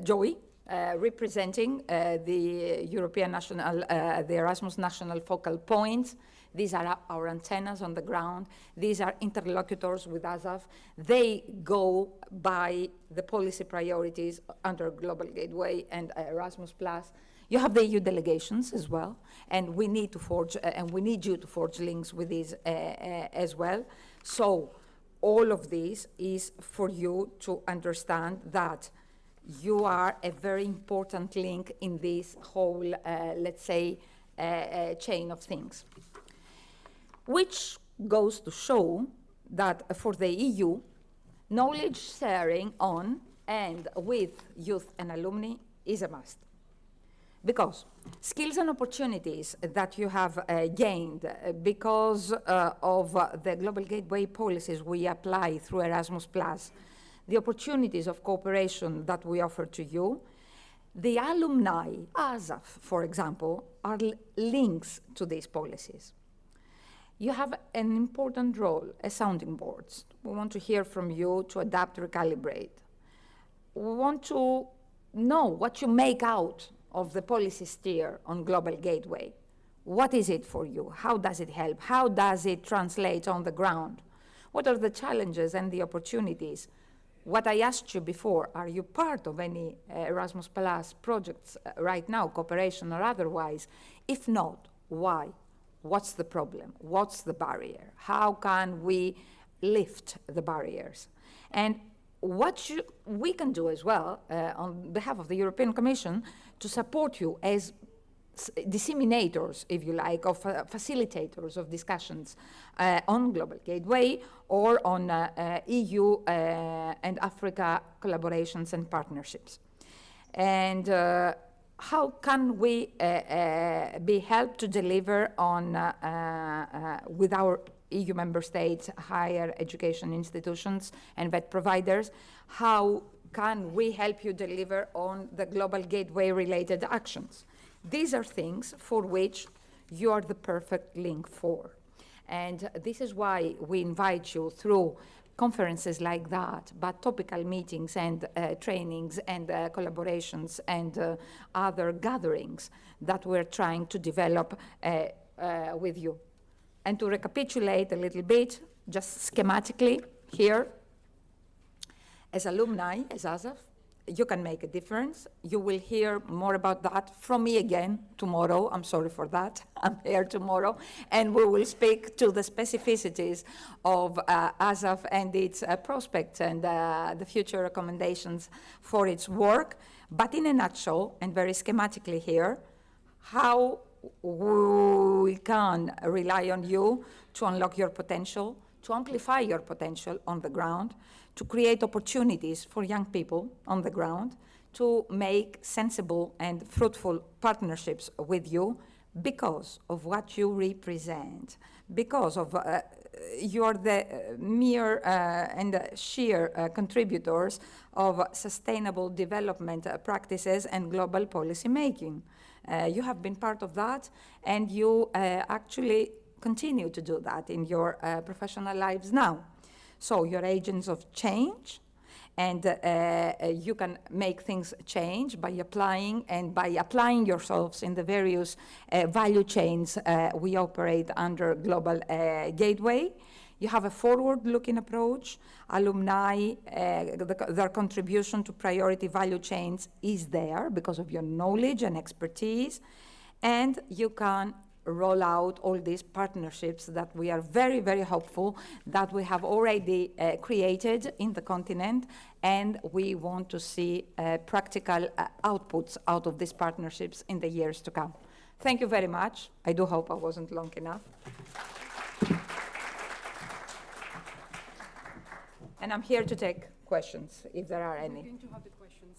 Joey representing the European national, the Erasmus national focal points. These are our antennas on the ground. These are interlocutors with ASAF. They go by the policy priorities under Global Gateway and Erasmus+. You have the EU delegations as well, and we need to forge, and we need you to forge links with these as well. So all of this is for you to understand that you are a very important link in this whole, let's say, chain of things. Which goes to show that for the EU, knowledge sharing on and with youth and alumni is a must. Because skills and opportunities that you have gained because of the Global Gateway policies we apply through Erasmus+, the opportunities of cooperation that we offer to you, the alumni, ASAF, for example, are links to these policies. You have an important role as sounding boards. We want to hear from you to adapt, recalibrate. We want to know what you make out of the policy steer on Global Gateway. What is it for you? How does it help? How does it translate on the ground? What are the challenges and the opportunities? What I asked you before, are you part of any Erasmus Plus projects right now, cooperation or otherwise? If not, why? What's the problem? What's the barrier? How can we lift the barriers? And what we can do as well, on behalf of the European Commission, to support you as disseminators, if you like, of facilitators of discussions on Global Gateway or on EU and Africa collaborations and partnerships. And how can we be helped to deliver on, with our EU member states, higher education institutions and vet providers, how can we help you deliver on the Global Gateway related actions? These are things for which you are the perfect link for. And this is why we invite you through conferences like that, but topical meetings and trainings and collaborations and other gatherings that we're trying to develop with you. And to recapitulate a little bit, just schematically here, as alumni, as ASAF, you can make a difference. You will hear more about that from me again tomorrow. I'm sorry for that. I'm here tomorrow. And we will speak to the specificities of ASAF and its prospects and the future recommendations for its work. But in a nutshell, and very schematically here, how we can rely on you to unlock your potential, to amplify your potential on the ground, to create opportunities for young people on the ground, to make sensible and fruitful partnerships with you because of what you represent, because of you're the mere and sheer contributors of sustainable development practices and global policy making. You have been part of that, and you actually continue to do that in your professional lives now. So you're agents of change, and you can make things change by applying yourselves in the various value chains we operate under Global Gateway. You have a forward-looking approach. Alumni, their contribution to priority value chains is there because of your knowledge and expertise, and you can roll out all these partnerships that we are very, very hopeful that we have already created in the continent, and we want to see practical outputs out of these partnerships in the years to come. Thank you very much. I do hope I wasn't long enough. And I'm here to take questions, if there are any. We're going to have the questions.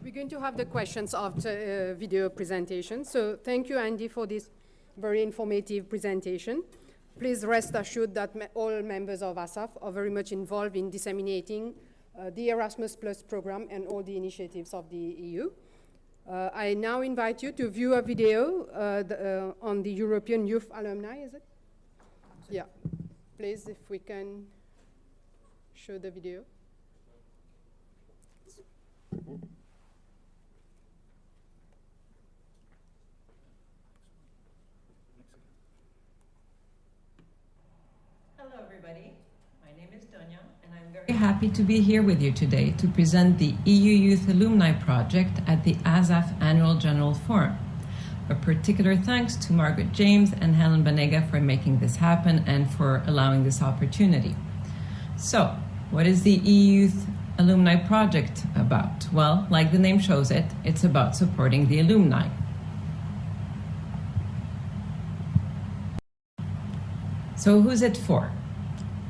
We're going to have the questions after video presentation. So thank you, Andy, for this very informative presentation. Please rest assured that all members of ASAF are very much involved in disseminating the Erasmus Plus program and all the initiatives of the EU. I now invite you to view a video on the European Youth Alumni, is it? Yeah. Please, if we can show the video. happy to be here with you today to present the EU Youth Alumni Project at the ASAF Annual General Forum. A particular thanks to Margaret James and Helen Banega for making this happen and for allowing this opportunity. So, what is the EU Youth Alumni Project about? Well, like the name shows it, it's about supporting the alumni. So who's it for?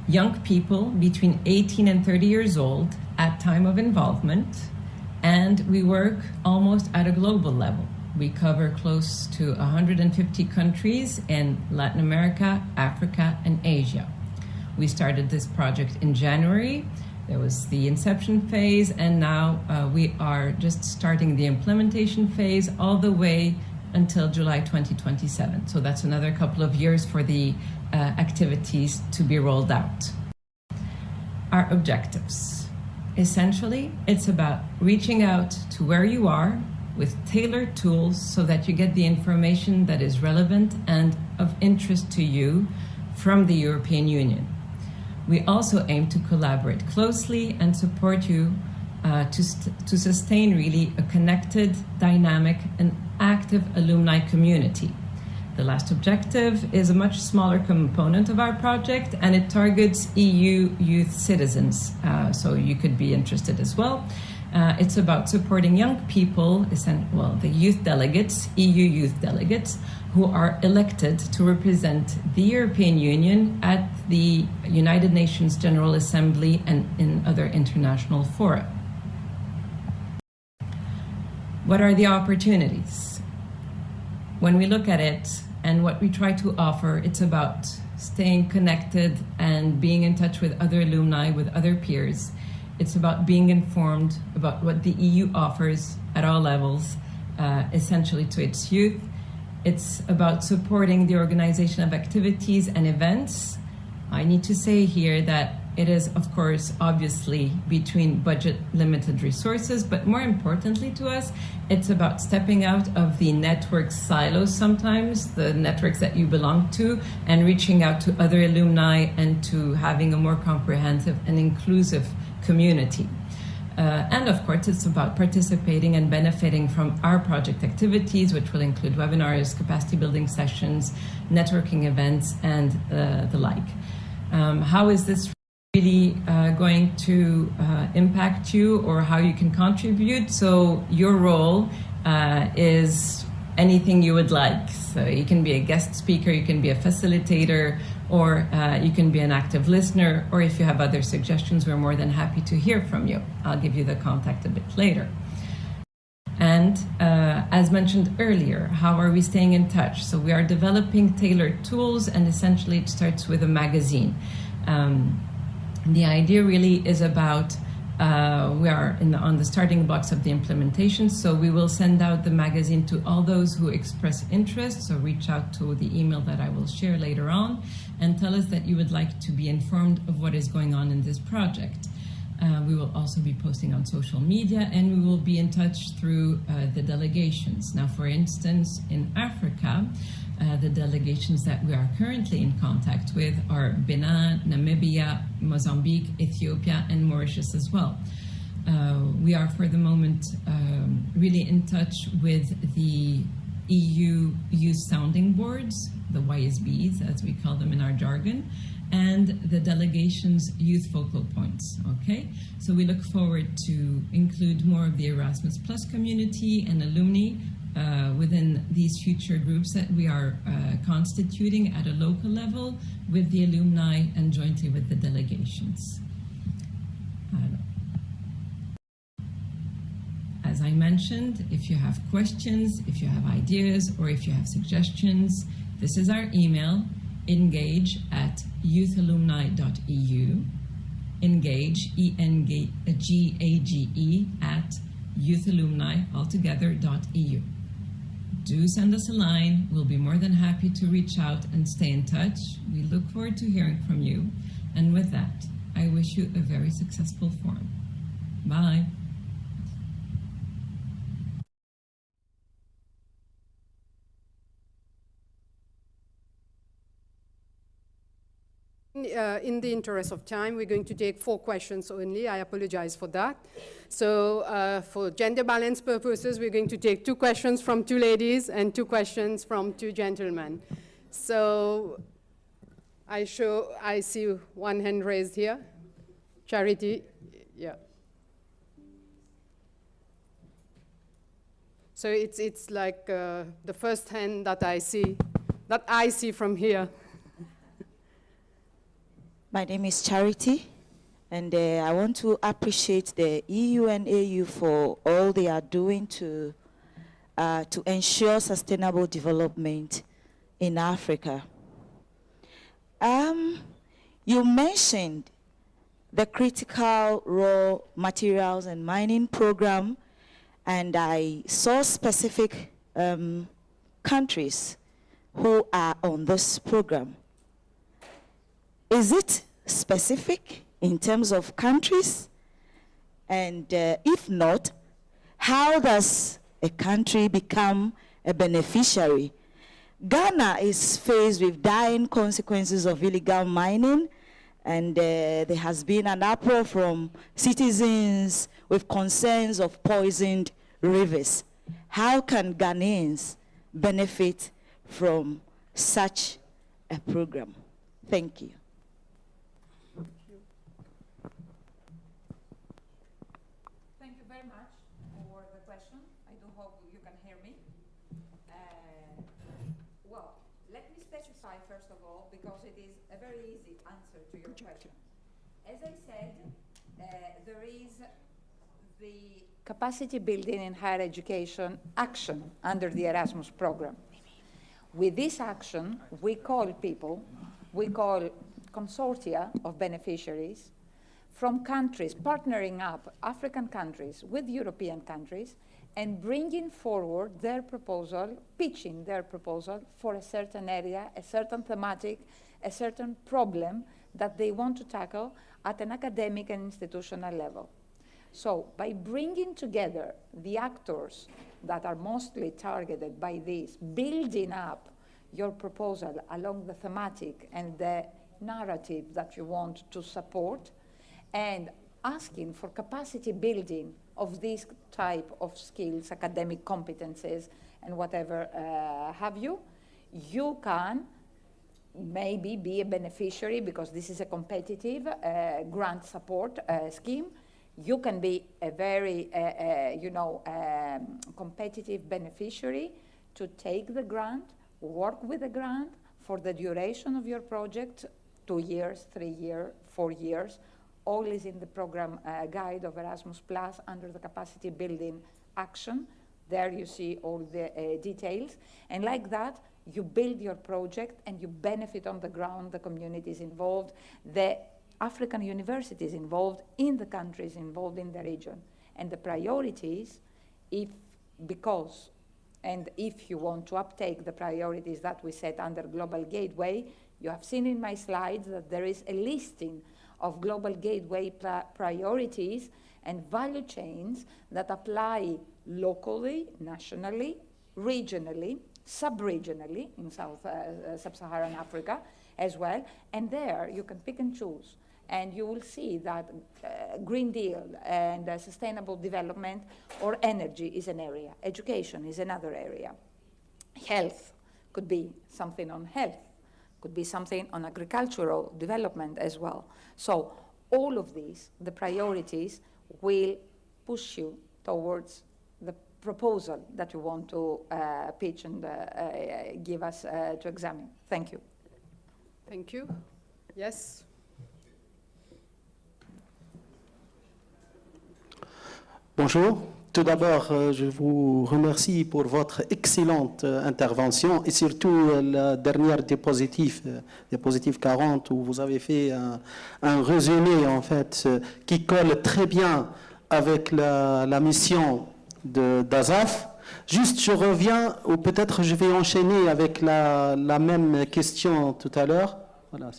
Young people between 18 and 30 years old at time of involvement, and we work almost at a global level. We cover close to 150 countries in Latin America, Africa, and Asia. We started this project in January. There was the inception phase, and now we are just starting the implementation phase all the way until July 2027. So that's another couple of years for the activities to be rolled out. Our objectives. Essentially, it's about reaching out to where you are with tailored tools so that you get the information that is relevant and of interest to you from the European Union. We also aim to collaborate closely and support you to sustain really a connected, dynamic, and active alumni community. The last objective is a much smaller component of our project, and it targets EU youth citizens, so you could be interested as well. It's about supporting young people, the youth delegates, EU youth delegates, who are elected to represent the European Union at the United Nations General Assembly and in other international fora. What are the opportunities? When we look at it and what we try to offer, it's about staying connected and being in touch with other alumni, with other peers. It's about being informed about what the EU offers at all levels, essentially to its youth. It's about supporting the organization of activities and events. I need to say here that it is, of course, obviously between budget limited resources, but more importantly to us, it's about stepping out of the network silos sometimes, the networks that you belong to, and reaching out to other alumni and to having a more comprehensive and inclusive community. And of course, it's about participating and benefiting from our project activities, which will include webinars, capacity building sessions, networking events, and the like. How is this really going to impact you, or how you can contribute? So your role is anything you would like. So you can be a guest speaker, you can be a facilitator, or you can be an active listener, or if you have other suggestions, we're more than happy to hear from you. I'll give you the contact a bit later. And as mentioned earlier, how are we staying in touch? So we are developing tailored tools, and essentially it starts with a magazine. The idea really is about, we are on the starting blocks of the implementation, so we will send out the magazine to all those who express interest, so reach out to the email that I will share later on, and tell us that you would like to be informed of what is going on in this project. We will also be posting on social media, and we will be in touch through the delegations. Now, for instance, in Africa, the delegations that we are currently in contact with are Benin, Namibia, Mozambique, Ethiopia, and Mauritius as well. We are, for the moment, really in touch with the EU youth sounding boards, the YSBs, as we call them in our jargon, and the delegation's youth focal points, okay? So we look forward to include more of the Erasmus Plus community and alumni within these future groups that we are constituting at a local level with the alumni and jointly with the delegations. As I mentioned, if you have questions, if you have ideas, or if you have suggestions, this is our email, engage@youthalumni.eu, engage, E-N-G-A-G-E, at youthalumni.eu. Do send us a line. We'll be more than happy to reach out and stay in touch. We look forward to hearing from you. And with that, I wish you a very successful forum. Bye. in the interest of time, we're going to take 4 questions only. I apologize for that. So for gender balance purposes, we're going to take 2 questions from 2 ladies and 2 questions from 2 gentlemen. So I see 1 hand raised here. Charity, yeah. So it's like the first hand that I see from here. My name is Charity, and I want to appreciate the EU and AU for all they are doing to ensure sustainable development in Africa. You mentioned the critical raw materials and mining program, and I saw specific countries who are on this program. Is it specific in terms of countries? And if not, how does a country become a beneficiary? Ghana is faced with dire consequences of illegal mining, and there has been an uproar from citizens with concerns of poisoned rivers. How can Ghanaians benefit from such a program? Thank you. Thank you very much for the question. I do hope you can hear me. Well, let me specify first of all, because it is a very easy answer to your question. As I said, there is the capacity building in higher education action under the Erasmus program. With this action, we call consortia of beneficiaries from countries, partnering up African countries with European countries and bringing forward their proposal, pitching their proposal for a certain area, a certain thematic, a certain problem that they want to tackle at an academic and institutional level. So by bringing together the actors that are mostly targeted by this, building up your proposal along the thematic and the narrative that you want to support, and asking for capacity building of this type of skills, academic competences, and whatever have you, you can maybe be a beneficiary, because this is a competitive grant support scheme. You can be a very, competitive beneficiary to take the grant, work with the grant for the duration of your project, 2 years, 3 years, 4 years. All is in the program guide of Erasmus Plus under the capacity building action. There you see all the details. And like that, you build your project and you benefit on the ground, the communities involved, the African universities involved in the countries involved in the region. And the priorities, if you want to uptake the priorities that we set under Global Gateway, you have seen in my slides that there is a listing of Global Gateway priorities and value chains that apply locally, nationally, regionally, sub-regionally in sub-Saharan Africa as well. And there you can pick and choose. And you will see that Green Deal and sustainable development or energy is an area. Education is another area. Health could be something on health, could be something on agricultural development as well. So all of these, the priorities, will push you towards the proposal that you want to pitch and give us to examine. Thank you. Thank you. Yes. Bonjour. Tout d'abord, je vous remercie pour votre excellente intervention et surtout la dernière diapositive 40, où vous avez fait un résumé en fait qui colle très bien avec la mission d'ASAF. Juste, je reviens, ou peut-être je vais enchaîner avec la même question tout à l'heure. Voilà,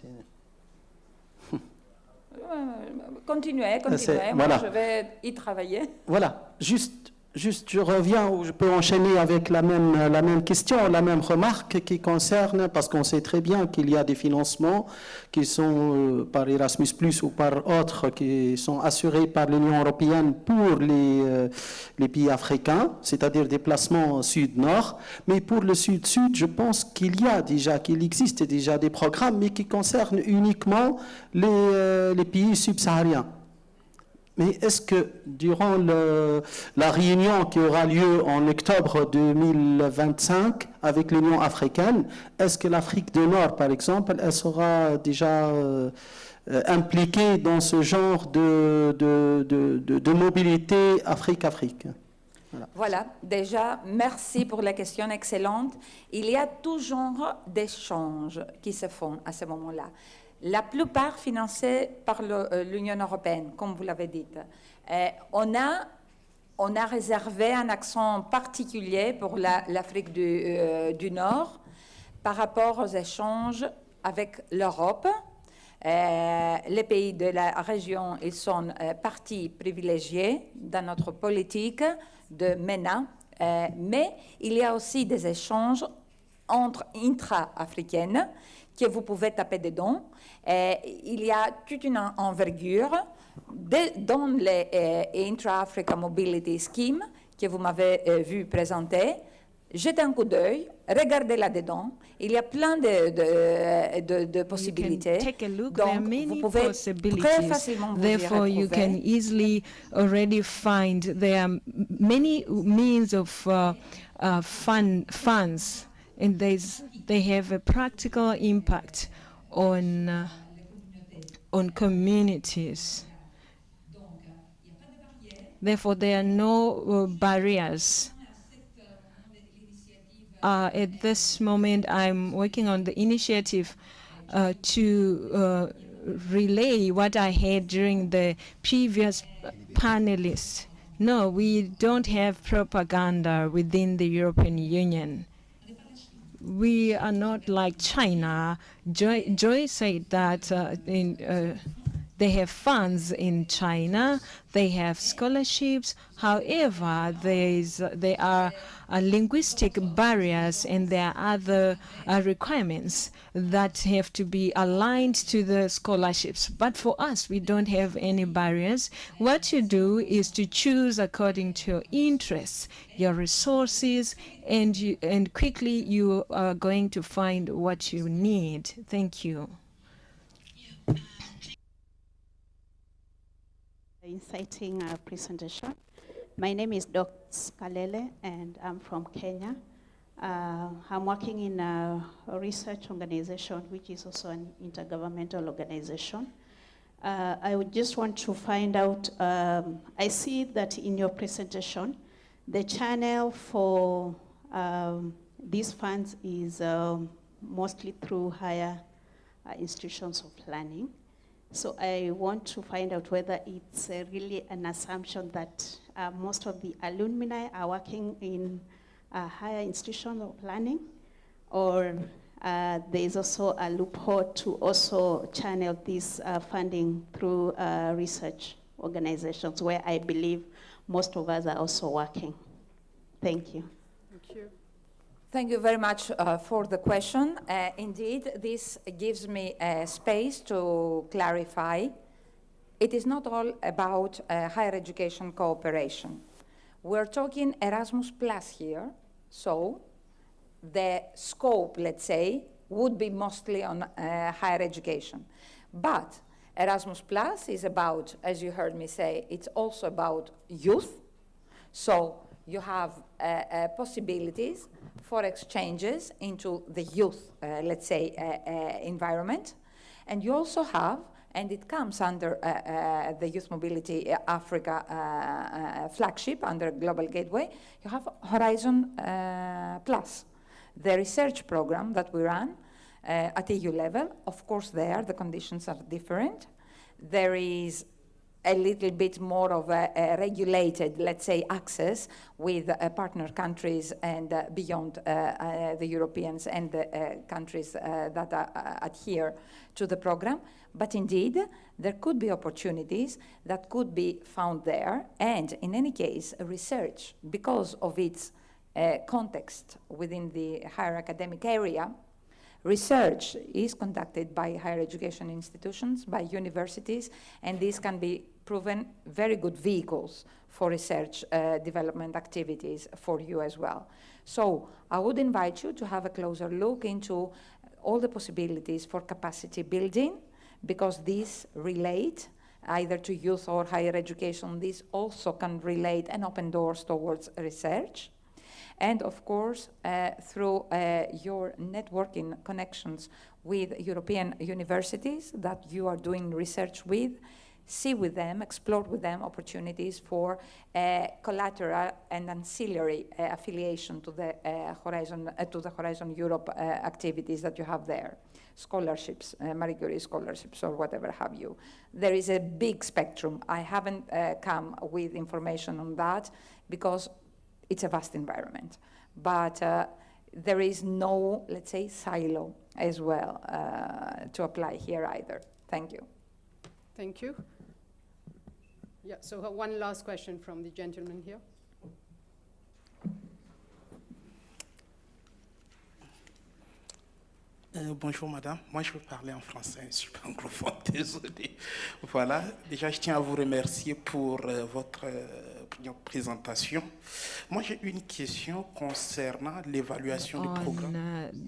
Continuez, voilà. Moi je vais y travailler. Voilà, juste Juste, je reviens, ou je peux enchaîner avec la même question, la même remarque qui concerne, parce qu'on sait très bien qu'il y a des financements qui sont par Erasmus+, ou par autres, qui sont assurés par l'Union européenne pour les pays africains, c'est-à-dire des placements sud-nord. Mais pour le sud-sud, je pense qu'il existe déjà des programmes, mais qui concernent uniquement les pays subsahariens. Mais est-ce que durant la réunion qui aura lieu en octobre 2025 avec l'Union africaine, est-ce que l'Afrique du Nord, par exemple, elle sera déjà impliquée dans ce genre de mobilité Afrique-Afrique? Voilà, déjà, merci pour la question excellente. Il y a toujours des échanges qui se font à ce moment-là. La plupart financés par l'Union européenne, comme vous l'avez dit. On a réservé un accent particulier pour l'Afrique du Nord par rapport aux échanges avec l'Europe. Les pays de la région, ils sont partie privilégiée dans notre politique de MENA, mais il y a aussi des échanges entre intra-africaines que vous pouvez taper dedans. Il y a toute une envergure dans les Intra-Africa Mobility Scheme que vous m'avez vu présenter. Jetez un coup d'œil, regardez là-dedans. Il y a plein de possibilités. Take a look. Donc, there are many vous pouvez très facilement vous y Therefore, you retrouver. can easily already find there are many means of funds, and they have a practical impact on communities. Therefore, there are no barriers. At this moment, I'm working on the initiative to relay what I had during the previous panelists. No, we don't have propaganda within the European Union. We are not like China. Joy said that they have funds in China, they have scholarships. However, there are linguistic barriers, and there are other requirements that have to be aligned to the scholarships. But for us, we don't have any barriers. What you do is to choose according to your interests, your resources, and quickly you are going to find what you need. Thank you. Inciting presentation. My name is Dr. Skalele, and I'm from Kenya. I'm working in a research organization, which is also an intergovernmental organization. I would just want to find out, I see that in your presentation, the channel for these funds is mostly through higher institutions of learning. So I want to find out whether it's really an assumption that most of the alumni are working in higher institutions of learning, or there is also a loophole to also channel this funding through research organizations where I believe most of us are also working. Thank you. Thank you. Thank you very much for the question. Indeed, this gives me space to clarify. It is not all about higher education cooperation. We're talking Erasmus Plus here, so the scope, let's say, would be mostly on higher education. But Erasmus Plus is about, as you heard me say, it's also about youth. So you have possibilities for exchanges into the youth, let's say, environment. And you also have, and it comes under the Youth Mobility Africa flagship, under Global Gateway, you have Horizon Plus, the research program that we run at EU level. Of course, there the conditions are different. There is a little bit more of a regulated, let's say, access with partner countries and beyond the Europeans and the countries that adhere to the program. But indeed, there could be opportunities that could be found there. And in any case, research, because of its context within the higher academic area, research is conducted by higher education institutions, by universities, and these can be proven very good vehicles for research development activities for you as well. So I would invite you to have a closer look into all the possibilities for capacity building, because these relate either to youth or higher education. These also can relate and open doors towards research. And of course, through your networking connections with European universities that you are doing research with, see with them, explore with them opportunities for collateral and ancillary affiliation to the Horizon Europe activities that you have there. Scholarships, Marie Curie scholarships, or whatever have you. There is a big spectrum. I haven't come with information on that because it's a vast environment. But there is no, let's say, silo as well to apply here either. Thank you. Thank you. Yeah, so one last question from the gentleman here. Bonjour madame, moi je veux parler en français, je suis pas anglophone, désolé. Voilà, déjà je tiens à vous remercier pour votre présentation. Moi j'ai une question concernant l'évaluation du programme.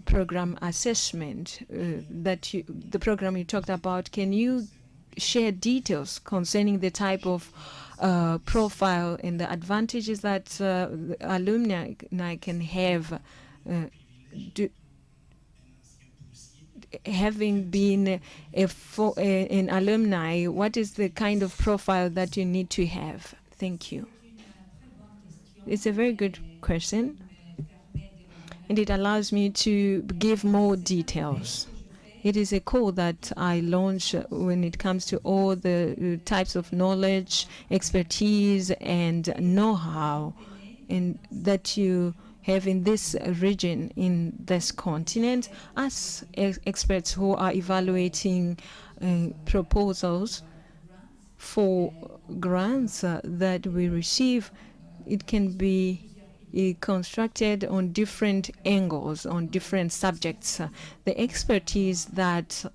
Program assessment, the program you talked about, can you share details concerning the type of profile and the advantages that the alumni can have having been an alumni? What is the kind of profile that you need to have? Thank you. It's a very good question, and it allows me to give more details. It is a call that I launch when it comes to all the types of knowledge, expertise, and know-how that you have in this region, in this continent. As experts who are evaluating proposals for grants that we receive, it can be constructed on different angles, on different subjects. The expertise that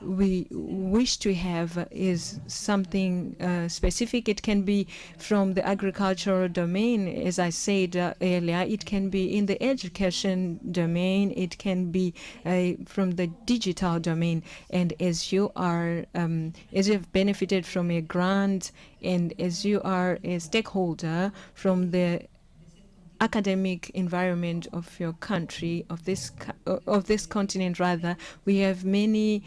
we wish to have is something specific. It can be from the agricultural domain, as I said earlier. It can be in the education domain. It can be from the digital domain. And as you are, as you have benefited from a grant, and as you are a stakeholder from the academic environment of your country, of this continent rather, we have many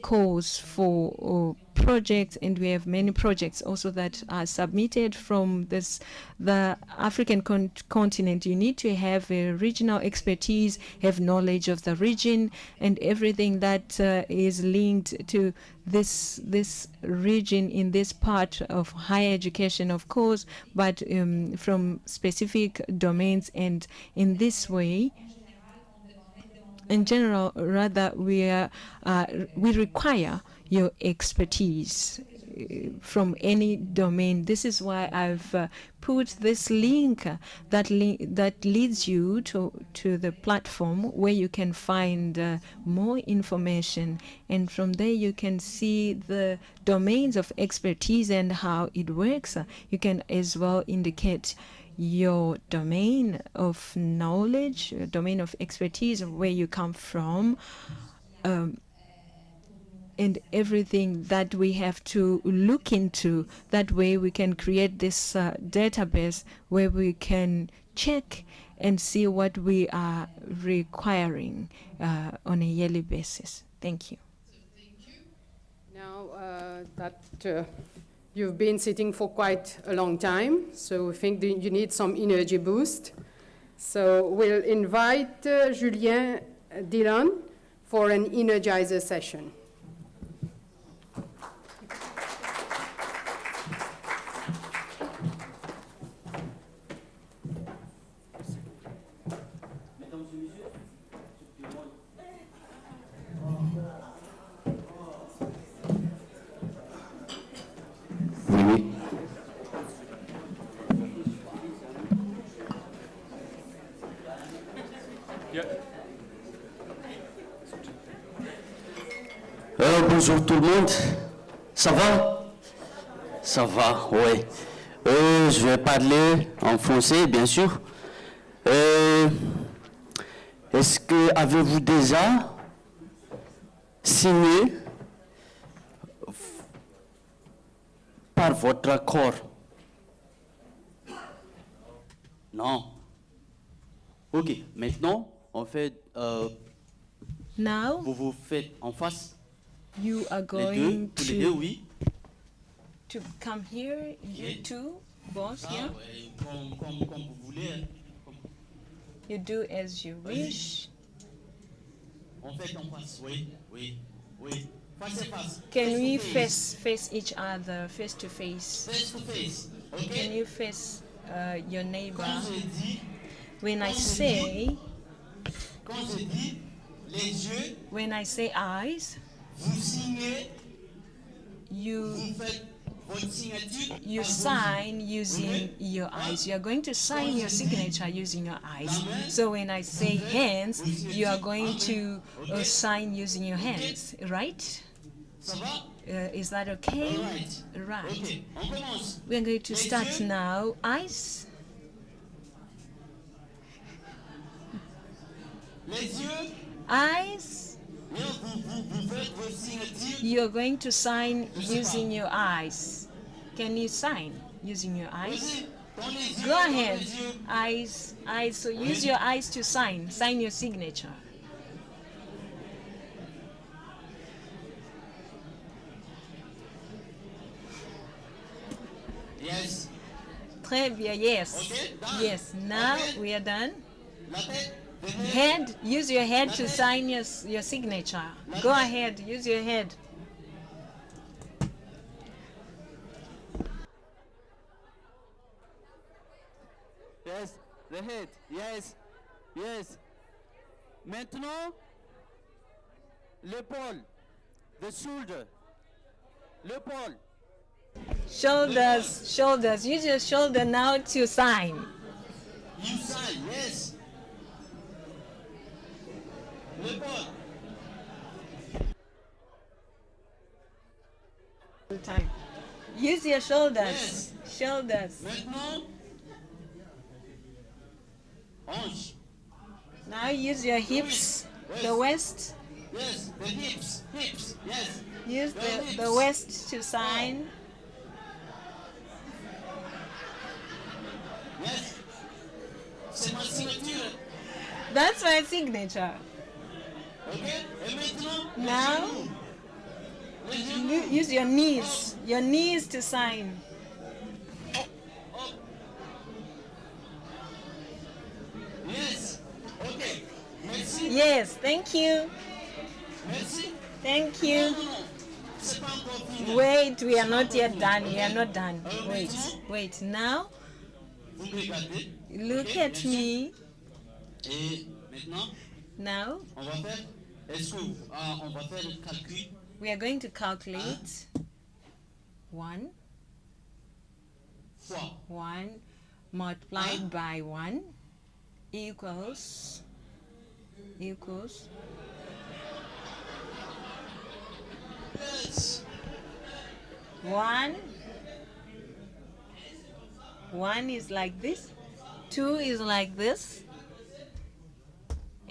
calls for projects, and we have many projects also that are submitted from the African continent. You need to have a regional expertise, have knowledge of the region, and everything that is linked to this region in this part of higher education, of course, but from specific domains. And in this way, in general, rather, we require your expertise from any domain. This is why I've put this link that leads you to the platform where you can find more information, and from there you can see the domains of expertise and how it works. You can as well indicate your domain of knowledge, your domain of expertise, where you come from, and everything that we have to look into. That way we can create this database where we can check and see what we are requiring on a yearly basis. Thank you. Now that you've been sitting for quite a long time, so I think you need some energy boost. So we'll invite Julien Dillon for an energizer session. Bonjour tout le monde. Ça va? Ça va, oui. Je vais parler en français, bien sûr. Est-ce que avez-vous déjà signé par votre accord? Non. Ok, maintenant, on fait... Now, vous faites en face. you are Les going deux, tous les deux, to, oui. to come here, you two, both here. Ouais, comme vous voulez. You do as you wish. On fait en face, oui, oui, oui. Face à face. Can we face each other face to face? Face to face, ok. Can you face your neighbor? Quand je dis, When I say, quand je dis les yeux, when I say eyes, vous signez, you vous faites votre signature. you sign using your eyes. You are going to sign your signature using your eyes. So when I say hands, you are going to sign using your hands, right? Ça va? Is that okay? Right. Ok, on commence. We are going to start now. Eyes. Les yeux. Eyes. Vous faites votre signature. You are going to sign using your eyes. Can you sign using your eyes? Go ahead. Eyes, eyes. So use your eyes to sign. Sign your signature. Yes. Très bien. Yes. Okay, done. Yes. Now Okay. we are done. La tête. Head. Use your head to sign your signature. Go ahead. Use your head. Yes, the head. Yes, yes. Maintenant, l'épaule, the shoulder, l'épaule. Shoulders. Shoulders. Use your shoulder now to sign. You sign, yes. L'épaule. Time. Use your shoulders. Yes. Shoulders. Maintenant, hanche. Now use your hips. Yes. The waist. Yes, the hips, hips, yes. Use The the hips. waist to sign. Yes. C'est ma signature. That's my signature. Ok? Et maintenant, Now, les genoux. use your knees. Your knees to sign. Yes. Ok. Merci. Yes, thank you. Merci. Thank you. Non, non, non. C'est pas encore fini. Wait, we are not yet done. We are not done. Wait, wait. Now, Vous me regardez. look Ok, at merci. me. Et maintenant, Now, on va faire. Est-ce que on va faire le calcul? we are going to calculate 1 Fois. 1 multiplied by 1 equals 1 is like this, 2 is like this,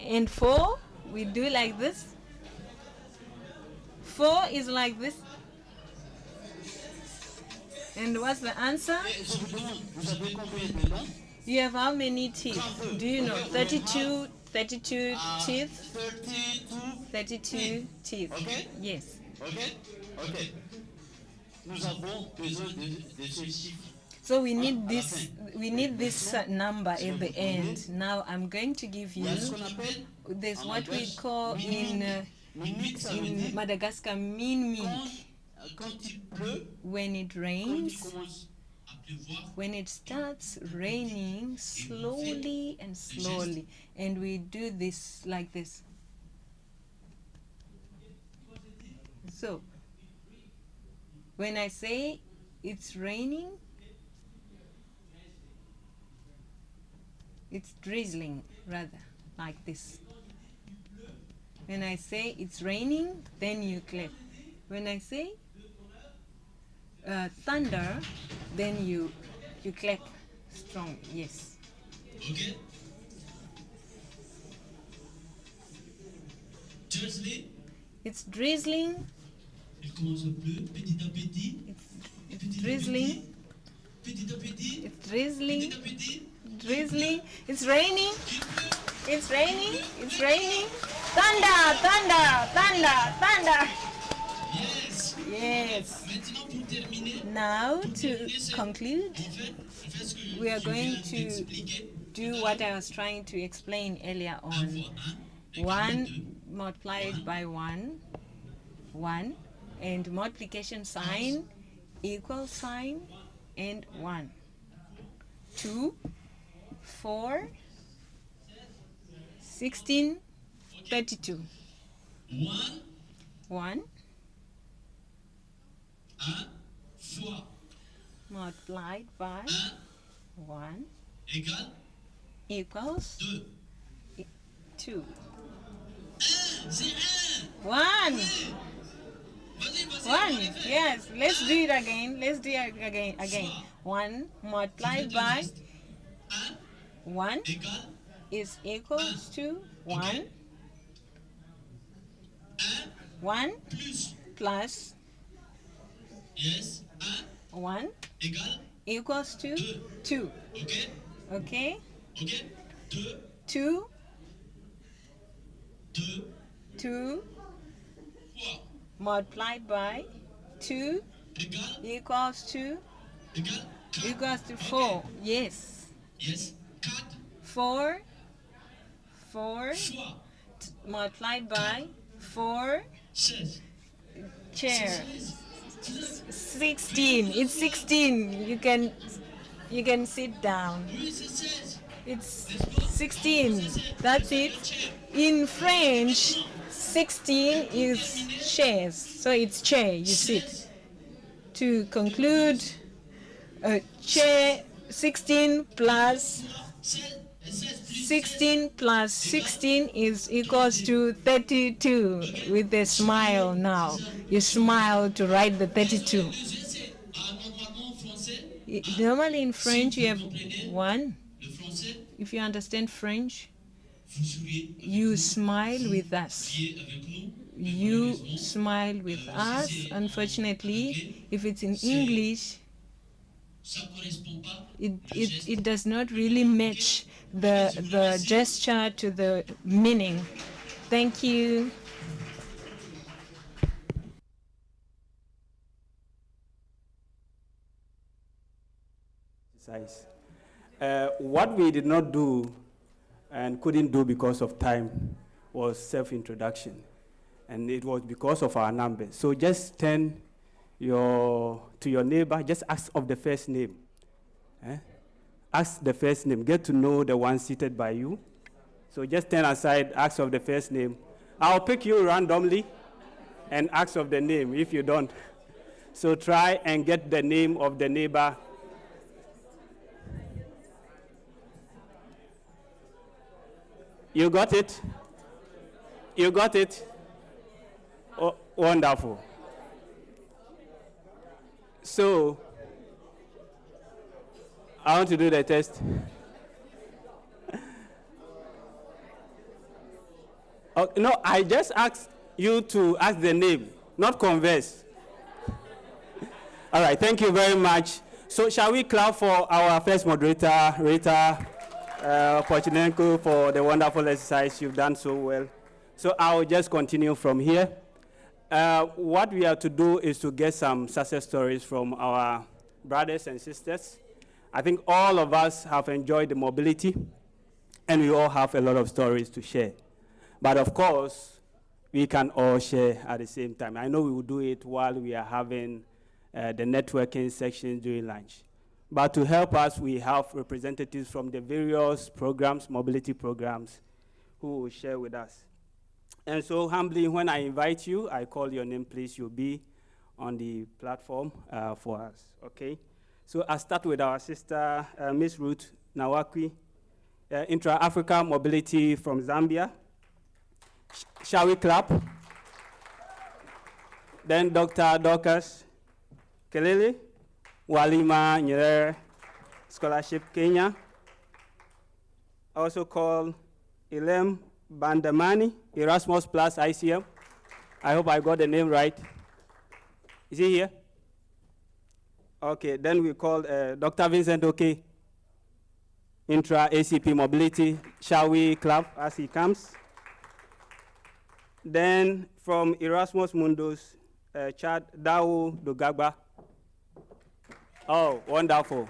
and 4 we do like this, 4 is like this. And what's the answer? Je vous demande, vous avez combien de dents? You have how many teeth? Do you know? 32 teeth? 32 teeth. Okay. Yes. Ok? Ok. Nous avons besoin de ce chiffre. So we need this number at the end. Now I'm going to give you, there's what we call in Madagascar minute. When it rains, when it starts raining slowly and slowly, and we do this like this. So when I say it's raining, it's drizzling rather. like this. When I say it's raining, then you clap. When I say thunder, then you clap strong. Yes. Okay. Drizzling. It's drizzling. Il commence à pleuvoir petit à petit. It's drizzling. Petit à petit. It's drizzling. Petit à petit. Drizzling. It's raining. It's raining. It's raining. Thunder, thunder, thunder, thunder. Yes. Yes. Maintenant pour terminer. Now to conclude, we are going to do what I was trying to explain earlier on. 1 multiplied by 1, 1, and multiplication sign, equal sign, and 1. 2, 4, 16, 32. 1 fois multiplied by 1 égale equals 2. C'est 1. 1. Vas-y, 1. Yes. Let's do it again. Let's do it again. 1 multiplied by 1 is equals to 1. 1 plus Yes. 1 égale equals to 2. Okay. Okay? Okay. 2 multiplied by 2 equals to 4. Yes. Yes. 4 multiplied by 4 chair. 16. It's 16. You can sit down. It's 16. That's it. In French, 16 is chairs. So it's chair, you sit. To conclude, chair 16 plus 16 plus 16 is equals to 32 with a smile now. You smile to write the 32. Normally in French you have 1. If you understand French, you smile with us. You smile with us. Unfortunately, if it's in English, it does not really match the gesture to the meaning. Thank you. What we did not do and couldn't do because of time was self-introduction. And it was because of our numbers. So just turn to your neighbor, just ask of the first name. Ask the first name, get to know the one seated by you. So just turn aside, ask of the first name. I'll pick you randomly and ask of the name if you don't. So try and get the name of the neighbor. You got it? You got it? Oh, wonderful. So, I want to do the test. No, I just asked you to ask the name, not converse. All right, thank you very much. So, shall we clap for our first moderator, Rita Pochinenko, for the wonderful exercise you've done so well. So I'll just continue from here. What we have to do is to get some success stories from our brothers and sisters. I think all of us have enjoyed the mobility, and we all have a lot of stories to share. But of course, we can all share at the same time. I know we will do it while we are having the networking section during lunch. But to help us, we have representatives from the various programs, mobility programs, who will share with us. And so humbly, when I invite you, I call your name, please. You'll be on the platform for us, okay? So I'll start with our sister, Miss Ruth Nawakwi. Intra-Africa Mobility from Zambia. Shall we clap? Then Dr. Dorcas Kelele, Walima Nyerere Scholarship Kenya. Also called Ilem Bandamani, Erasmus Plus ICM. I hope I got the name right. Is he here? Okay, then we call Dr. Vincent Oke, Intra-ACP Mobility. Shall we clap as he comes? Then from Erasmus Mundus, Chad Dao Dogagba. Oh, wonderful.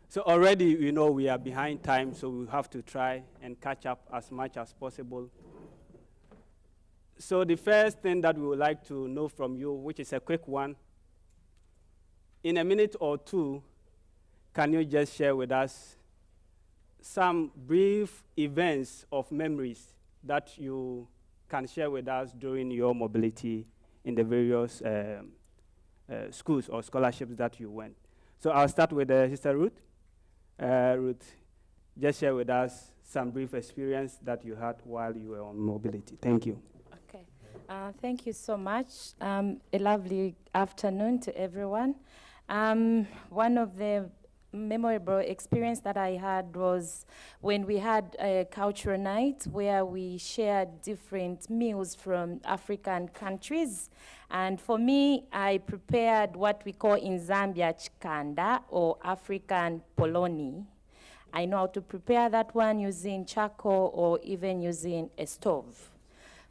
So already, you know, we are behind time, so we have to try and catch up as much as possible. So the first thing that we would like to know from you, which is a quick one, in a minute or two, can you just share with us some brief events of memories that you can share with us during your mobility in the various schools or scholarships that you went? So I'll start with Sister Ruth. Ruth, just share with us some brief experience that you had while you were on mobility. Thank you. Okay. Thank you so much. A lovely afternoon to everyone. One of the memorable experience that I had was when we had a cultural night where we shared different meals from African countries. And for me, I prepared what we call in Zambia chikanda, or African polony. I know how to prepare that one using charcoal or even using a stove.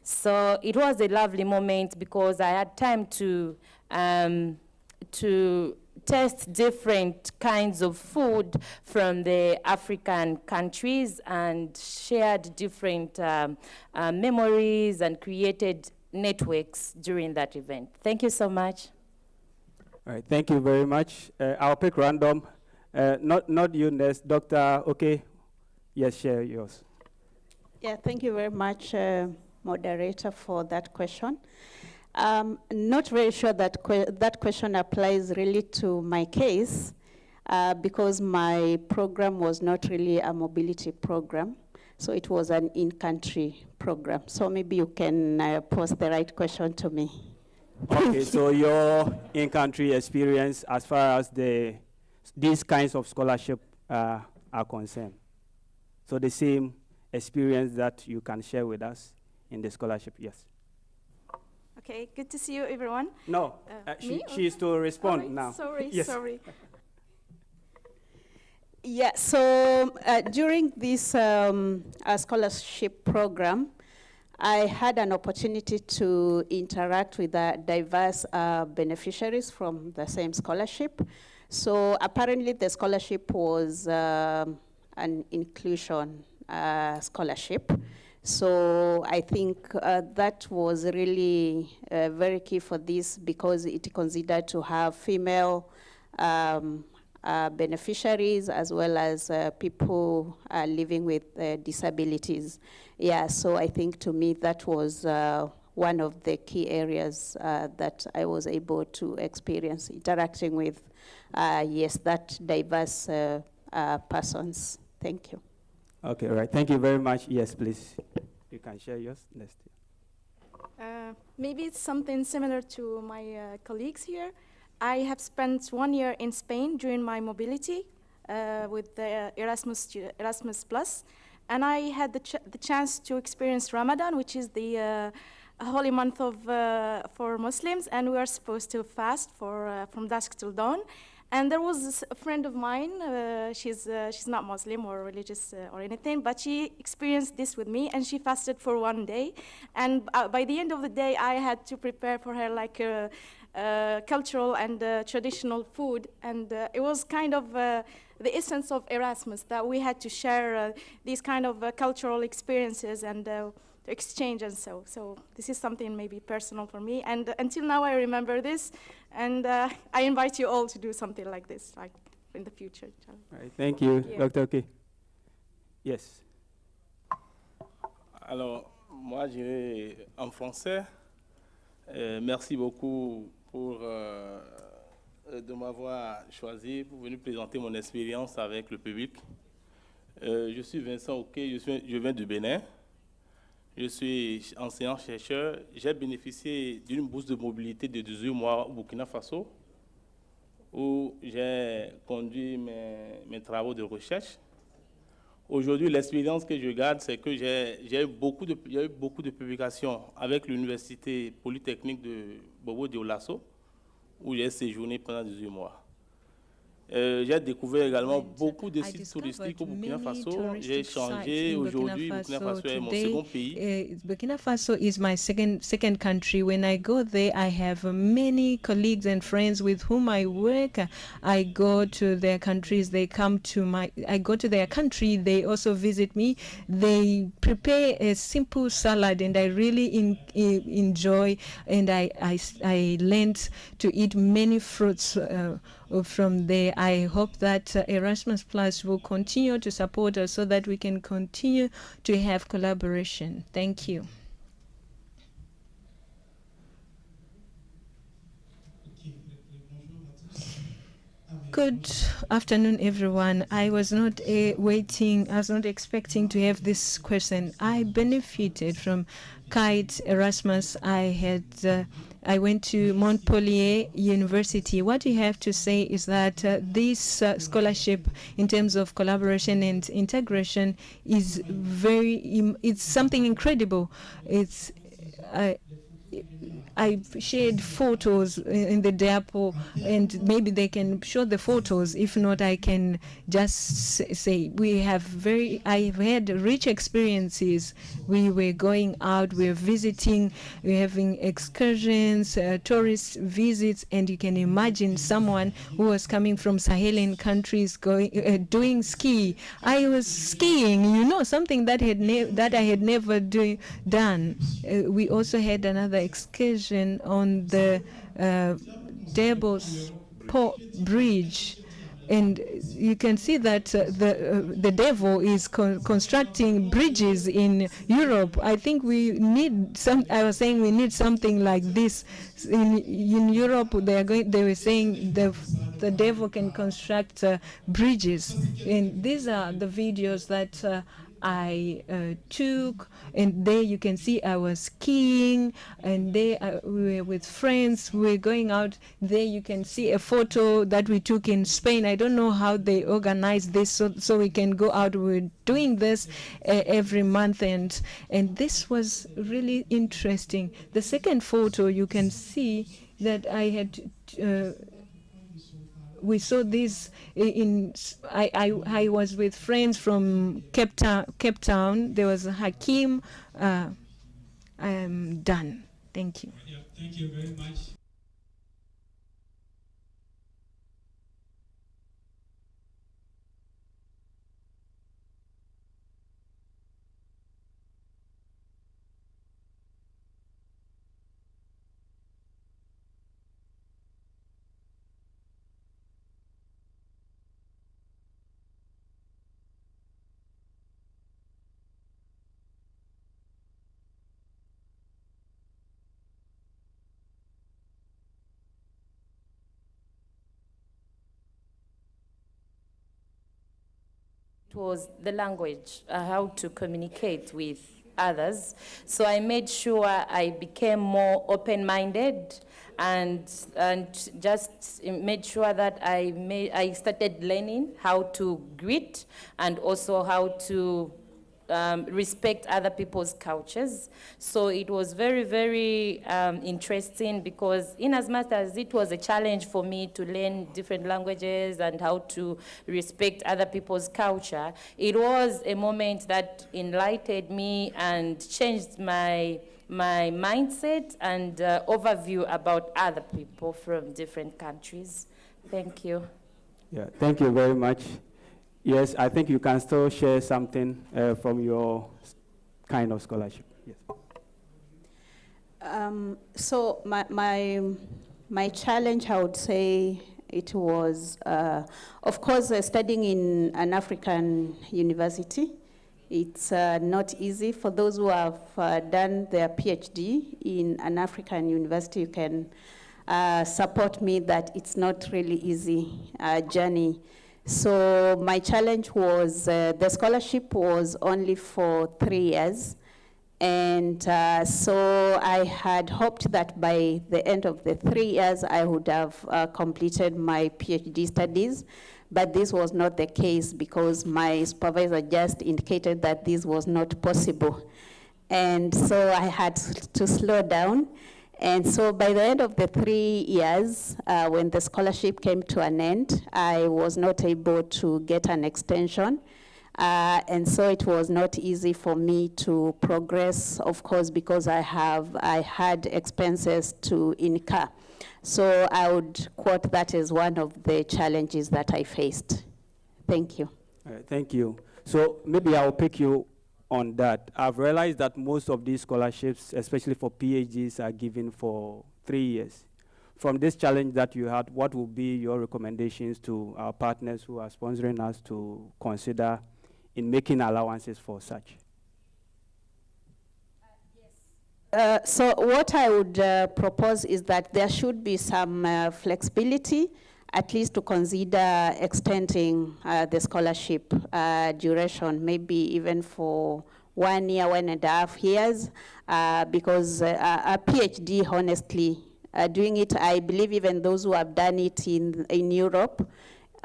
So it was a lovely moment because I had time to test different kinds of food from the African countries and shared different memories and created networks during that event. Thank you so much. All right, thank you very much. I'll pick random. Not you, next. Dr. Okay, yes, share yours. Yeah, thank you very much, moderator, for that question. Not very sure that that question applies really to my case because my program was not really a mobility program. So it was an in-country program. So maybe you can pose the right question to me. Okay, so your in-country experience as far as these kinds of scholarship are concerned. So the same experience that you can share with us in the scholarship, yes. Okay, good to see you, everyone. No, she is to respond right, now. Sorry, yes. Sorry. Yeah, so during this scholarship program, I had an opportunity to interact with diverse beneficiaries from the same scholarship. So apparently the scholarship was an inclusion scholarship. So I think that was really very key for this because it considered to have female beneficiaries as well as people living with disabilities. Yeah, so I think to me that was one of the key areas that I was able to experience interacting with, yes, that diverse persons. Thank you. Okay, all right. Thank you very much. Yes, please. You can share yours next. Maybe it's something similar to my colleagues here. I have spent 1 year in Spain during my mobility with the Erasmus Plus, and I had the chance to experience Ramadan, which is the holy month of for Muslims, and we are supposed to fast from dusk till dawn. And there was a friend of mine, she's not Muslim or religious or anything, but she experienced this with me, and she fasted for 1 day. And by the end of the day, I had to prepare for her like cultural and traditional food. And it was kind of the essence of Erasmus, that we had to share these kind of cultural experiences and exchange and so this is something maybe personal for me, and until now I remember this, and I invite you all to do something like this, like in the future. All right, thank you, Dr. Okay. Yes. Alors, moi j'irai en français. Merci beaucoup pour de m'avoir choisi pour venir présenter mon expérience avec le public. Je suis Vincent Oké, je viens du Bénin. Je suis enseignant-chercheur. J'ai bénéficié d'une bourse de mobilité de 18 mois au Burkina Faso, où j'ai conduit mes travaux de recherche. Aujourd'hui, l'expérience que je garde, c'est que j'ai eu beaucoup de publications avec l'Université Polytechnique de Bobo Dioulasso, où j'ai séjourné pendant 18 mois. J'ai découvert également beaucoup de sites touristiques au Burkina Faso. J'ai changé. Aujourd'hui, Burkina Faso est mon second pays. Burkina Faso is my second country. When I go there, I have many colleagues and friends with whom I work. I go to their countries. They come to I go to their country. They also visit me. They prepare a simple salad, and I really enjoy. And I learned to eat many fruits from there. I hope that Erasmus Plus will continue to support us so that we can continue to have collaboration. Thank you. Good afternoon, everyone. I was not expecting to have this question. I benefited from Kite Erasmus. I went to Montpellier University. What we have to say is that this scholarship, in terms of collaboration and integration, is it's something incredible. I shared photos in the depot, and maybe they can show the photos. If not, I can just say I've had rich experiences. We were going out, we were visiting, we were having excursions, tourist visits, and you can imagine someone who was coming from Sahelian countries doing ski. I was skiing, something that I had never done. We also had another excursion on the Devil's Bridge, and you can see that the devil is constructing bridges in Europe. I think we need I was saying we need something like this in Europe. They were saying the devil can construct bridges, and these are the videos that I took, and there you can see I was skiing, and there we were with friends. We were going out. There you can see a photo that we took in Spain. I don't know how they organized this so we can go out. We're doing this every month, and this was really interesting. The second photo, you can see that I had we saw this I was with friends from Cape Town. There was Hakim. I am done. Thank you. Yeah, thank you very much. Was the language, how to communicate with others. So I made sure I became more open-minded and just made sure that I started learning how to greet and also how to respect other people's cultures. So it was very, very interesting, because in as much as it was a challenge for me to learn different languages and how to respect other people's culture, it was a moment that enlightened me and changed my mindset and overview about other people from different countries. Thank you. Yeah, thank you very much. Yes, I think you can still share something from your kind of scholarship. Yes. So my challenge, I would say, it was, of course, studying in an African university. It's not easy. For those who have done their PhD in an African university, you can support me that it's not really easy journey. So my challenge was, the scholarship was only for 3 years. And so I had hoped that by the end of the 3 years, I would have completed my PhD studies. But this was not the case because my supervisor just indicated that this was not possible. And so I had to slow down. And so by the end of the 3 years, when the scholarship came to an end, I was not able to get an extension. And so it was not easy for me to progress, of course, because I had expenses to incur. So I would quote that as one of the challenges that I faced. Thank you. Thank you. So maybe I'll pick you on that. I've realized that most of these scholarships, especially for PhDs, are given for 3 years. From this challenge that you had, what would be your recommendations to our partners who are sponsoring us to consider in making allowances for such? So what I would propose is that there should be some flexibility, at least to consider extending the scholarship duration, maybe even for 1 year, 1.5 years, because a PhD, honestly, doing it, I believe even those who have done it in Europe,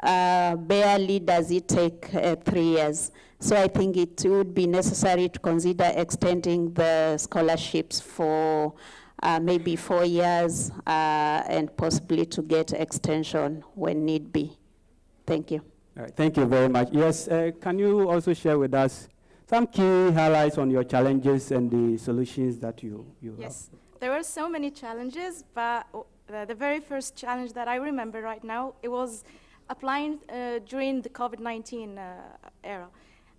barely does it take 3 years. So I think it would be necessary to consider extending the scholarships for maybe 4 years and possibly to get extension when need be. Thank you. All right, thank you very much. Yes, can you also share with us some key highlights on your challenges and the solutions that you Yes, there were so many challenges, but the very first challenge that I remember right now, it was applying during the COVID-19 era.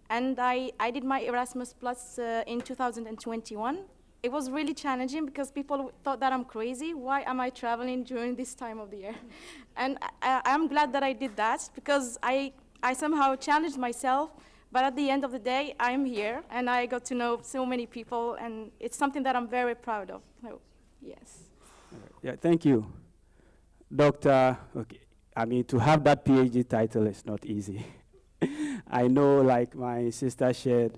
And I did my Erasmus Plus in 2021. It was really challenging because people thought that I'm crazy. Why am I traveling during this time of the year? And I'm glad that I did that because I somehow challenged myself. But at the end of the day, I'm here and I got to know so many people, and it's something that I'm very proud of. So, yes. Yeah, thank you. Doctor, okay, I mean, to have that PhD title is not easy. I know, like my sister shared,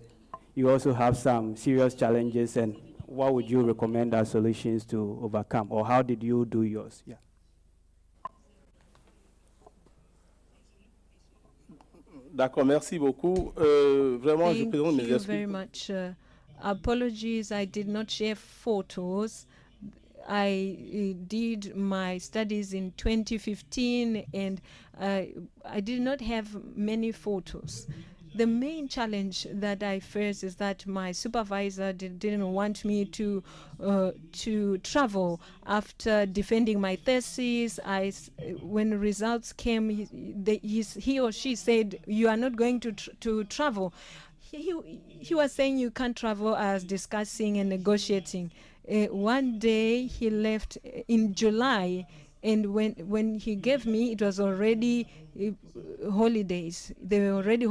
you also have some serious challenges, and what would you recommend as solutions to overcome, or how did you do yours? Yeah. D'accord, merci beaucoup. Vraiment, je présente mes Thank you excuses. very much. Apologies, I did not share photos. I did my studies in 2015, and I did not have many photos. The main challenge that I faced is that my supervisor didn't want me to travel after defending my thesis. When results came, he or she said, "You are not going to travel." He was saying you can't travel as discussing and negotiating. One day he left in July, and when he gave me, it was already holidays. They were already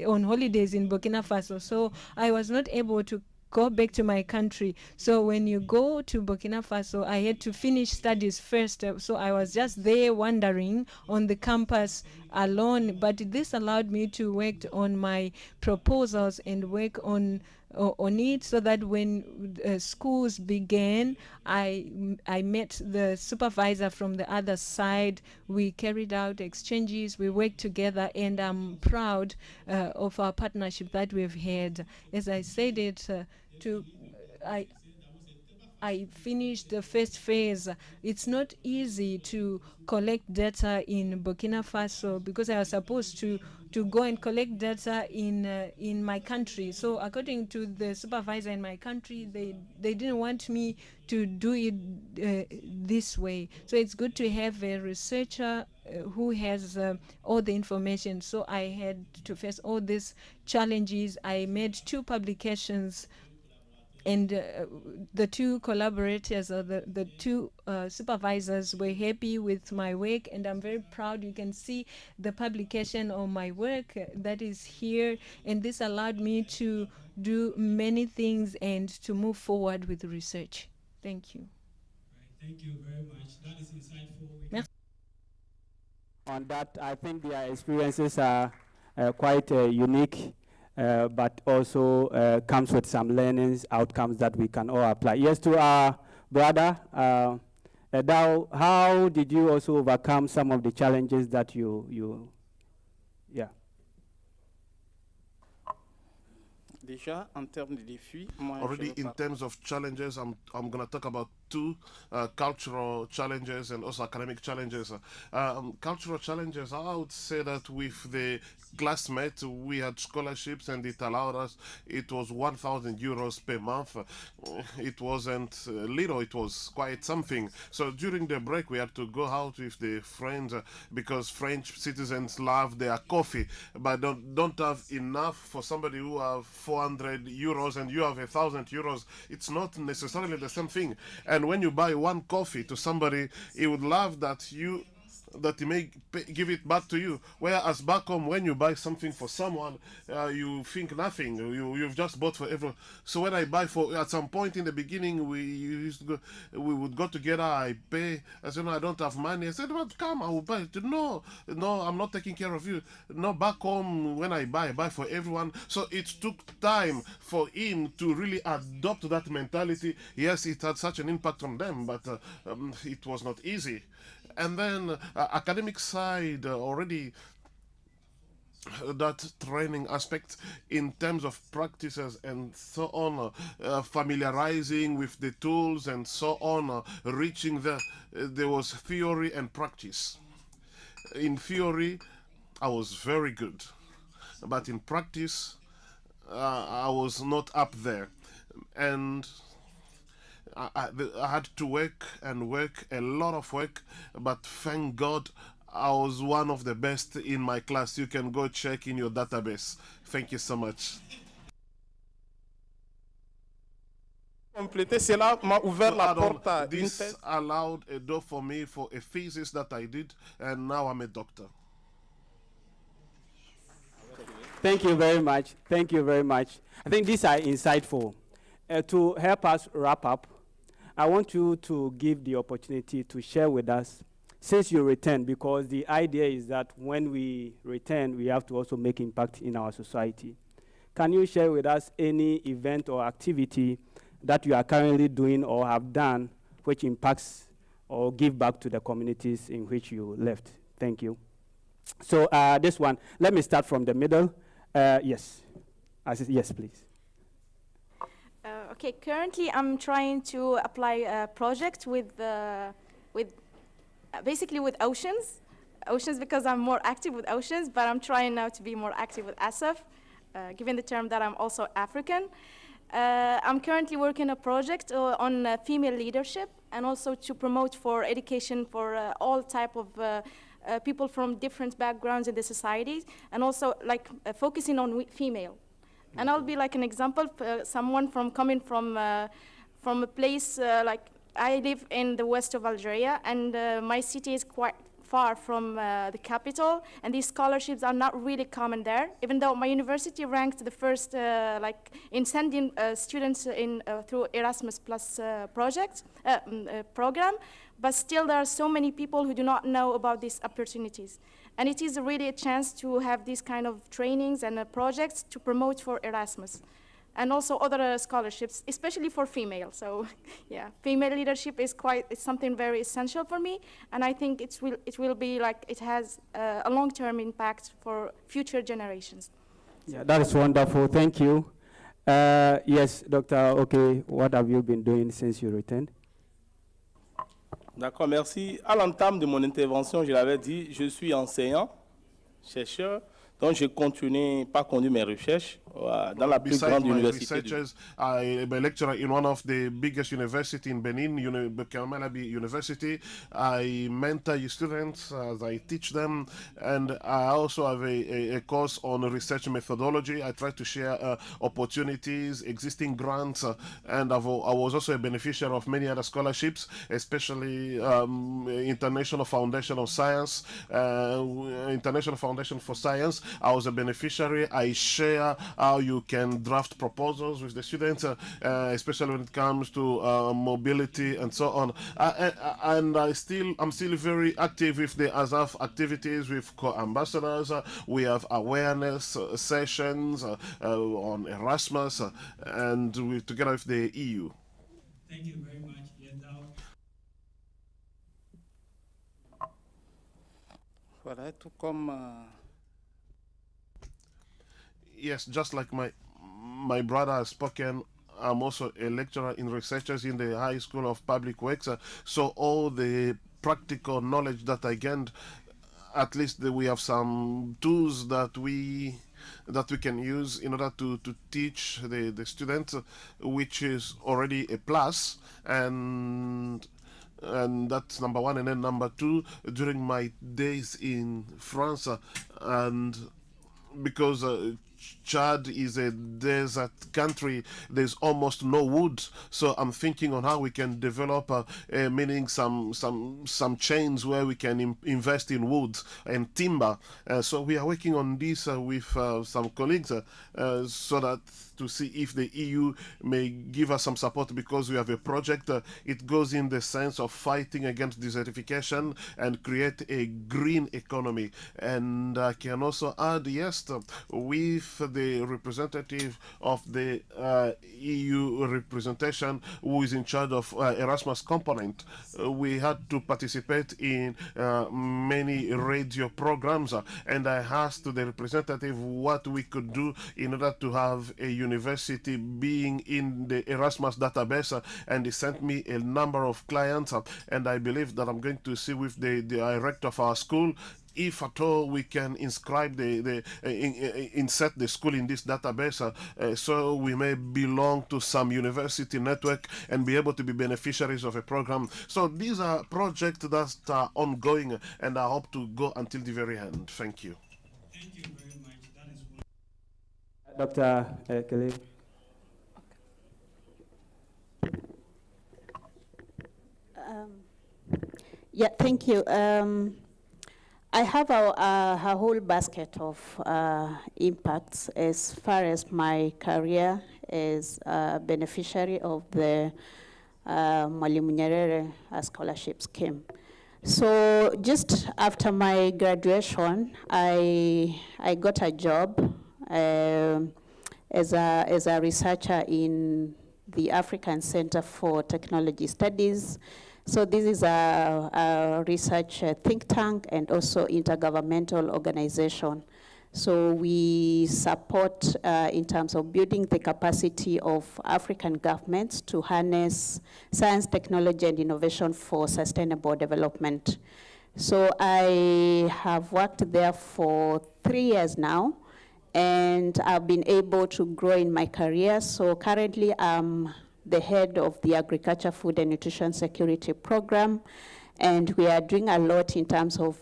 on holidays in Burkina Faso, so I was not able to go back to my country. So when you go to Burkina Faso, I had to finish studies first. So I was just there wandering on the campus alone. But this allowed me to work on my proposals and work on it, so that when schools began, I met the supervisor from the other side. We carried out exchanges, we worked together, and I'm proud of our partnership that we've had. As I said it, I finished the first phase. It's not easy to collect data in Burkina Faso because I was supposed to go and collect data in my country. So according to the supervisor in my country, they didn't want me to do it this way. So it's good to have a researcher who has all the information. So I had to face all these challenges. I made 2 publications, and the 2 collaborators, or the 2 supervisors, were happy with my work, and I'm very proud. You can see the publication of my work that is here, and this allowed me to do many things and to move forward with research. Thank you. Thank you very much. That is insightful. On that, I think their experiences are quite unique, but also comes with some learnings, outcomes that we can all apply. Yes, to our brother, Edao, how did you also overcome some of the challenges that yeah. Déjà, en termes de défis, moi, already in terms of challenges, I'm going to talk about two cultural challenges and also academic challenges. Cultural challenges, I would say that with the classmates, we had scholarships and it allowed us, it was 1,000 euros per month. It wasn't little, it was quite something. So during the break, we had to go out with the friends because French citizens love their coffee, but don't have enough for somebody who have 400 euros and you have 1,000 euros. It's not necessarily the same thing. And when you buy one coffee to somebody, he would love that he may give it back to you. Whereas back home, when you buy something for someone, you think nothing. You've just bought for everyone. So when I buy at some point in the beginning, we would go together. I pay. I said, no, I don't have money. I said, but come, I will buy it. No, I'm not taking care of you. No, back home, when I buy for everyone. So it took time for him to really adopt that mentality. Yes, it had such an impact on them, but it was not easy. And then academic side, already that training aspect in terms of practices and so on, familiarizing with the tools and so on, reaching there was theory and practice. In theory, I was very good, but in practice, I was not up there. And I had to work, a lot of work, but thank God I was one of the best in my class. You can go check in your database. Thank you so much. Cela m'a ouvert la porte à une this allowed a door for me for a thesis that I did, and now I'm a doctor. Thank you very much. Thank you very much. I think these are insightful. To help us wrap up, I want you to give the opportunity to share with us, since you return, because the idea is that when we return, we have to also make impact in our society. Can you share with us any event or activity that you are currently doing or have done which impacts or give back to the communities in which you left? Thank you. So this one, let me start from the middle. Yes. Yes, please. Okay, currently I'm trying to apply a project basically with oceans because I'm more active with oceans, but I'm trying now to be more active with ASAF, given the term that I'm also African. I'm currently working a project on female leadership and also to promote for education for all type of people from different backgrounds in the society, and also like focusing on female. And I'll be like an example, someone coming from a place like I live in the west of Algeria, and my city is quite far from the capital, and these scholarships are not really common there, even though my university ranked the first like in sending students in through Erasmus Plus program, but still there are so many people who do not know about these opportunities. And it is really a chance to have these kind of trainings and projects to promote for Erasmus. And also other scholarships, especially for female. So yeah, female leadership is something very essential for me. And I think it will be like, it has a long-term impact for future generations. Yeah, that is wonderful, thank you. Yes, Doctor, okay, what have you been doing since you returned? D'accord, merci. À l'entame de mon intervention, je l'avais dit, je suis enseignant, chercheur, donc je continue pas conduire mes recherches dans la plus grande université. I'm a lecturer in one of the biggest universities in Benin, Kamalabi University. I mentor students as I teach them, and I also have a course on research methodology. I try to share opportunities, existing grants, and I was also a beneficiary of many other scholarships, especially International Foundation of Science, International Foundation for Science. I was a beneficiary. I share how you can draft proposals with the students, especially when it comes to mobility and so on. And I'm still very active with the ASAF activities with co-ambassadors. We have awareness sessions on Erasmus, and together with the EU. Thank you very much. Yes, now. Voilà, tout comme Yes, just like my brother has spoken, I'm also a lecturer in researchers in the High School of Public Works. So all the practical knowledge that I gained, at least we have some tools that we can use in order to teach the students, which is already a plus. And that's number one. And then number two, during my days in France, and because Chad is a desert country, there's almost no wood, so I'm thinking on how we can develop meaning some chains where we can invest in wood and timber. So we are working on this with some colleagues so that to see if the EU may give us some support, because we have a project. It goes in the sense of fighting against desertification and create a green economy. And I can also add, yes, with the representative of the EU representation who is in charge of Erasmus component, we had to participate in many radio programs, and I asked the representative what we could do in order to have a university being in the Erasmus database, and he sent me a number of clients, and I believe that I'm going to see with the director of our school if at all we can inscribe insert the school in this database, so we may belong to some university network and be able to be beneficiaries of a program. So these are projects that are ongoing, and I hope to go until the very end. Thank you. Thank you very much. That is Dr. Kelly. Yeah, thank you. I have a whole basket of impacts as far as my career as a beneficiary of the Mwalimu Nyerere scholarship scheme. So just after my graduation, I got a job as a researcher in the African Center for Technology Studies. So this is a research think tank and also intergovernmental organization. So we support in terms of building the capacity of African governments to harness science, technology, and innovation for sustainable development. So I have worked there for 3 years now, and I've been able to grow in my career. So currently I'm the head of the Agriculture, Food and Nutrition Security Program, and we are doing a lot in terms of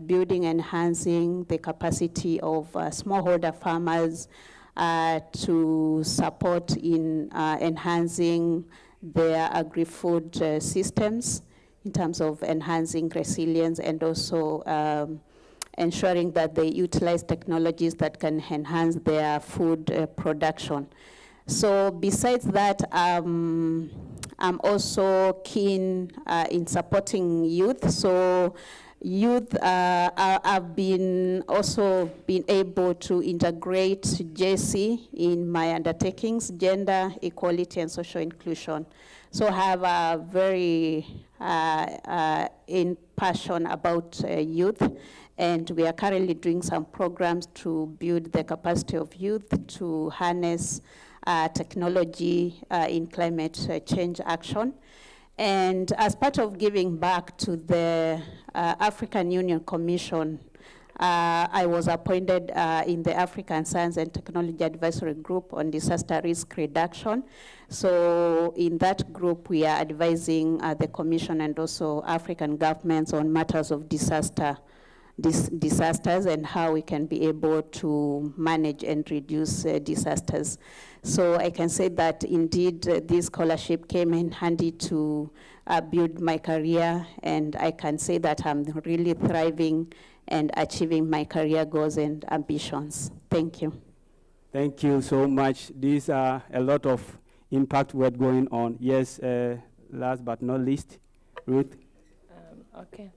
building and enhancing the capacity of smallholder farmers to support in enhancing their agri-food systems in terms of enhancing resilience and also ensuring that they utilize technologies that can enhance their food production. So besides that, I'm also keen in supporting youth. So youth, I've been able to integrate JC in my undertakings, gender equality and social inclusion. So I have a very in passion about youth, and we are currently doing some programs to build the capacity of youth to harness technology in climate change action. And as part of giving back to the African Union Commission, I was appointed in the African Science and Technology Advisory Group on Disaster Risk Reduction. So in that group, we are advising the Commission and also African governments on matters of disasters and how we can be able to manage and reduce disasters. So I can say that indeed this scholarship came in handy to build my career, and I can say that I'm really thriving and achieving my career goals and ambitions. Thank you. Thank you so much. These are a lot of impact work going on. Yes, last but not least, Ruth. Okay.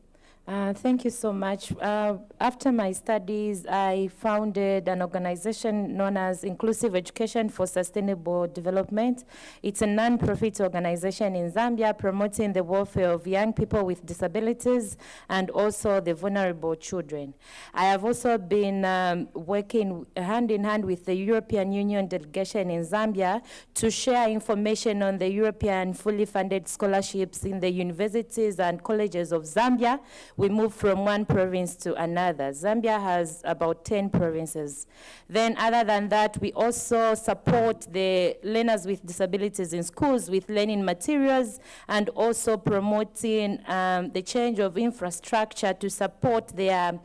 Thank you so much. After my studies, I founded an organization known as Inclusive Education for Sustainable Development. It's a non-profit organization in Zambia promoting the welfare of young people with disabilities and also the vulnerable children. I have also been working hand in hand with the European Union delegation in Zambia to share information on the European fully funded scholarships in the universities and colleges of Zambia. We move from one province to another. Zambia has about 10 provinces. Then other than that, we also support the learners with disabilities in schools with learning materials and also promoting the change of infrastructure to support their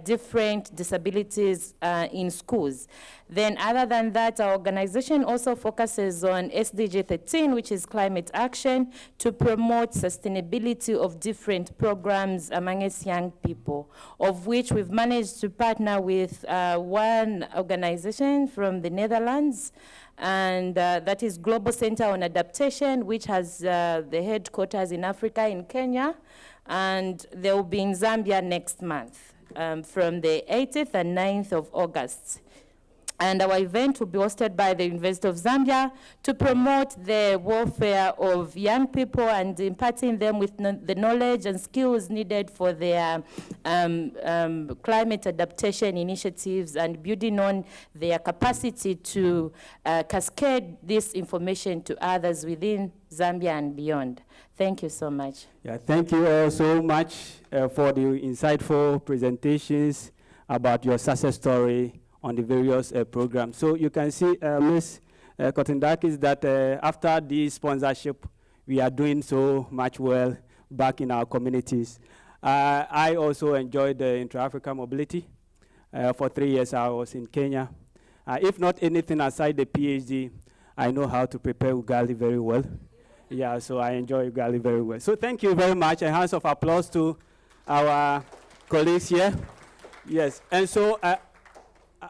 different disabilities in schools. Then other than that, our organization also focuses on SDG 13, which is climate action, to promote sustainability of different programs among its young people, of which we've managed to partner with one organization from the Netherlands, and that is Global Center on Adaptation, which has the headquarters in Africa, in Kenya, and they will be in Zambia next month from the 18th and 9th of August. And our event will be hosted by the University of Zambia to promote the welfare of young people and imparting them with the knowledge and skills needed for their climate adaptation initiatives and building on their capacity to cascade this information to others within Zambia and beyond. Thank you so much. Yeah, thank you all so much for the insightful presentations about your success story on the various programs. So you can see, Ms. Kotindakis, that after this sponsorship, we are doing so much well back in our communities. I also enjoyed the intra-African mobility. For 3 years, I was in Kenya. If not anything aside the PhD, I know how to prepare ugali very well. Yeah, so I enjoy ugali very well. So thank you very much. A hands of applause to our colleagues here. Yes, and so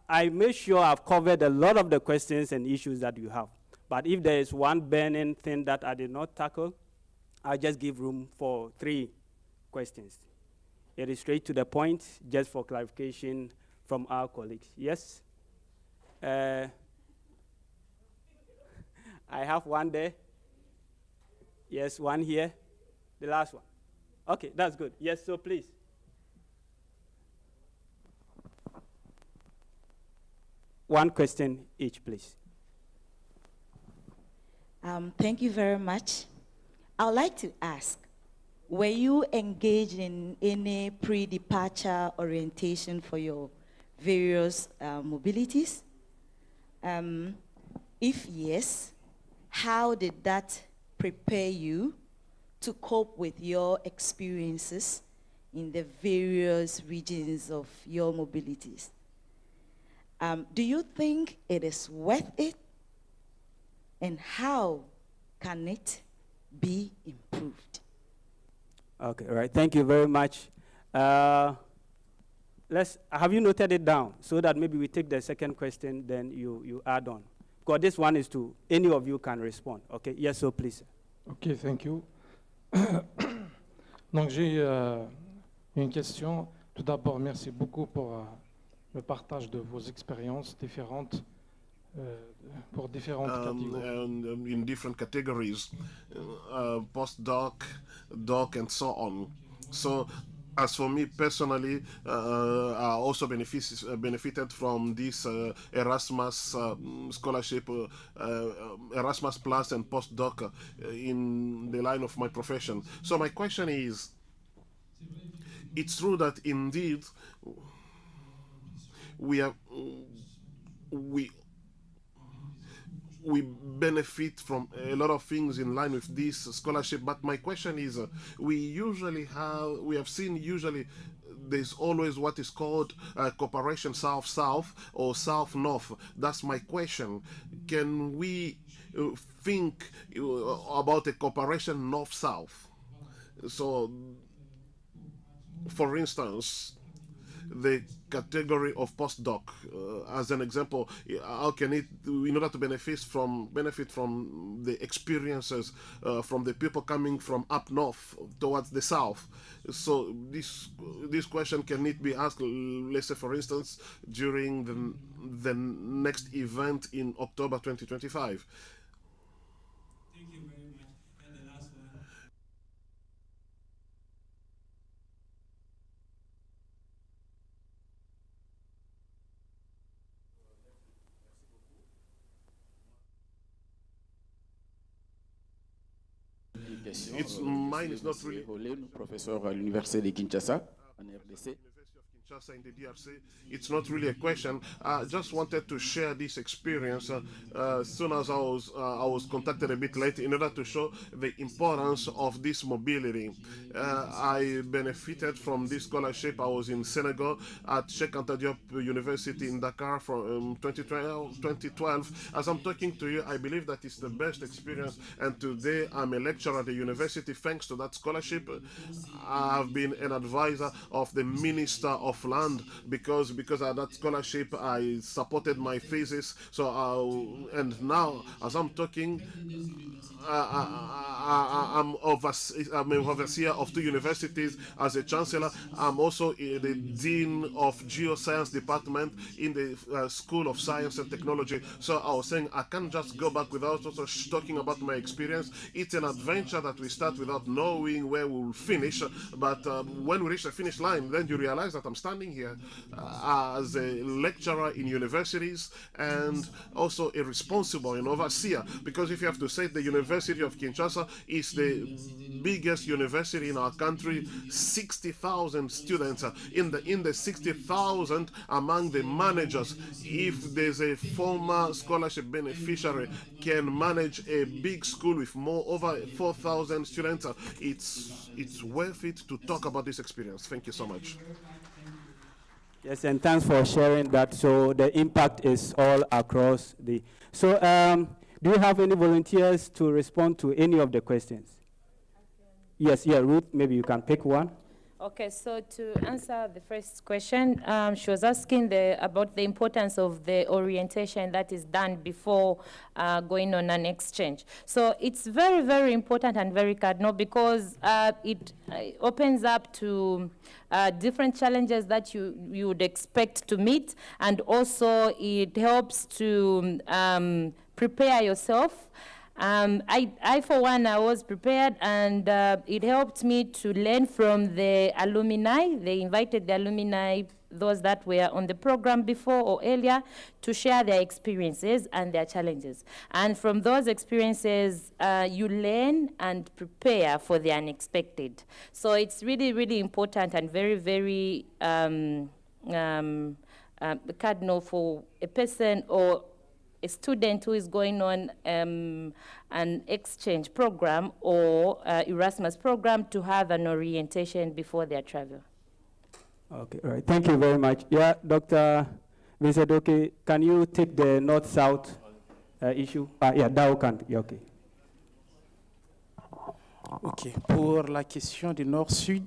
I made sure I've covered a lot of the questions and issues that you have. But if there is one burning thing that I did not tackle, I'll just give room for 3 questions. It is straight to the point, just for clarification from our colleagues. Yes? I have one there. Yes, one here. The last one. Okay, that's good. Yes, so please. One question each, please. Thank you very much. I would like to ask, were you engaged in any pre-departure orientation for your various mobilities? If yes, how did that prepare you to cope with your experiences in the various regions of your mobilities? Do you think it is worth it? And how can it be improved? Okay, all right. Thank you very much. Have you noted it down so that maybe we take the second question, then you add on? Because this one is to any of you can respond. Okay, yes, so please. Okay, thank you. Donc j'ai une question. Tout d'abord, merci beaucoup pour le partage de vos expériences différentes pour différentes catégories. In different categories, postdoc, doc, and so on. So, as for me personally, I also benefited from this Erasmus scholarship, Erasmus Plus and postdoc in the line of my profession. So my question is, it's true that indeed we benefit from a lot of things in line with this scholarship, but my question is, we have seen usually there's always what is called cooperation South-South or South-North. That's my question. Can we think about a cooperation North-South? So, for instance, the category of postdoc. As an example, how can it, in order to benefit from the experiences from the people coming from up north towards the south? So this question can it be asked, let's say for instance, during the next event in October 2025? Thank you very much. And the last one. Mine is not really. Professeur à l'université de Kinshasa, en RDC. In the DRC, it's not really a question. I just wanted to share this experience as soon as I was contacted a bit late in order to show the importance of this mobility. I benefited from this scholarship. I was in Senegal at Cheikh Anta Diop University in Dakar from 2012. As I'm talking to you, I believe that it's the best experience, and today I'm a lecturer at the university thanks to that scholarship. I've been an advisor of the Minister of Land because of that scholarship I supported my thesis. So and now as I'm talking, I'm an overseer of 2 universities as a chancellor. I'm also the dean of geoscience department in the School of Science and Technology. So I was saying I can't just go back without also talking about my experience. It's an adventure that we start without knowing where we'll finish, but when we reach the finish line, then you realize that I'm standing here as a lecturer in universities and also a responsible and overseer, because if you have to say the University of Kinshasa is the biggest university in our country, 60,000 students. In the 60,000 among the managers, if there's a former scholarship beneficiary can manage a big school with over 4,000 students, it's worth it to talk about this experience. Thank you so much. Yes, and thanks for sharing that. So the impact is all across the... So do you have any volunteers to respond to any of the questions? Yes, yeah, Ruth, maybe you can pick one. Okay, so to answer the first question, she was asking about the importance of the orientation that is done before going on an exchange. So it's very, very important and very cardinal because it opens up to different challenges that you would expect to meet, and also it helps to prepare yourself. I, for one, I was prepared, and it helped me to learn from the alumni. They invited the alumni, those that were on the program before or earlier, to share their experiences and their challenges. And from those experiences, you learn and prepare for the unexpected. So it's really, really important and very, very cardinal for a person or a student who is going on an exchange program or Erasmus program to have an orientation before their travel. Okay, all right. Thank you very much. Yeah, Dr. Visadoke, can you take the North-South issue? Yeah, Dao can. Yeah, okay. Ok. Pour la question du Nord-Sud,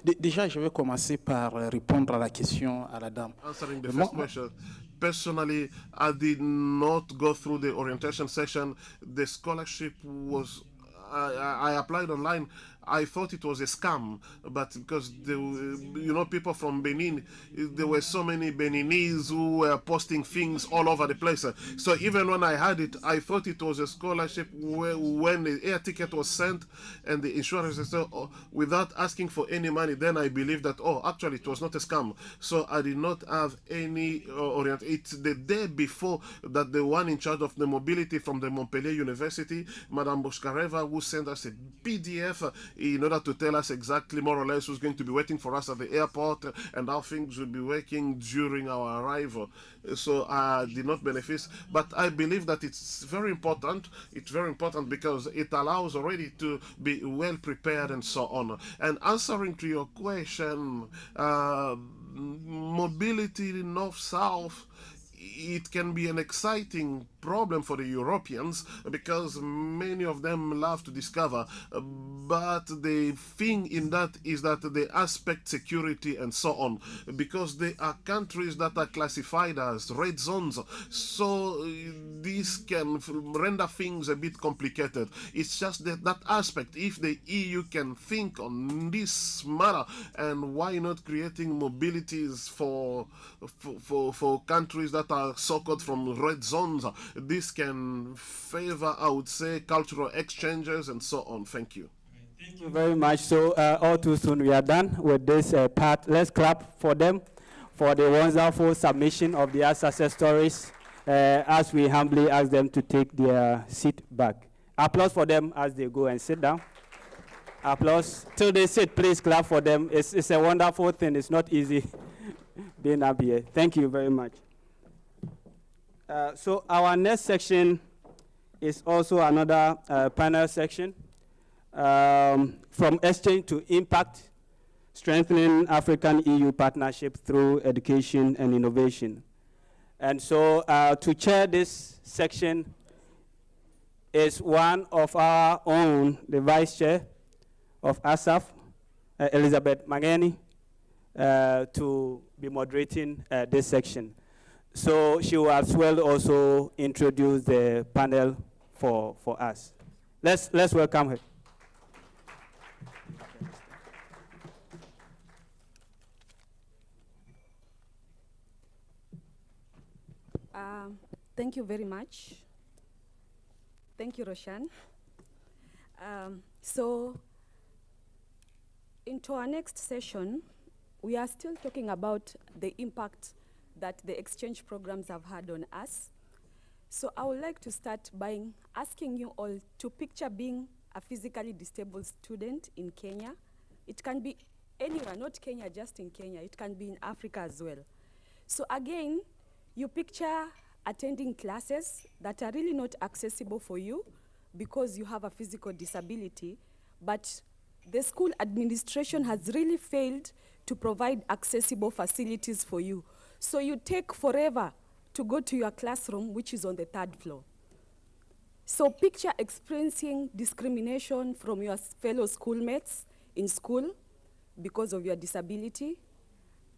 déjà, je vais commencer par répondre à la question à la dame. Answering the first question. Personally, I did not go through the orientation session. The scholarship was, I applied online. I thought it was a scam, but because people from Benin, there were so many Beninese who were posting things all over the place. So even when I had it, I thought it was a scholarship when the air ticket was sent and the insurance, so without asking for any money, then I believed that, actually it was not a scam. So I did not have any orientation. It's the day before that the one in charge of the mobility from the Montpellier University, Madame Boshkareva, who sent us a PDF in order to tell us exactly more or less who's going to be waiting for us at the airport and how things will be working during our arrival. So I did not benefit, but I believe that it's very important. It's very important because it allows already to be well prepared and so on. And answering to your question, mobility north-south, it can be an exciting problem for the Europeans because many of them love to discover, but the thing in that is that they aspect security and so on, because they are countries that are classified as red zones, so this can render things a bit complicated. It's just that aspect. If the EU can think on this matter, and why not creating mobilities for countries that are so-called from red zones, this can favor, I would say, cultural exchanges and so on. Thank you. Thank you very much. So all too soon we are done with this part. Let's clap for them for the wonderful submission of their success stories as we humbly ask them to take their seat back. Applause for them as they go and sit down. Applause. Till they sit, please clap for them. It's a wonderful thing. It's not easy being up here. Thank you very much. So our next section is also another panel section, from exchange to impact, strengthening African-EU partnership through education and innovation. And so to chair this section is one of our own, the vice chair of ASAF, Elizabeth Mangeni, to be moderating this section. So she will as well also introduce the panel for us. Let's welcome her. Thank you very much. Thank you, Roshan. So into our next session, we are still talking about the impact that the exchange programs have had on us. So I would like to start by asking you all to picture being a physically disabled student in Kenya. It can be anywhere, not Kenya, just in Kenya. It can be in Africa as well. So again, you picture attending classes that are really not accessible for you because you have a physical disability, but the school administration has really failed to provide accessible facilities for you. So you take forever to go to your classroom, which is on the 3rd floor. So picture experiencing discrimination from your fellow schoolmates in school because of your disability.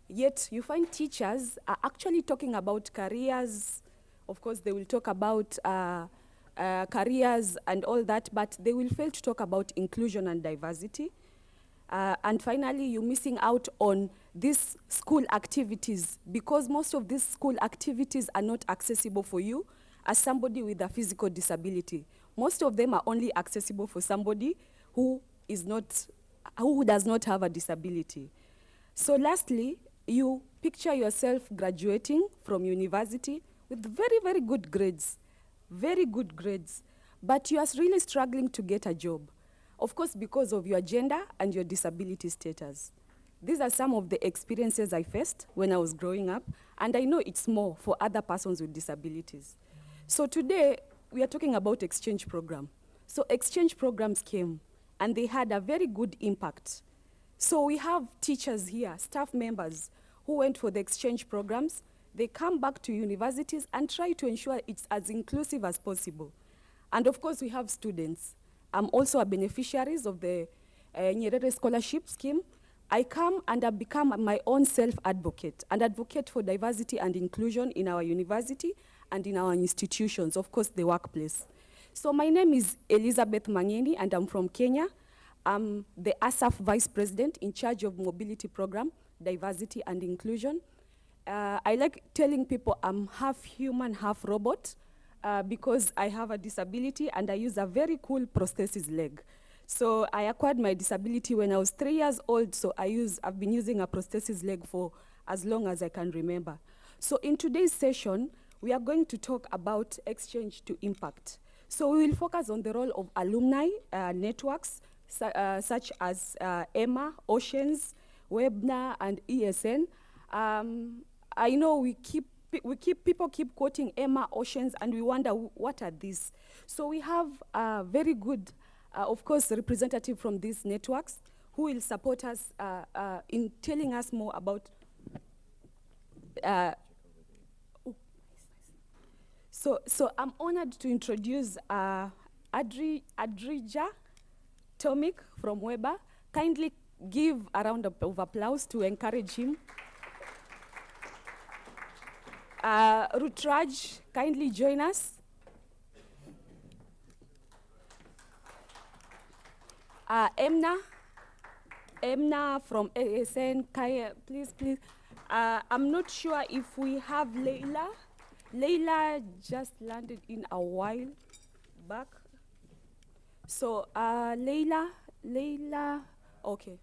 Yet you find teachers are actually talking about careers. Of course, they will talk about careers and all that, but they will fail to talk about inclusion and diversity. And finally, you're missing out on these school activities because most of these school activities are not accessible for you as somebody with a physical disability. Most of them are only accessible for somebody who does not have a disability. So lastly, you picture yourself graduating from university with very, very good grades, but you are really struggling to get a job. Of course, because of your gender and your disability status. These are some of the experiences I faced when I was growing up, and I know it's more for other persons with disabilities. So today, we are talking about exchange program. So exchange programs came, and they had a very good impact. So we have teachers here, staff members, who went for the exchange programs. They come back to universities and try to ensure it's as inclusive as possible. And of course, we have students. I'm also a beneficiary of the Nyerere Scholarship Scheme. I come and I become my own self-advocate and advocate for diversity and inclusion in our university and in our institutions, of course, the workplace. So my name is Elizabeth Mangeni, and I'm from Kenya. I'm the ASAF Vice President in charge of Mobility Program, Diversity and Inclusion. I like telling people I'm half human, half robot, because I have a disability and I use a very cool prosthesis leg. So I acquired my disability when I was 3 years old, so I've been using a prosthesis leg for as long as I can remember. So in today's session, we are going to talk about exchange to impact. So we will focus on the role of alumni networks, such as EMA, Oceans, Webner, and ESN. I know people keep quoting EMA, Oceans, and we wonder what are these. So we have a very good, of course, representative from these networks who will support us in telling us more about. So I'm honored to introduce Adrija Tomik from Weber. Kindly give a round of applause to encourage him. Rutraj, kindly join us. Emna from ASN, Kaya, please. I'm not sure if we have Leila. Leila just landed in a while back. So Leila, okay.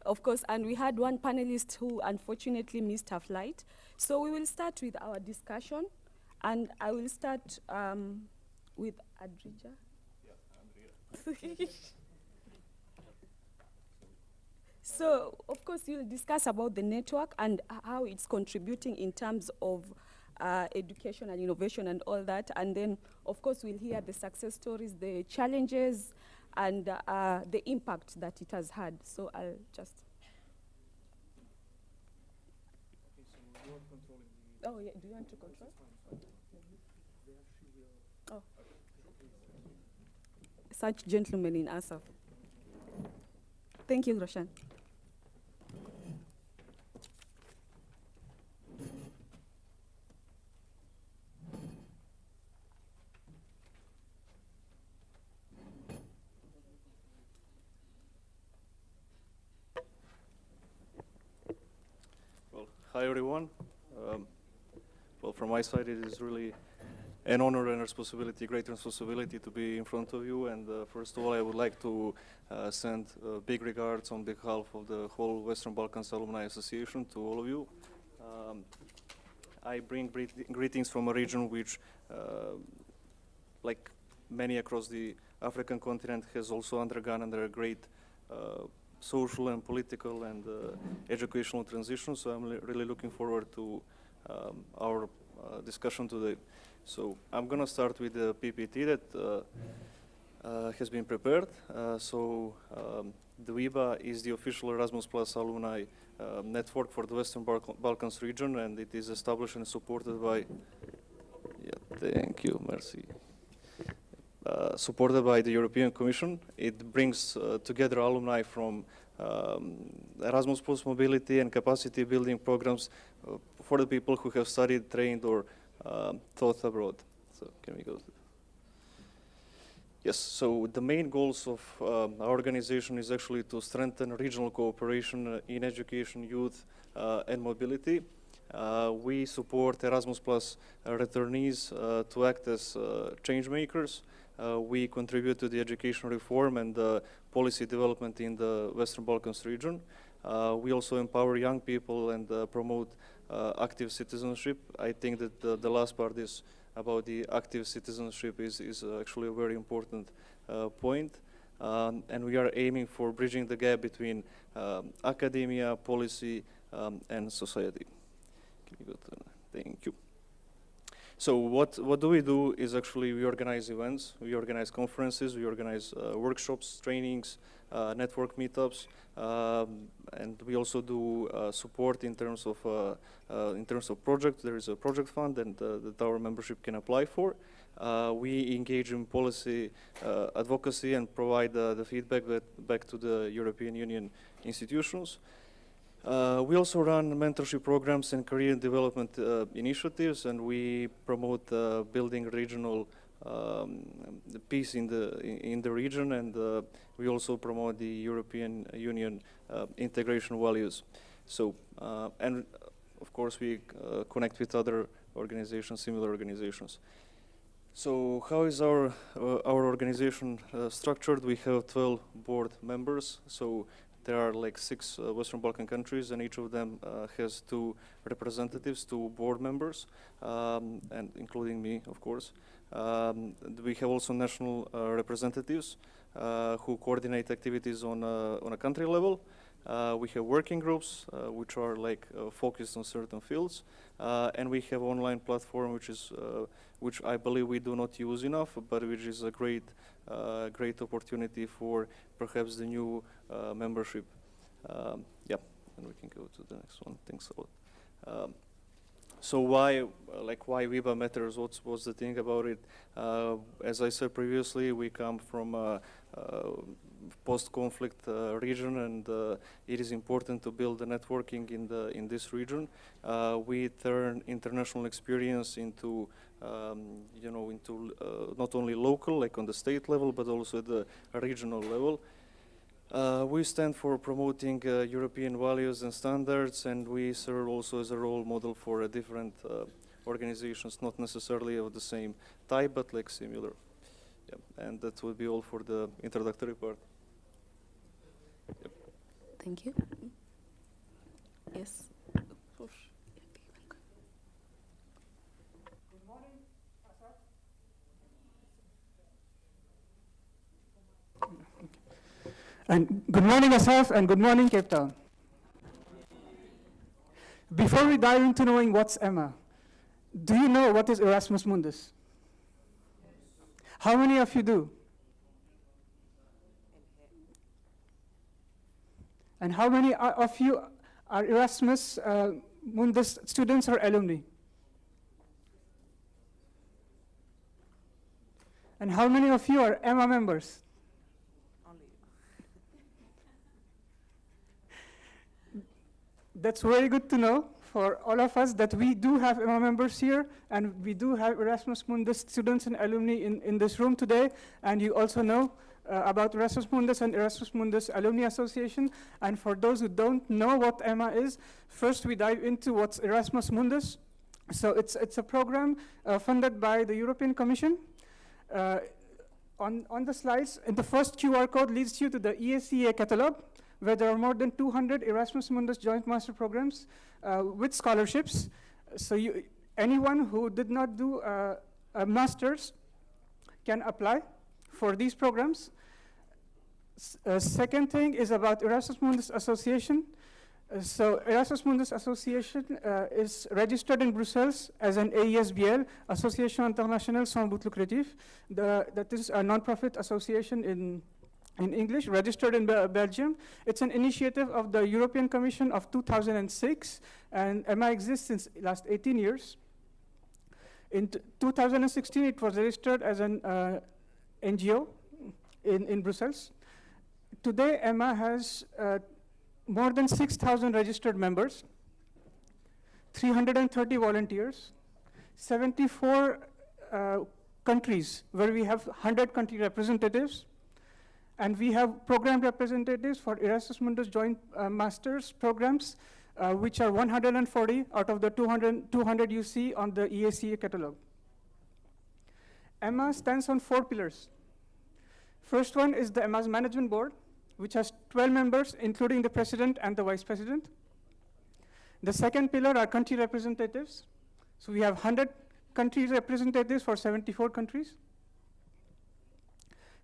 Of course, and we had one panelist who unfortunately missed her flight. So we will start with our discussion, and I will start with Adrija. So, of course, you'll discuss about the network and how it's contributing in terms of education and innovation and all that. And then, of course, we'll hear the success stories, the challenges, and the impact that it has had. So I'll just... Oh, yeah, do you want to control? Oh. Such gentlemen in ASAF. Thank you, Roshan. Well, hi everyone. Well, from my side, it is really an honor and responsibility, great responsibility to be in front of you. And first of all, I would like to send big regards on behalf of the whole Western Balkans Alumni Association to all of you. I bring greetings from a region which, like many across the African continent, has also undergone under a great social and political and educational transition. So I'm really looking forward to our discussion today. So I'm going to start with the PPT that has been prepared. The WIBA is the official Erasmus Plus alumni network for the Western Balkans region, and it is established and supported by, thank you, merci. Supported by the European Commission. It brings together alumni from Erasmus Plus mobility and capacity building programs for the people who have studied, trained, or taught abroad. So can we go to... Yes, so the main goals of our organization is actually to strengthen regional cooperation in education, youth, and mobility. We support Erasmus Plus returnees to act as change makers. We contribute to the education reform and policy development in the Western Balkans region. We also empower young people and promote active citizenship. I think that the last part is about the active citizenship is actually a very important point. And we are aiming for bridging the gap between academia, policy, and society. Can you go to, thank you. So what do we do is actually we organize events, we organize conferences, we organize workshops, trainings, network meetups, and we also do support in terms of projects. There is a project fund and that our membership can apply for. We engage in policy advocacy and provide the feedback back to the European Union institutions. We also run mentorship programs and career development initiatives, and we promote building regional peace in the region, and we also promote the European Union integration values. So, and of course, we connect with other organizations, similar organizations. So, how is our organization structured? We have 12 board members. So. There are like 6 Western Balkan countries, and each of them has 2 representatives, 2 board members, and including me, of course. We have also national representatives who coordinate activities on a country level. We have working groups which are like focused on certain fields, and we have online platform which I believe we do not use enough, but which is a great opportunity for perhaps the new membership. Yeah, and we can go to the next one. Thanks a lot. So why WIBA matters? What's the thing about it? As I said previously, we come from a post-conflict region, and it is important to build the networking in this region. We turn international experience into not only local, like on the state level, but also the regional level. We stand for promoting European values and standards, and we serve also as a role model for different organizations, not necessarily of the same type, but like similar. Yeah. And that would be all for the introductory part. Yep. Thank you. Yes. And good morning, ASAF, and good morning, Cape Town. Before we dive into knowing what's EMA, do you know what is Erasmus Mundus? How many of you do? And how many of you are Erasmus Mundus students or alumni? And how many of you are EMA members? That's very good to know for all of us that we do have EMA members here, and we do have Erasmus Mundus students and alumni in this room today, and you also know about Erasmus Mundus and Erasmus Mundus Alumni Association. And for those who don't know what EMA is, first we dive into what's Erasmus Mundus. So it's a program funded by the European Commission. On the slides, and the first QR code leads you to the ESEA catalog, where there are more than 200 Erasmus Mundus joint master programs with scholarships. So anyone who did not do a master's can apply for these programs. Second thing is about Erasmus Mundus Association. So Erasmus Mundus Association is registered in Brussels as an AESBL, Association Internationale Sans But Lucratif. That is a non-profit association in English, registered in Belgium. It's an initiative of the European Commission of 2006, and EMA exists since last 18 years. In 2016, it was registered as an NGO in Brussels. Today, EMA has more than 6,000 registered members, 330 volunteers, 74 countries where we have 100 country representatives, and we have program representatives for Erasmus Mundus Joint Masters programs, which are 140 out of the 200 you see on the EACA catalog. EMA stands on 4 pillars. First one is the EMA's management board, which has 12 members, including the president and the vice president. The second pillar are country representatives. So we have 100 country representatives for 74 countries.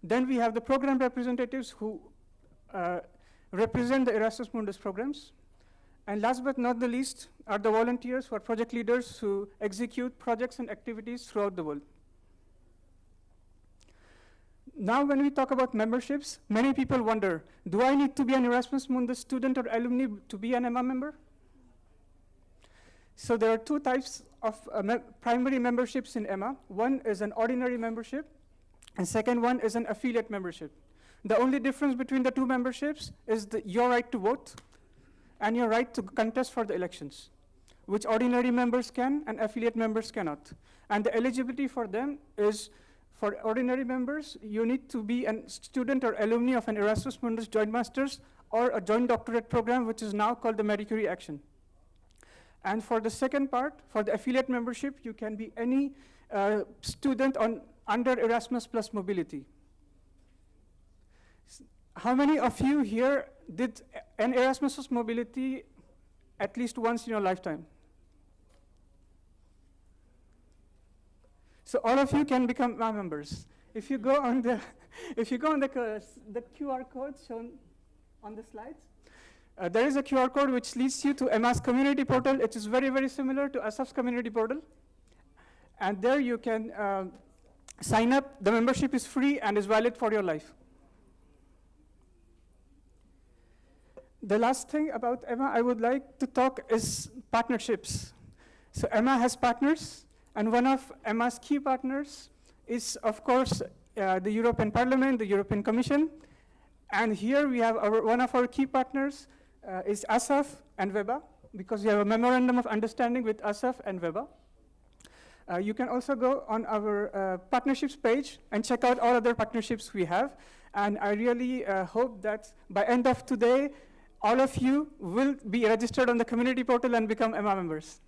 Then we have the program representatives who represent the Erasmus Mundus programs. And last but not the least are the volunteers who are project leaders who execute projects and activities throughout the world. Now when we talk about memberships, many people wonder, do I need to be an Erasmus Mundus student or alumni to be an EMA member? So there are 2 types of primary memberships in EMA. One is an ordinary membership, and second one is an affiliate membership. The only difference between the 2 memberships is your right to vote and your right to contest for the elections, which ordinary members can and affiliate members cannot. And the eligibility for them is, for ordinary members, you need to be a student or alumni of an Erasmus Mundus Joint Masters or a joint doctorate program, which is now called the Marie Curie Action. And for the second part, for the affiliate membership, you can be any student under Erasmus Plus Mobility. How many of you here did an Erasmus Plus Mobility at least once in your lifetime? So all of you can become EMA members. If you go on the QR code shown on the slides, there is a QR code which leads you to EMA's community portal. It is very, very similar to ASAF's community portal. And there you can sign up. The membership is free and is valid for your life. The last thing about EMA I would like to talk is partnerships. So Emma has partners, and one of Emma's key partners is, of course, the European Parliament, the European Commission. And here we have one of our key partners is ASAF and WEBA, because we have a memorandum of understanding with ASAF and WEBA. You can also go on our partnerships page and check out all other partnerships we have. And I really hope that by end of today, all of you will be registered on the community portal and become EMA members.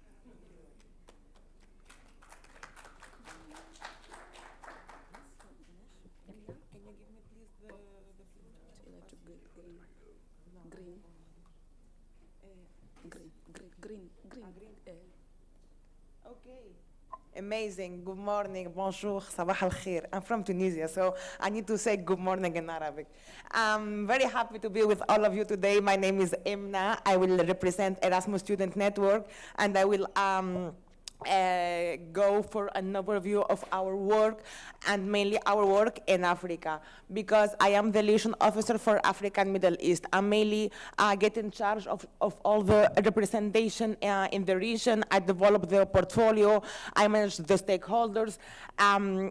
Amazing. Good morning. Bonjour. Sabah al khair. I'm from Tunisia, so I need to say good morning in Arabic. I'm very happy to be with all of you today. My name is Emna. I will represent Erasmus Student Network, and I will go for an overview of our work, and mainly our work in Africa, because I am the liaison officer for Africa and Middle East. I mainly get in charge of all the representation in the region. I develop the portfolio. I manage the stakeholders.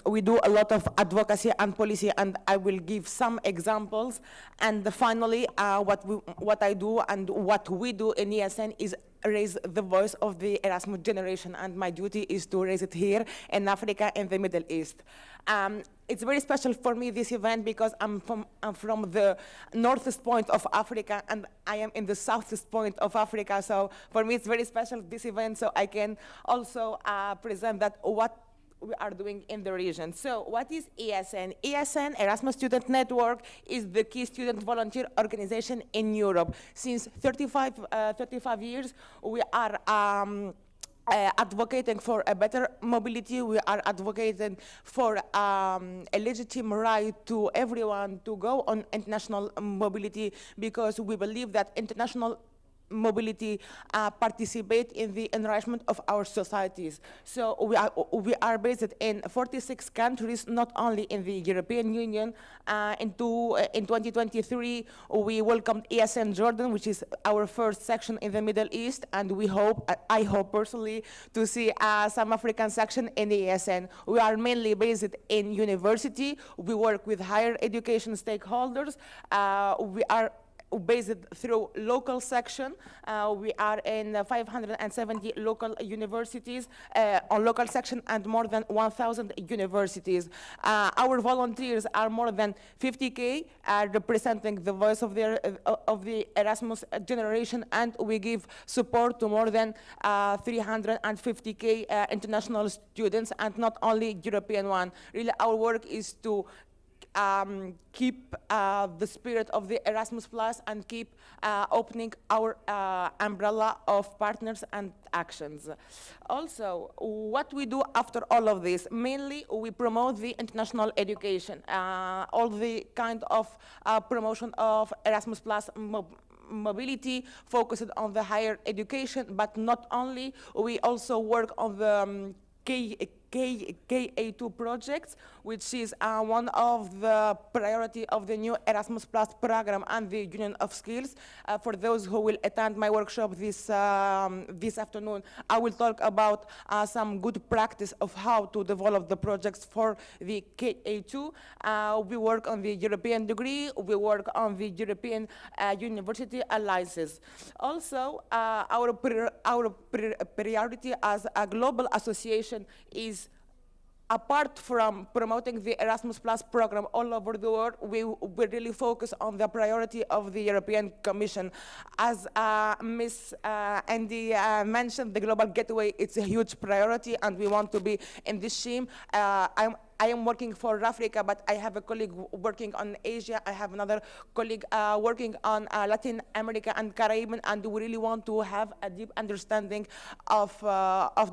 We do a lot of advocacy and policy, and I will give some examples. And finally, what I do and what we do in ESN is raise the voice of the Erasmus generation, and my duty is to raise it here in Africa and the Middle East. It's very special for me, this event, because I'm from the northest point of Africa, and I am in the southest point of Africa. So for me, it's very special, this event, so I can also present that what we are doing in the region. So what is ESN? ESN, Erasmus Student Network, is the key student volunteer organization in Europe. Since 35 years, we are advocating for a better mobility. We are advocating for a legitimate right to everyone to go on international mobility, because we believe that international mobility participate in the enrichment of our societies. So we are based in 46 countries, not only in the European Union. In 2023, we welcomed ESN Jordan, which is our first section in the Middle East, and I hope personally to see some African section in the ESN. We are mainly based in university. We work with higher education stakeholders. We are based through local section. We are in 570 local universities on local section, and more than 1,000 universities. Our volunteers are more than 50K, representing the voice of the Erasmus generation, and we give support to more than 350K international students, and not only European one. Really, our work is to keep the spirit of the Erasmus Plus and keep opening our umbrella of partners and actions. Also, what we do after all of this, mainly we promote the international education, all the kind of promotion of Erasmus Plus mobility, focused on the higher education, but not only, we also work on the KA2 projects, which is one of the priority of the new Erasmus Plus program and the Union of Skills. For those who will attend my workshop this afternoon, I will talk about some good practice of how to develop the projects for the KA2. We work on the European degree. We work on the European University Alliances. Also, our priority as a global association is, apart from promoting the Erasmus Plus program all over the world, we really focus on the priority of the European Commission. As Ms. Andy mentioned, the Global Gateway, it's a huge priority, and we want to be in this team. I am working for Africa, but I have a colleague working on Asia. I have another colleague working on Latin America and Caribbean, and we really want to have a deep understanding of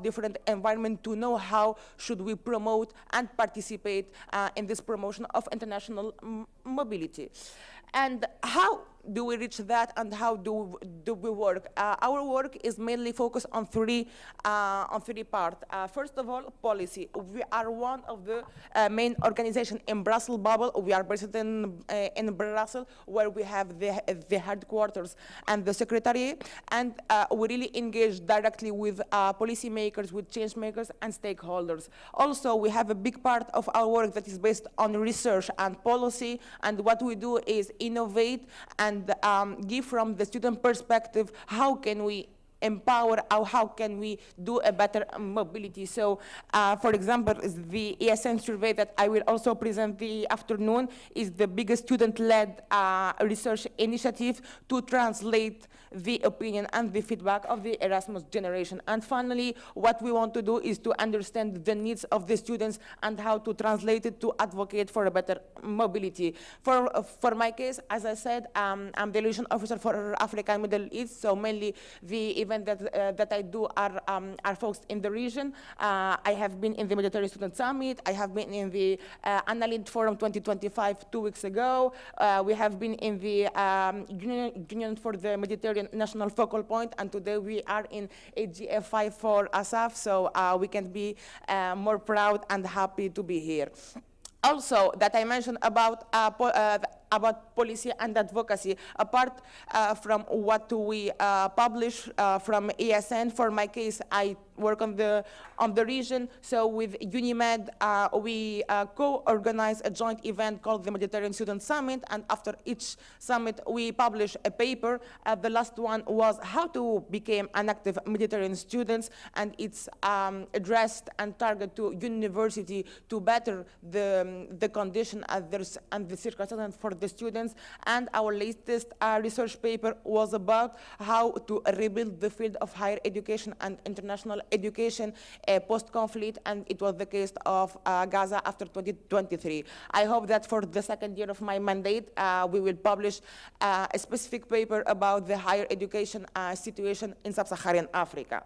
different environment to know how should we promote and participate in this promotion of international mobility. And how do we reach that, and how do we work? Our work is mainly focused on three parts. First of all, policy. We are one of the main organizations in Brussels bubble. We are based in Brussels, where we have the headquarters and the secretariat, and we really engage directly with policymakers, with change makers, and stakeholders. Also, we have a big part of our work that is based on research and policy, and what we do is innovate and give from the student perspective, how can we empower, or how can we do a better mobility. So, for example, the ESN survey that I will also present the afternoon is the biggest student-led research initiative to translate the opinion and the feedback of the Erasmus generation. And finally, what we want to do is to understand the needs of the students and how to translate it to advocate for a better mobility. For my case, as I said, I'm the liaison officer for Africa and Middle East, so mainly the event that I do are focused in the region. I have been in the Mediterranean Student Summit. I have been in the Annalid Forum 2025 2 weeks ago. We have been in the Union for the Mediterranean National Focal Point, and today we are in AGF5 for ASAF, so we can be more proud and happy to be here. Also, that I mentioned about policy and advocacy, apart from what we publish from ESN. For my case, I work on the region. So with UNIMED, we co-organize a joint event called the Mediterranean Student Summit, and after each summit, we publish a paper. The last one was how to become an active Mediterranean students, and it's addressed and targeted to university to better the condition and the circumstances for the students. And our latest research paper was about how to rebuild the field of higher education and international education post-conflict, and it was the case of Gaza after 2023. I hope that for the second year of my mandate, we will publish a specific paper about the higher education situation in sub-Saharan Africa.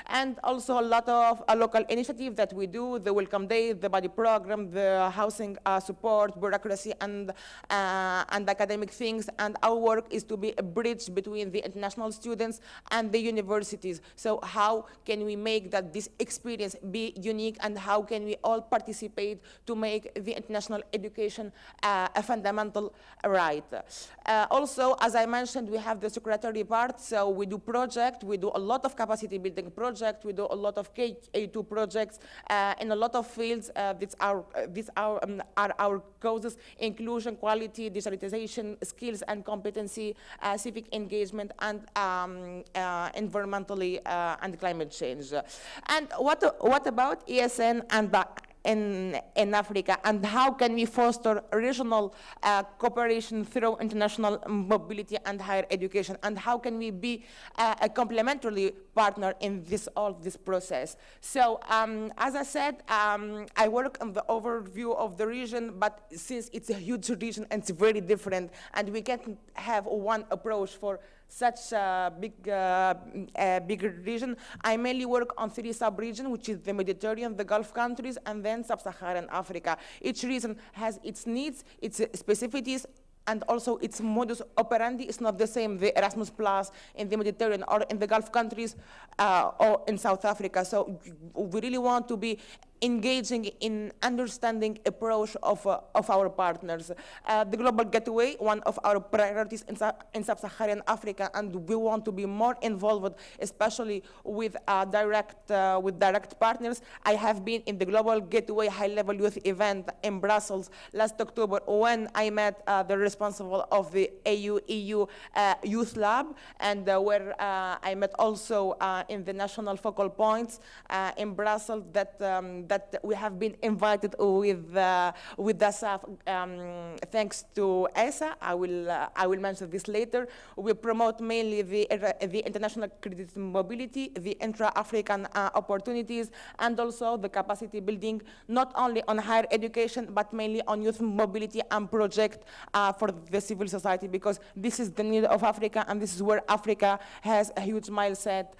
And also a lot of local initiatives that we do, the Welcome Day, the Body Program, the housing support, bureaucracy, and academic things. And our work is to be a bridge between the international students and the universities. So how can we make that this experience be unique, and how can we all participate to make the international education a fundamental right? Also, as I mentioned, we have the secretary part, so we do projects, we do a lot of capacity building projects, we do a lot of K2 projects in a lot of fields. These are our causes: inclusion, quality, digitalization, skills and competency, civic engagement, and environmentally and climate change. And what about ESN and in Africa, and how can we foster regional cooperation through international mobility and higher education, and how can we be a complementary partner in all this process? So as I said, I work on the overview of the region, but since it's a huge region and it's very different, and we can't have one approach for such a big region, I mainly work on 3 sub-regions, which is the Mediterranean, the Gulf countries, and then sub-Saharan Africa. Each region has its needs, its specificities, and also its modus operandi is not the same, the Erasmus Plus in the Mediterranean or in the Gulf countries or in South Africa. So we really want to be engaging in understanding approach of our partners. The Global Gateway, one of our priorities in Sub-Saharan Africa, and we want to be more involved, especially with direct partners. I have been in the Global Gateway high-level youth event in Brussels last October, when I met the responsible of the AU-EU Youth Lab, and where I met also in the national focal points in Brussels that we have been invited with ASAF, thanks to ESA. I will mention this later. We promote mainly the international credit mobility, the intra-African opportunities, and also the capacity building, not only on higher education, but mainly on youth mobility and project for the civil society, because this is the need of Africa, and this is where Africa has a huge mindset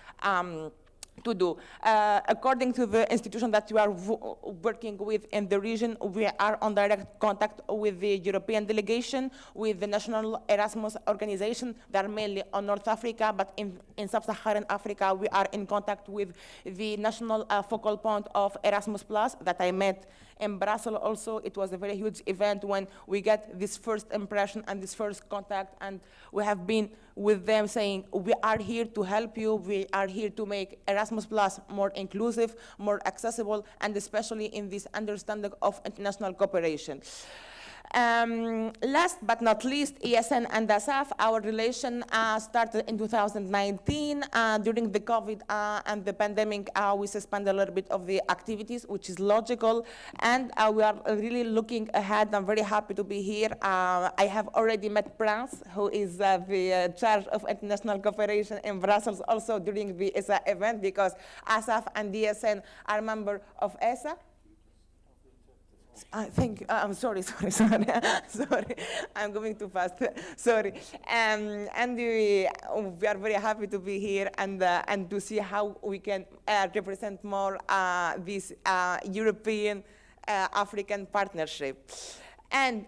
to do. According to the institution that we are working with in the region, we are on direct contact with the European delegation, with the National Erasmus Organization. They are mainly on North Africa, but in Sub-Saharan Africa, we are in contact with the national focal point of Erasmus Plus that I met in Brussels also. It was a very huge event when we get this first impression and this first contact, and we have been with them saying, we are here to help you, we are here to make Erasmus Plus more inclusive, more accessible, and especially in this understanding of international cooperation. Last but not least, ESN and ASAF, our relation started in 2019. During the COVID and the pandemic, we suspended a little bit of the activities, which is logical, and we are really looking ahead. I'm very happy to be here. I have already met Prince, who is the charge of international cooperation in Brussels, also during the ESA event, because ASAF and ESN are members of ESA. I'm sorry. Sorry, I'm going too fast. Sorry. And we are very happy to be here and to see how we can represent more this European African partnership. And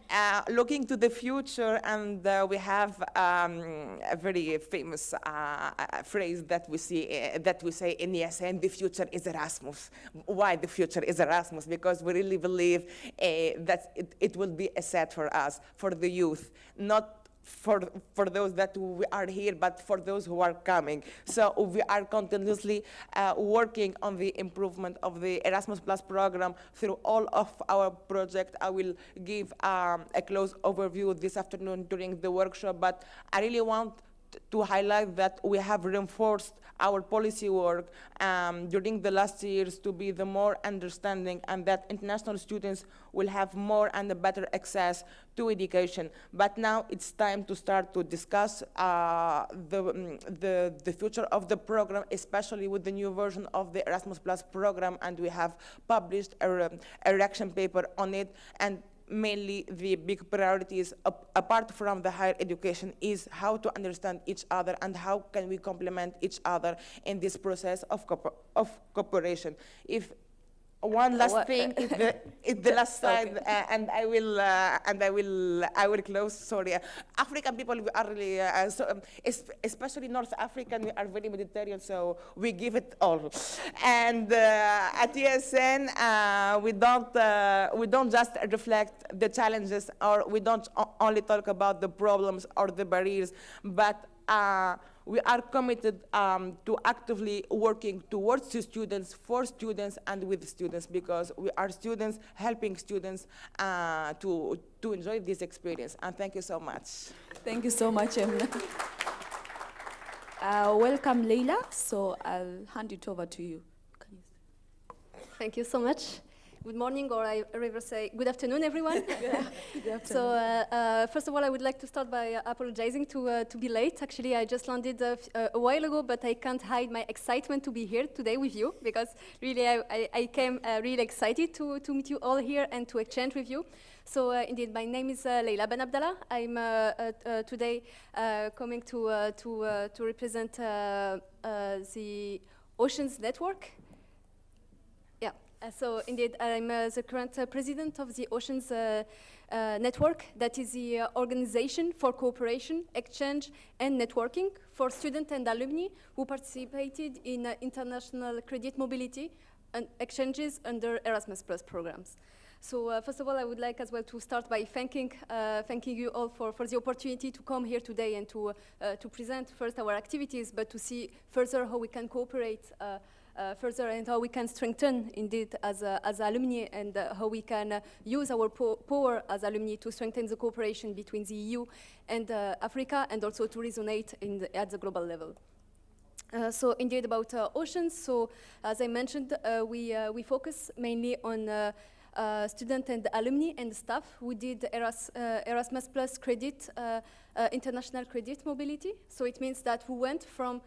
looking to the future, and we have a very famous phrase that we say in ESN: the future is Erasmus. Why the future is Erasmus? Because we really believe that it will be a set for us, for the youth, not for those that we are here, but for those who are coming. So we are continuously working on the improvement of the Erasmus Plus program through all of our projects. I will give a close overview this afternoon during the workshop, but I really want to highlight that we have reinforced our policy work during the last years to be the more understanding, and that international students will have more and a better access to education. But now it's time to start to discuss the future of the program, especially with the new version of the Erasmus Plus program, and we have published a reaction paper on it. And mainly the big priorities, apart from the higher education, is how to understand each other and how can we complement each other in this process of cooperation. If one last thing is the last slide, and I will close. Sorry, African people, we are really, especially North African, we are very Mediterranean, so we give it all. And at ESN, we don't just reflect the challenges, or we don't only talk about the problems or the barriers, but we are committed to actively working towards the students, for students, and with students, because we are students helping students to enjoy this experience. And thank you so much. Thank you so much, Emna. Welcome, Leila. So I'll hand it over to you. Thank you so much. Good morning, or I rather say good afternoon, everyone. Good afternoon. So first of all, I would like to start by apologizing to be late. Actually, I just landed a while ago, but I can't hide my excitement to be here today with you, because really I came really excited to meet you all here and to exchange with you. So indeed, my name is Leila Ben Abdallah. I'm today coming to represent the Oceans Network. So indeed, I'm the current president of the Oceans Network, that is the organization for cooperation, exchange, and networking for students and alumni who participated in international credit mobility and exchanges under Erasmus Plus programs. So first of all, I would like as well to start by thanking you all for the opportunity to come here today and to present first our activities, but to see further how we can cooperate further and how we can strengthen indeed as alumni, and how we can use our power as alumni to strengthen the cooperation between the EU and Africa, and also to resonate at the global level. So indeed about oceans, so as I mentioned, we focus mainly on student and alumni and staff who did Erasmus Plus credit, international credit mobility. So it means that we went from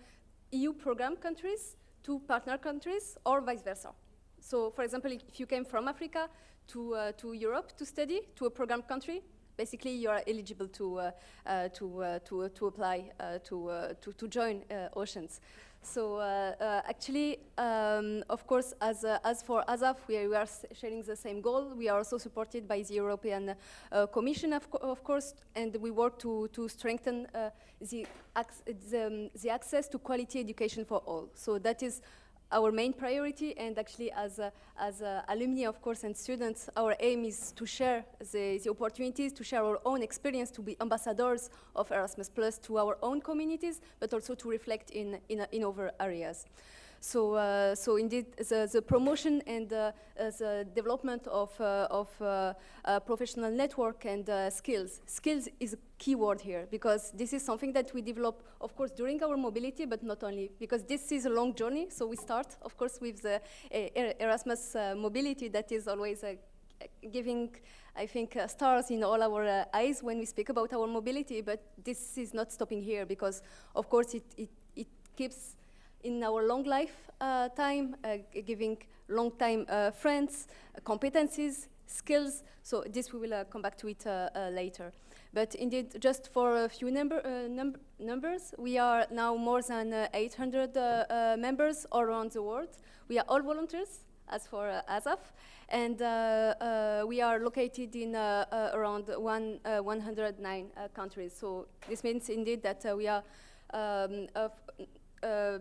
EU program countries to partner countries, or vice versa. So, for example, if you came from Africa to Europe to study, to a program country, basically you are eligible to apply to join Oceans. So actually, of course, as for ASAF, we are sharing the same goal. We are also supported by the European Commission, of course, and we work to strengthen the access to quality education for all. So that is our main priority, and actually as alumni, of course, and students, our aim is to share the opportunities, to share our own experience, to be ambassadors of Erasmus Plus to our own communities, but also to reflect in other areas. So indeed, the promotion and the development of professional network and skills. Skills is a key word here, because this is something that we develop, of course, during our mobility, but not only, because this is a long journey. So we start, of course, with the Erasmus mobility that is always giving, I think, stars in all our eyes when we speak about our mobility, but this is not stopping here, because, of course, it keeps in our long life time, giving long time friends, competencies, skills. So this we will come back to it later. But indeed, just for a few numbers, we are now more than 800 members all around the world. We are all volunteers, as for ASAF, and we are located in around 109 countries. So this means indeed that we are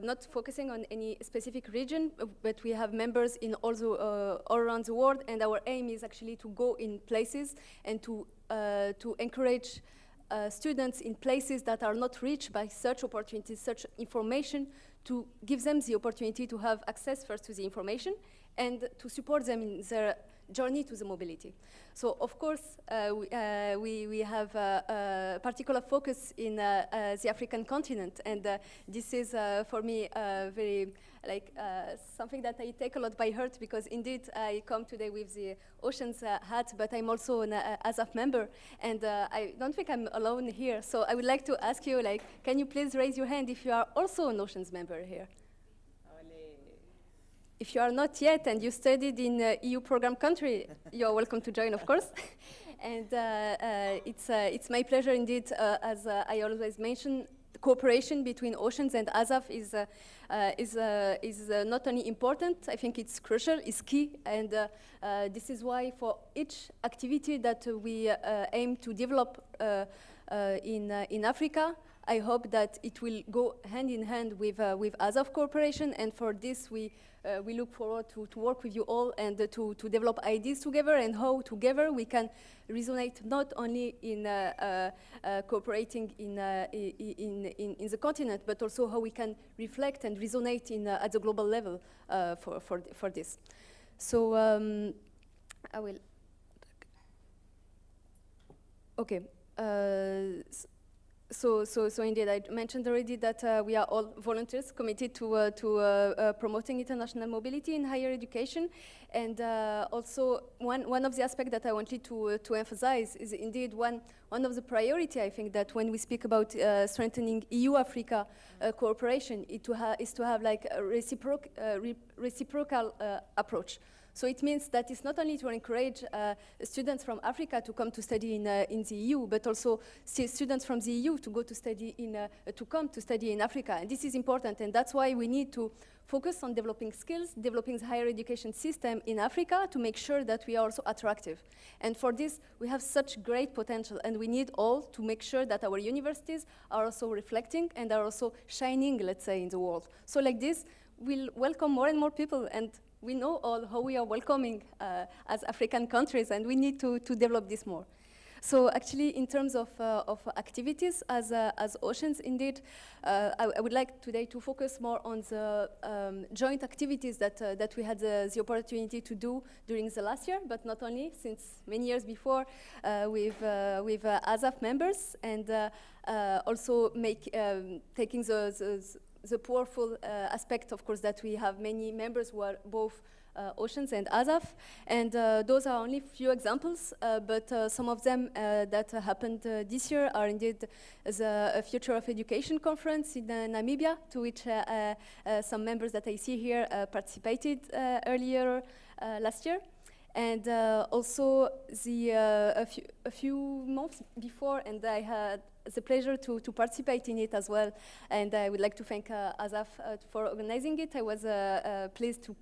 not focusing on any specific region, but we have members in all around the world, and our aim is actually to go in places and to encourage students in places that are not reached by such opportunities, such information, to give them the opportunity to have access first to the information and to support them in their journey to the mobility. So, of course, we have a particular focus in the African continent, and this is, for me, very, something that I take a lot by heart, because indeed I come today with the Oceans hat, but I'm also an ASAF member, and I don't think I'm alone here. So I would like to ask you, can you please raise your hand if you are also an Oceans member here? If you are not yet and you studied in EU program country, you're welcome to join, of course. And it's my pleasure indeed, as I always mention, the cooperation between Oceans and ASAF is not only important, I think it's crucial, it's key, and this is why for each activity that we aim to develop in Africa, I hope that it will go hand in hand with ASAF cooperation, and for this we look forward to work with you all and to develop ideas together, and how together we can resonate not only in cooperating in the continent, but also how we can reflect and resonate at the global level for this. So I will. Okay. So indeed, I mentioned already that we are all volunteers committed to promoting international mobility in higher education, and also one of the aspects that I wanted to emphasize is indeed one of the priority. I think that when we speak about strengthening EU-Africa cooperation, is to have like a reciprocal approach. So it means that it's not only to encourage students from Africa to come to study in the EU, but also students from the EU to go to study to come to study in Africa. And this is important, and that's why we need to focus on developing skills, developing the higher education system in Africa to make sure that we are also attractive. And for this, we have such great potential, and we need all to make sure that our universities are also reflecting and are also shining, let's say, in the world. So like this, we'll welcome more and more people, and we know all how we are welcoming as African countries, and we need to develop this more. So actually, in terms of activities as Oceans, indeed, I would like today to focus more on the joint activities that we had the opportunity to do during the last year, but not only, since many years before, with ASAF members, and also taking the powerful aspect, of course, that we have many members who are both Oceans and ASAF, and those are only few examples, but some of them that happened this year are indeed the Future of Education conference in Namibia, to which some members that I see here participated earlier last year, and also a few months before, and I had the pleasure to participate in it as well. And I would like to thank ASAF for organizing it. I was pleased to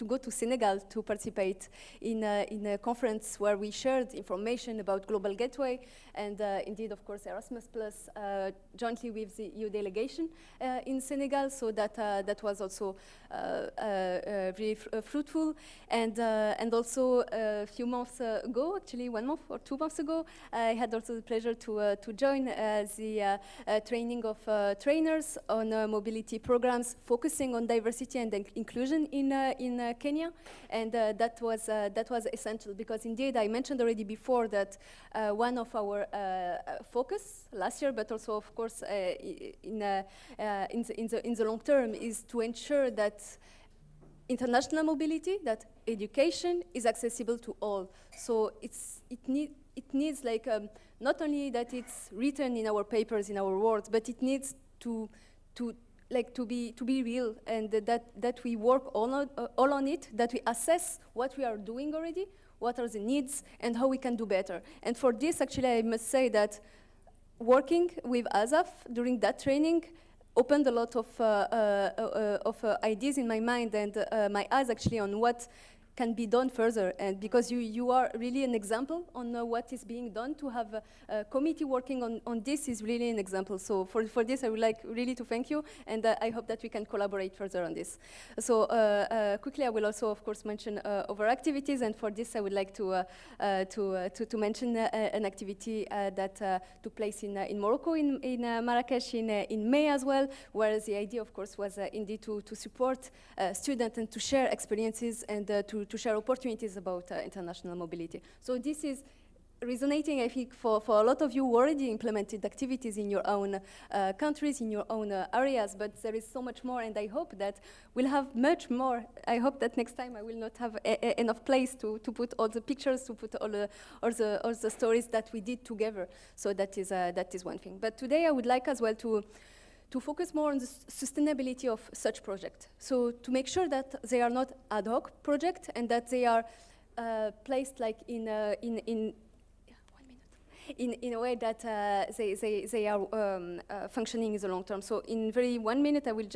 go to Senegal to participate in a conference where we shared information about Global Gateway, and indeed, of course, Erasmus Plus jointly with the EU delegation in Senegal. So that was also very fruitful. And also a few months ago, actually 1 month or 2 months ago, I had also the pleasure to join the training of trainers on mobility programs focusing on diversity and inclusion in Kenya, and that was essential, because indeed I mentioned already before that one of our focus last year, but also of course in the long term, is to ensure that international mobility, that education is accessible to all. So it needs like not only that it's written in our papers, in our words, but it needs to be real, and that we work all on it, that we assess what we are doing already, what are the needs, and how we can do better. And for this, actually, I must say that working with ASAF during that training opened a lot of ideas in my mind and my eyes actually on what can be done further. And because you are really an example on what is being done, to have a committee working on this is really an example. So for this, I would like really to thank you, and I hope that we can collaborate further on this. So quickly, I will also, of course, mention other activities, and for this, I would like to mention an activity that took place in Morocco, in Marrakesh in May as well, where the idea, of course, was indeed to support students and to share experiences and to share opportunities about international mobility. So this is resonating, I think, for a lot of you who already implemented activities in your own countries, in your own areas, but there is so much more, and I hope that we'll have much more. I hope that next time I will not have enough place to put all the pictures, to put all the stories that we did together. So that is one thing. But today I would like as well to focus more on the sustainability of such projects. So to make sure that they are not ad hoc projects, and that they are placed like in a way that they are functioning in the long term. So in very 1 minute, I would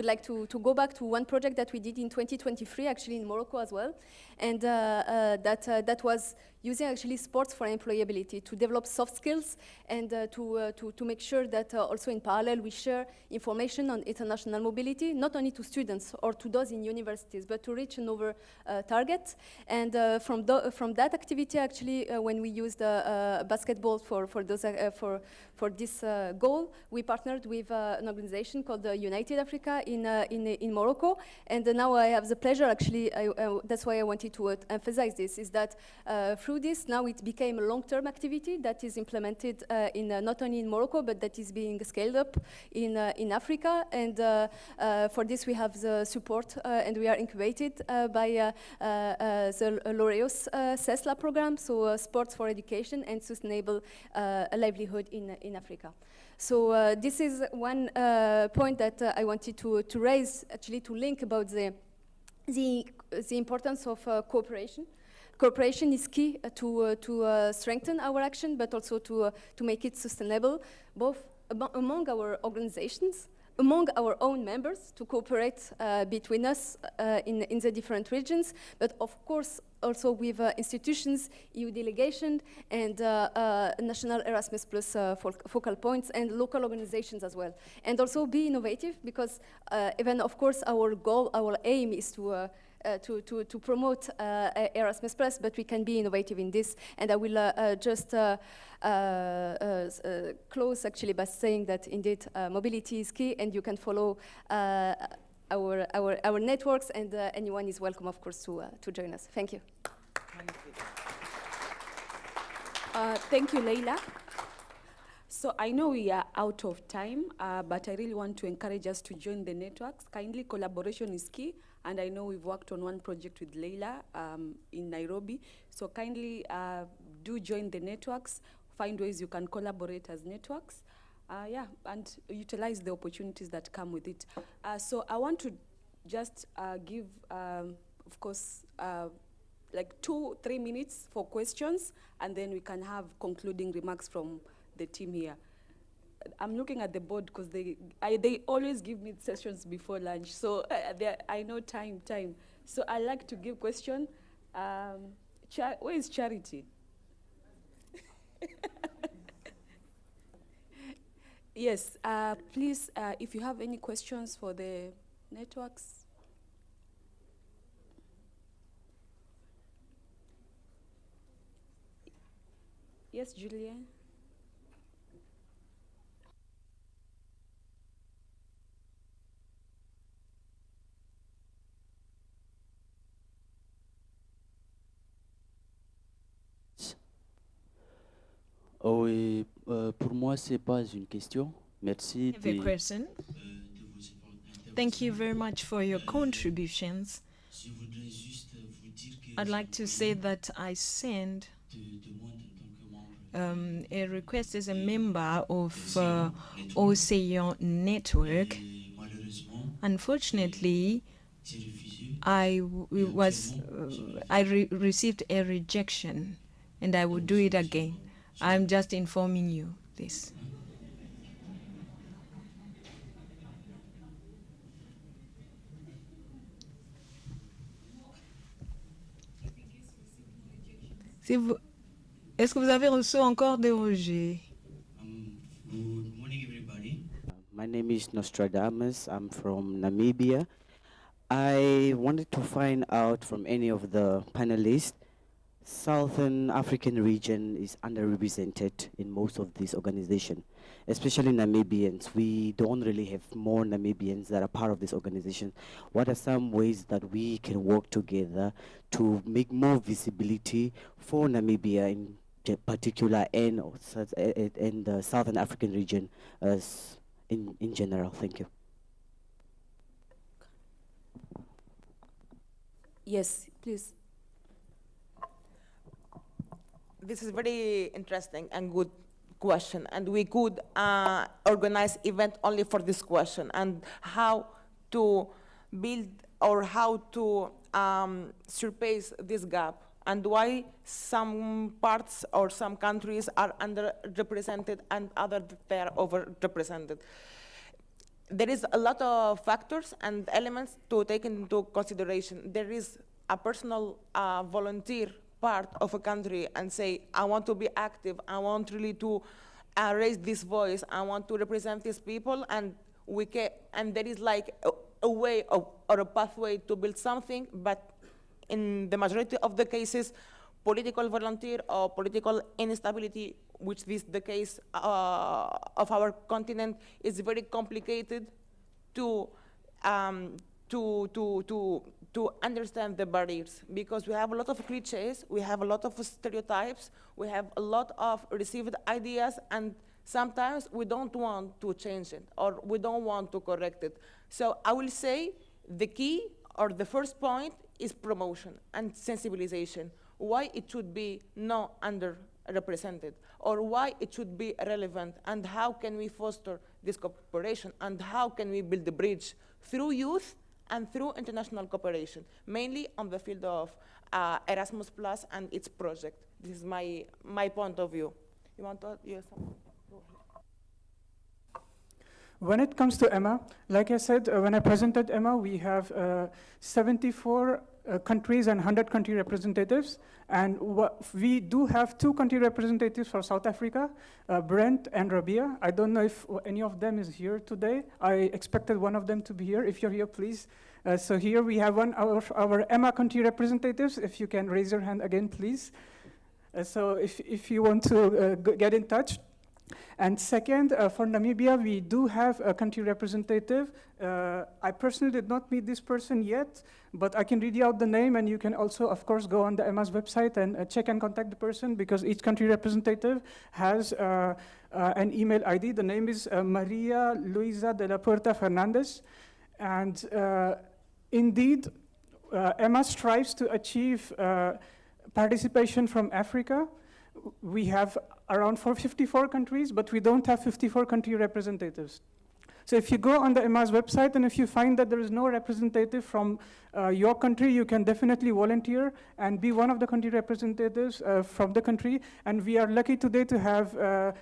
like to go back to one project that we did in 2023, actually in Morocco as well, and that was using actually sports for employability to develop soft skills, and to make sure that also in parallel we share information on international mobility, not only to students or to those in universities, but to reach another target. And from that activity, actually, when we used basketball for this goal, we partnered with an organization called United Africa in Morocco. And now I have the pleasure, actually, that's why I wanted to emphasize this, is that through this, now it became a long-term activity that is implemented not only in Morocco, but that is being scaled up in Africa. And for this, we have the support, and we are incubated by the L'Oreal's SESLA program, so Sports for Education and Sustainable Livelihood in Africa. So this is one point that I wanted to raise, actually, to link about the importance of cooperation. Cooperation is key to strengthen our action, but also to make it sustainable, both among our organizations, among our own members, to cooperate between us in the different regions, but of course also with institutions, EU delegation, and national Erasmus Plus focal points, and local organizations as well. And also be innovative, because even, of course, our goal, our aim is to promote Erasmus Plus, but we can be innovative in this. And I will just close actually by saying that indeed mobility is key, and you can follow our networks, and anyone is welcome, of course, to join us. Thank you. Thank you, Leila. So I know we are out of time, but I really want to encourage us to join the networks. Kindly, collaboration is key, and I know we've worked on one project with Leila in Nairobi. So kindly do join the networks, find ways you can collaborate as networks, and utilize the opportunities that come with it. So I want to just give, of course, like 2-3 minutes for questions, and then we can have concluding remarks from the team here. I'm looking at the board because they always give me sessions before lunch, so I know time. So I like to give question. Where is Charity? Yes, please, if you have any questions for the networks. Yes, Julian. Oh, et, pour moi, c'est pas une question. Merci. Have a question. Thank you very much for your contributions. I'd like to say that I send a request as a member of Océan Network. Unfortunately, I received a rejection, and I will do it again. I'm just informing you this. Est-ce que vous avez reçu encore des rejets? Good morning, everybody. My name is Nostradamus. I'm from Namibia. I wanted to find out from any of the panelists, Southern African region is underrepresented in most of these organizations, especially Namibians. We don't really have more Namibians that are part of this organization. What are some ways that we can work together to make more visibility for Namibia in particular and the Southern African region as in general? Thank you. Yes, please. This is very interesting and good question, and we could organize event only for this question and how to build or how to surpass this gap and why some parts or some countries are underrepresented and others they are overrepresented. There is a lot of factors and elements to take into consideration. There is a personal volunteer part of a country and say, I want to be active, I want really to raise this voice, I want to represent these people, and there is like a way or a pathway to build something, but in the majority of the cases, political volunteer or political instability, which is the case of our continent, is very complicated to understand the barriers, because we have a lot of cliches, we have a lot of stereotypes, we have a lot of received ideas, and sometimes we don't want to change it or we don't want to correct it. So I will say the key or the first point is promotion and sensibilization. Why it should be not underrepresented, or why it should be relevant, and how can we foster this cooperation, and how can we build the bridge through youth and through international cooperation, mainly on the field of Erasmus Plus and its project. This is my point of view. You want to add? Yes. When it comes to EMA, like I said, when I presented EMA, we have 74 countries and 100 country representatives. And we do have 2 country representatives for South Africa, Brent and Rabia. I don't know if any of them is here today. I expected one of them to be here. If you're here, please. So here we have one of our EMA country representatives. If you can raise your hand again, please. So if you want to get in touch. And second, for Namibia, we do have a country representative. I personally did not meet this person yet, but I can read you out the name, and you can also, of course, go on the EMA's website and check and contact the person, because each country representative has an email ID. The name is Maria Luisa de la Puerta Fernandez. And indeed, EMA strives to achieve participation from Africa. We have around 54 countries, but we don't have 54 country representatives. So if you go on the EMA's website and if you find that there is no representative from your country, you can definitely volunteer and be one of the country representatives from the country. And we are lucky today to have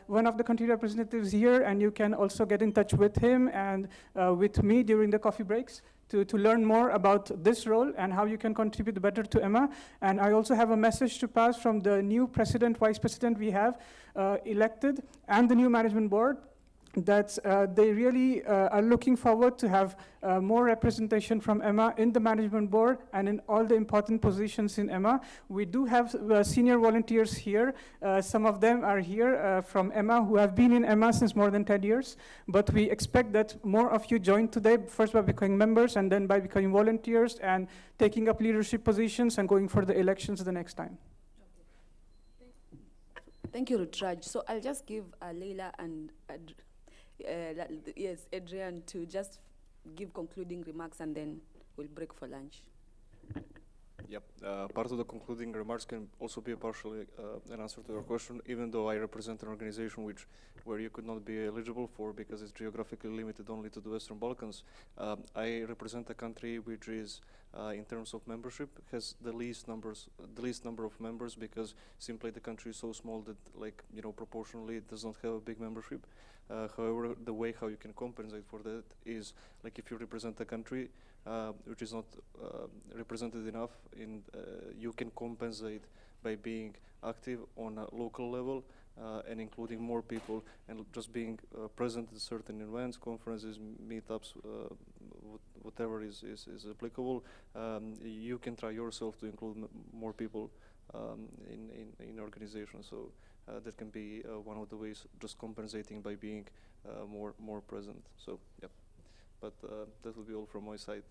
one of the country representatives here, and you can also get in touch with him and with me during the coffee breaks to learn more about this role and how you can contribute better to EMA. And I also have a message to pass from the new president, vice president we have elected, and the new management board, that they really are looking forward to have more representation from EMA in the management board and in all the important positions in EMA. We do have senior volunteers here. Some of them are here from EMA who have been in EMA since more than 10 years. But we expect that more of you join today, first by becoming members and then by becoming volunteers and taking up leadership positions and going for the elections the next time. Thank you, Rutraj. So I'll just give Leila and Adrian to just give concluding remarks, and then we'll break for lunch. Yep. Part of the concluding remarks can also be partially an answer to your question, even though I represent an organization where you could not be eligible for because it's geographically limited only to the Western Balkans. I represent a country which is, in terms of membership, has the least number of members because simply the country is so small that, proportionally it does not have a big membership. However, the way how you can compensate for that is, if you represent a country which is not represented enough, you can compensate by being active on a local level and including more people and just being present at certain events, conferences, meetups, whatever is applicable. You can try yourself to include more people in organizations. So that can be one of the ways, just compensating by being more present. So yeah. But that will be all from my side.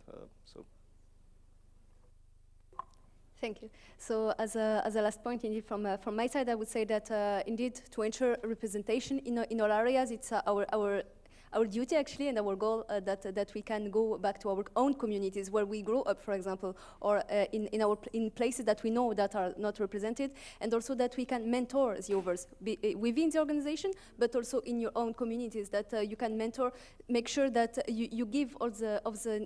Thank you. So as a last point, indeed, from my side, I would say that indeed to ensure representation in all areas, it's our duty actually, and our goal that we can go back to our own communities where we grow up, for example, or in places that we know that are not represented, and also that we can mentor the others within the organization, but also in your own communities, that you can mentor, make sure that you give all the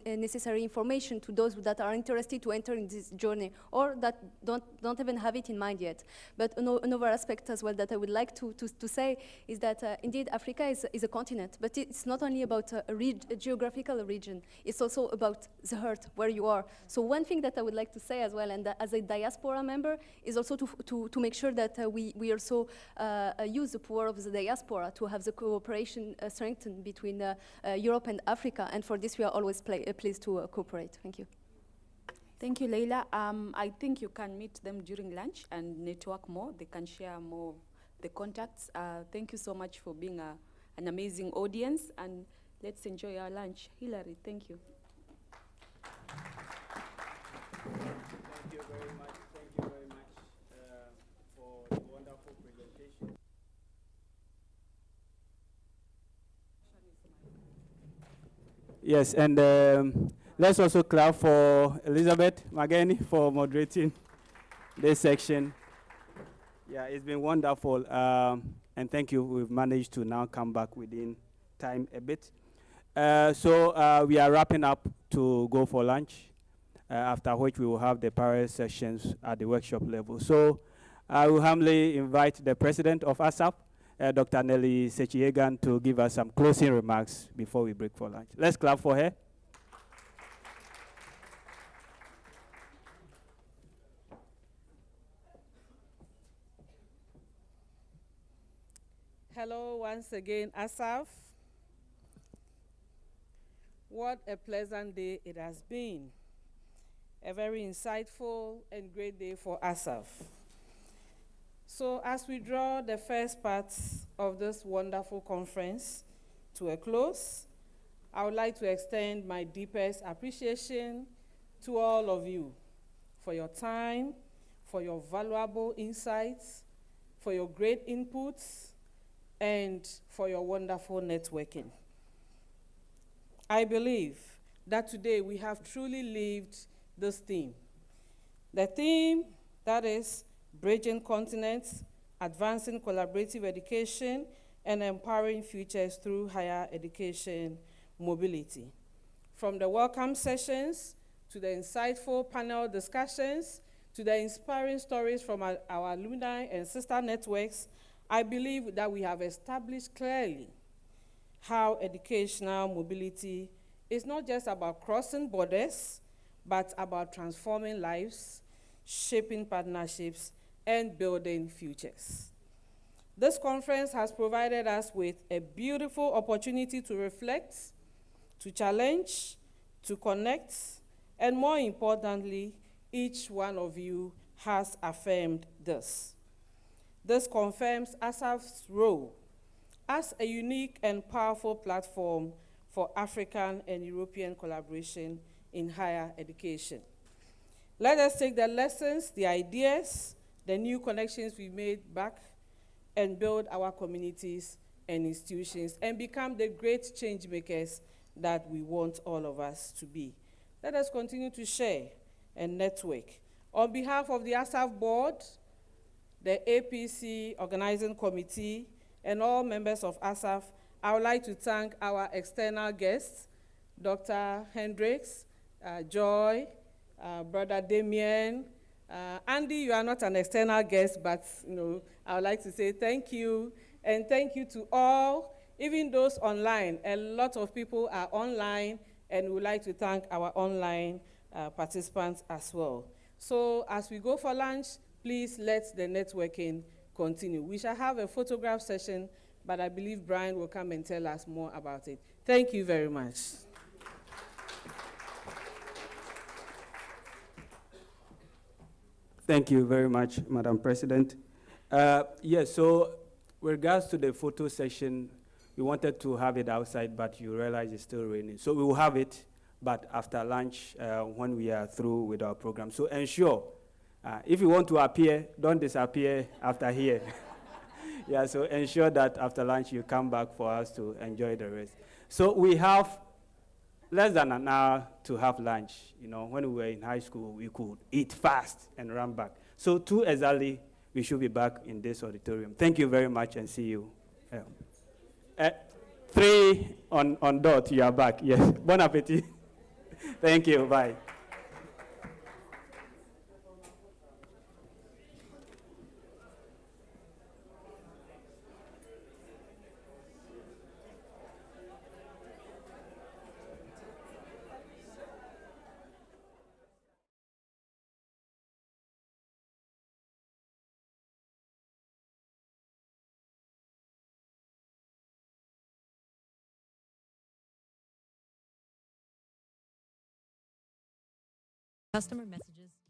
necessary information to those that are interested to enter in this journey, or that don't even have it in mind yet. But another aspect as well that I would like to say is that indeed Africa is a continent, but it's not only about a geographical region, it's also about the heart, where you are. So one thing that I would like to say as well, and as a diaspora member, is also to make sure that we also use the power of the diaspora to have the cooperation strengthened between Europe and Africa, and for this we are always pleased to cooperate. Thank you. Thank you, Leila. I think you can meet them during lunch and network more. They can share more the contacts. Thank you so much for being an amazing audience, and let's enjoy our lunch. Hilary, thank you. Thank you very much. Thank you very much for the wonderful presentation. Yes, and let's also clap for Elizabeth Mageni for moderating this section. Yeah, it's been wonderful. And thank you. We've managed to now come back within time a bit. So we are wrapping up to go for lunch, after which we will have the parallel sessions at the workshop level. So I will humbly invite the president of ASAF, Dr. Nelly Sechiegan, to give us some closing remarks before we break for lunch. Let's clap for her. Hello once again, ASAF. What a pleasant day it has been. A very insightful and great day for ASAF. So as we draw the first part of this wonderful conference to a close, I would like to extend my deepest appreciation to all of you for your time, for your valuable insights, for your great inputs, and for your wonderful networking. I believe that today we have truly lived this theme. The theme that is bridging continents, advancing collaborative education, and empowering futures through higher education mobility. From the welcome sessions, to the insightful panel discussions, to the inspiring stories from our alumni and sister networks, I believe that we have established clearly how educational mobility is not just about crossing borders, but about transforming lives, shaping partnerships, and building futures. This conference has provided us with a beautiful opportunity to reflect, to challenge, to connect, and more importantly, each one of you has affirmed this. This confirms ASAF's role as a unique and powerful platform for African and European collaboration in higher education. Let us take the lessons, the ideas, the new connections we made back and build our communities and institutions and become the great change makers that we want all of us to be. Let us continue to share and network. On behalf of the ASAF board, the APC organizing committee, and all members of ASAF, I would like to thank our external guests, Dr. Hendricks, Joy, Brother Damien. Andy, you are not an external guest, but I would like to say thank you, and thank you to all, even those online. A lot of people are online, and we would like to thank our online participants as well. So as we go for lunch, please let the networking continue. We shall have a photograph session, but I believe Brian will come and tell us more about it. Thank you very much. Thank you very much, Madam President. Yes, so with regards to the photo session, we wanted to have it outside, but you realize it's still raining. So we will have it, but after lunch, when we are through with our program. So ensure, if you want to appear, don't disappear after here. Yeah, so ensure that after lunch you come back for us to enjoy the rest. So we have less than an hour to have lunch. When we were in high school, we could eat fast and run back. So 2 exactly, we should be back in this auditorium. Thank you very much and see you. 3 on dot, you are back. Yes, bon appetit. Thank you, bye. Customer messages.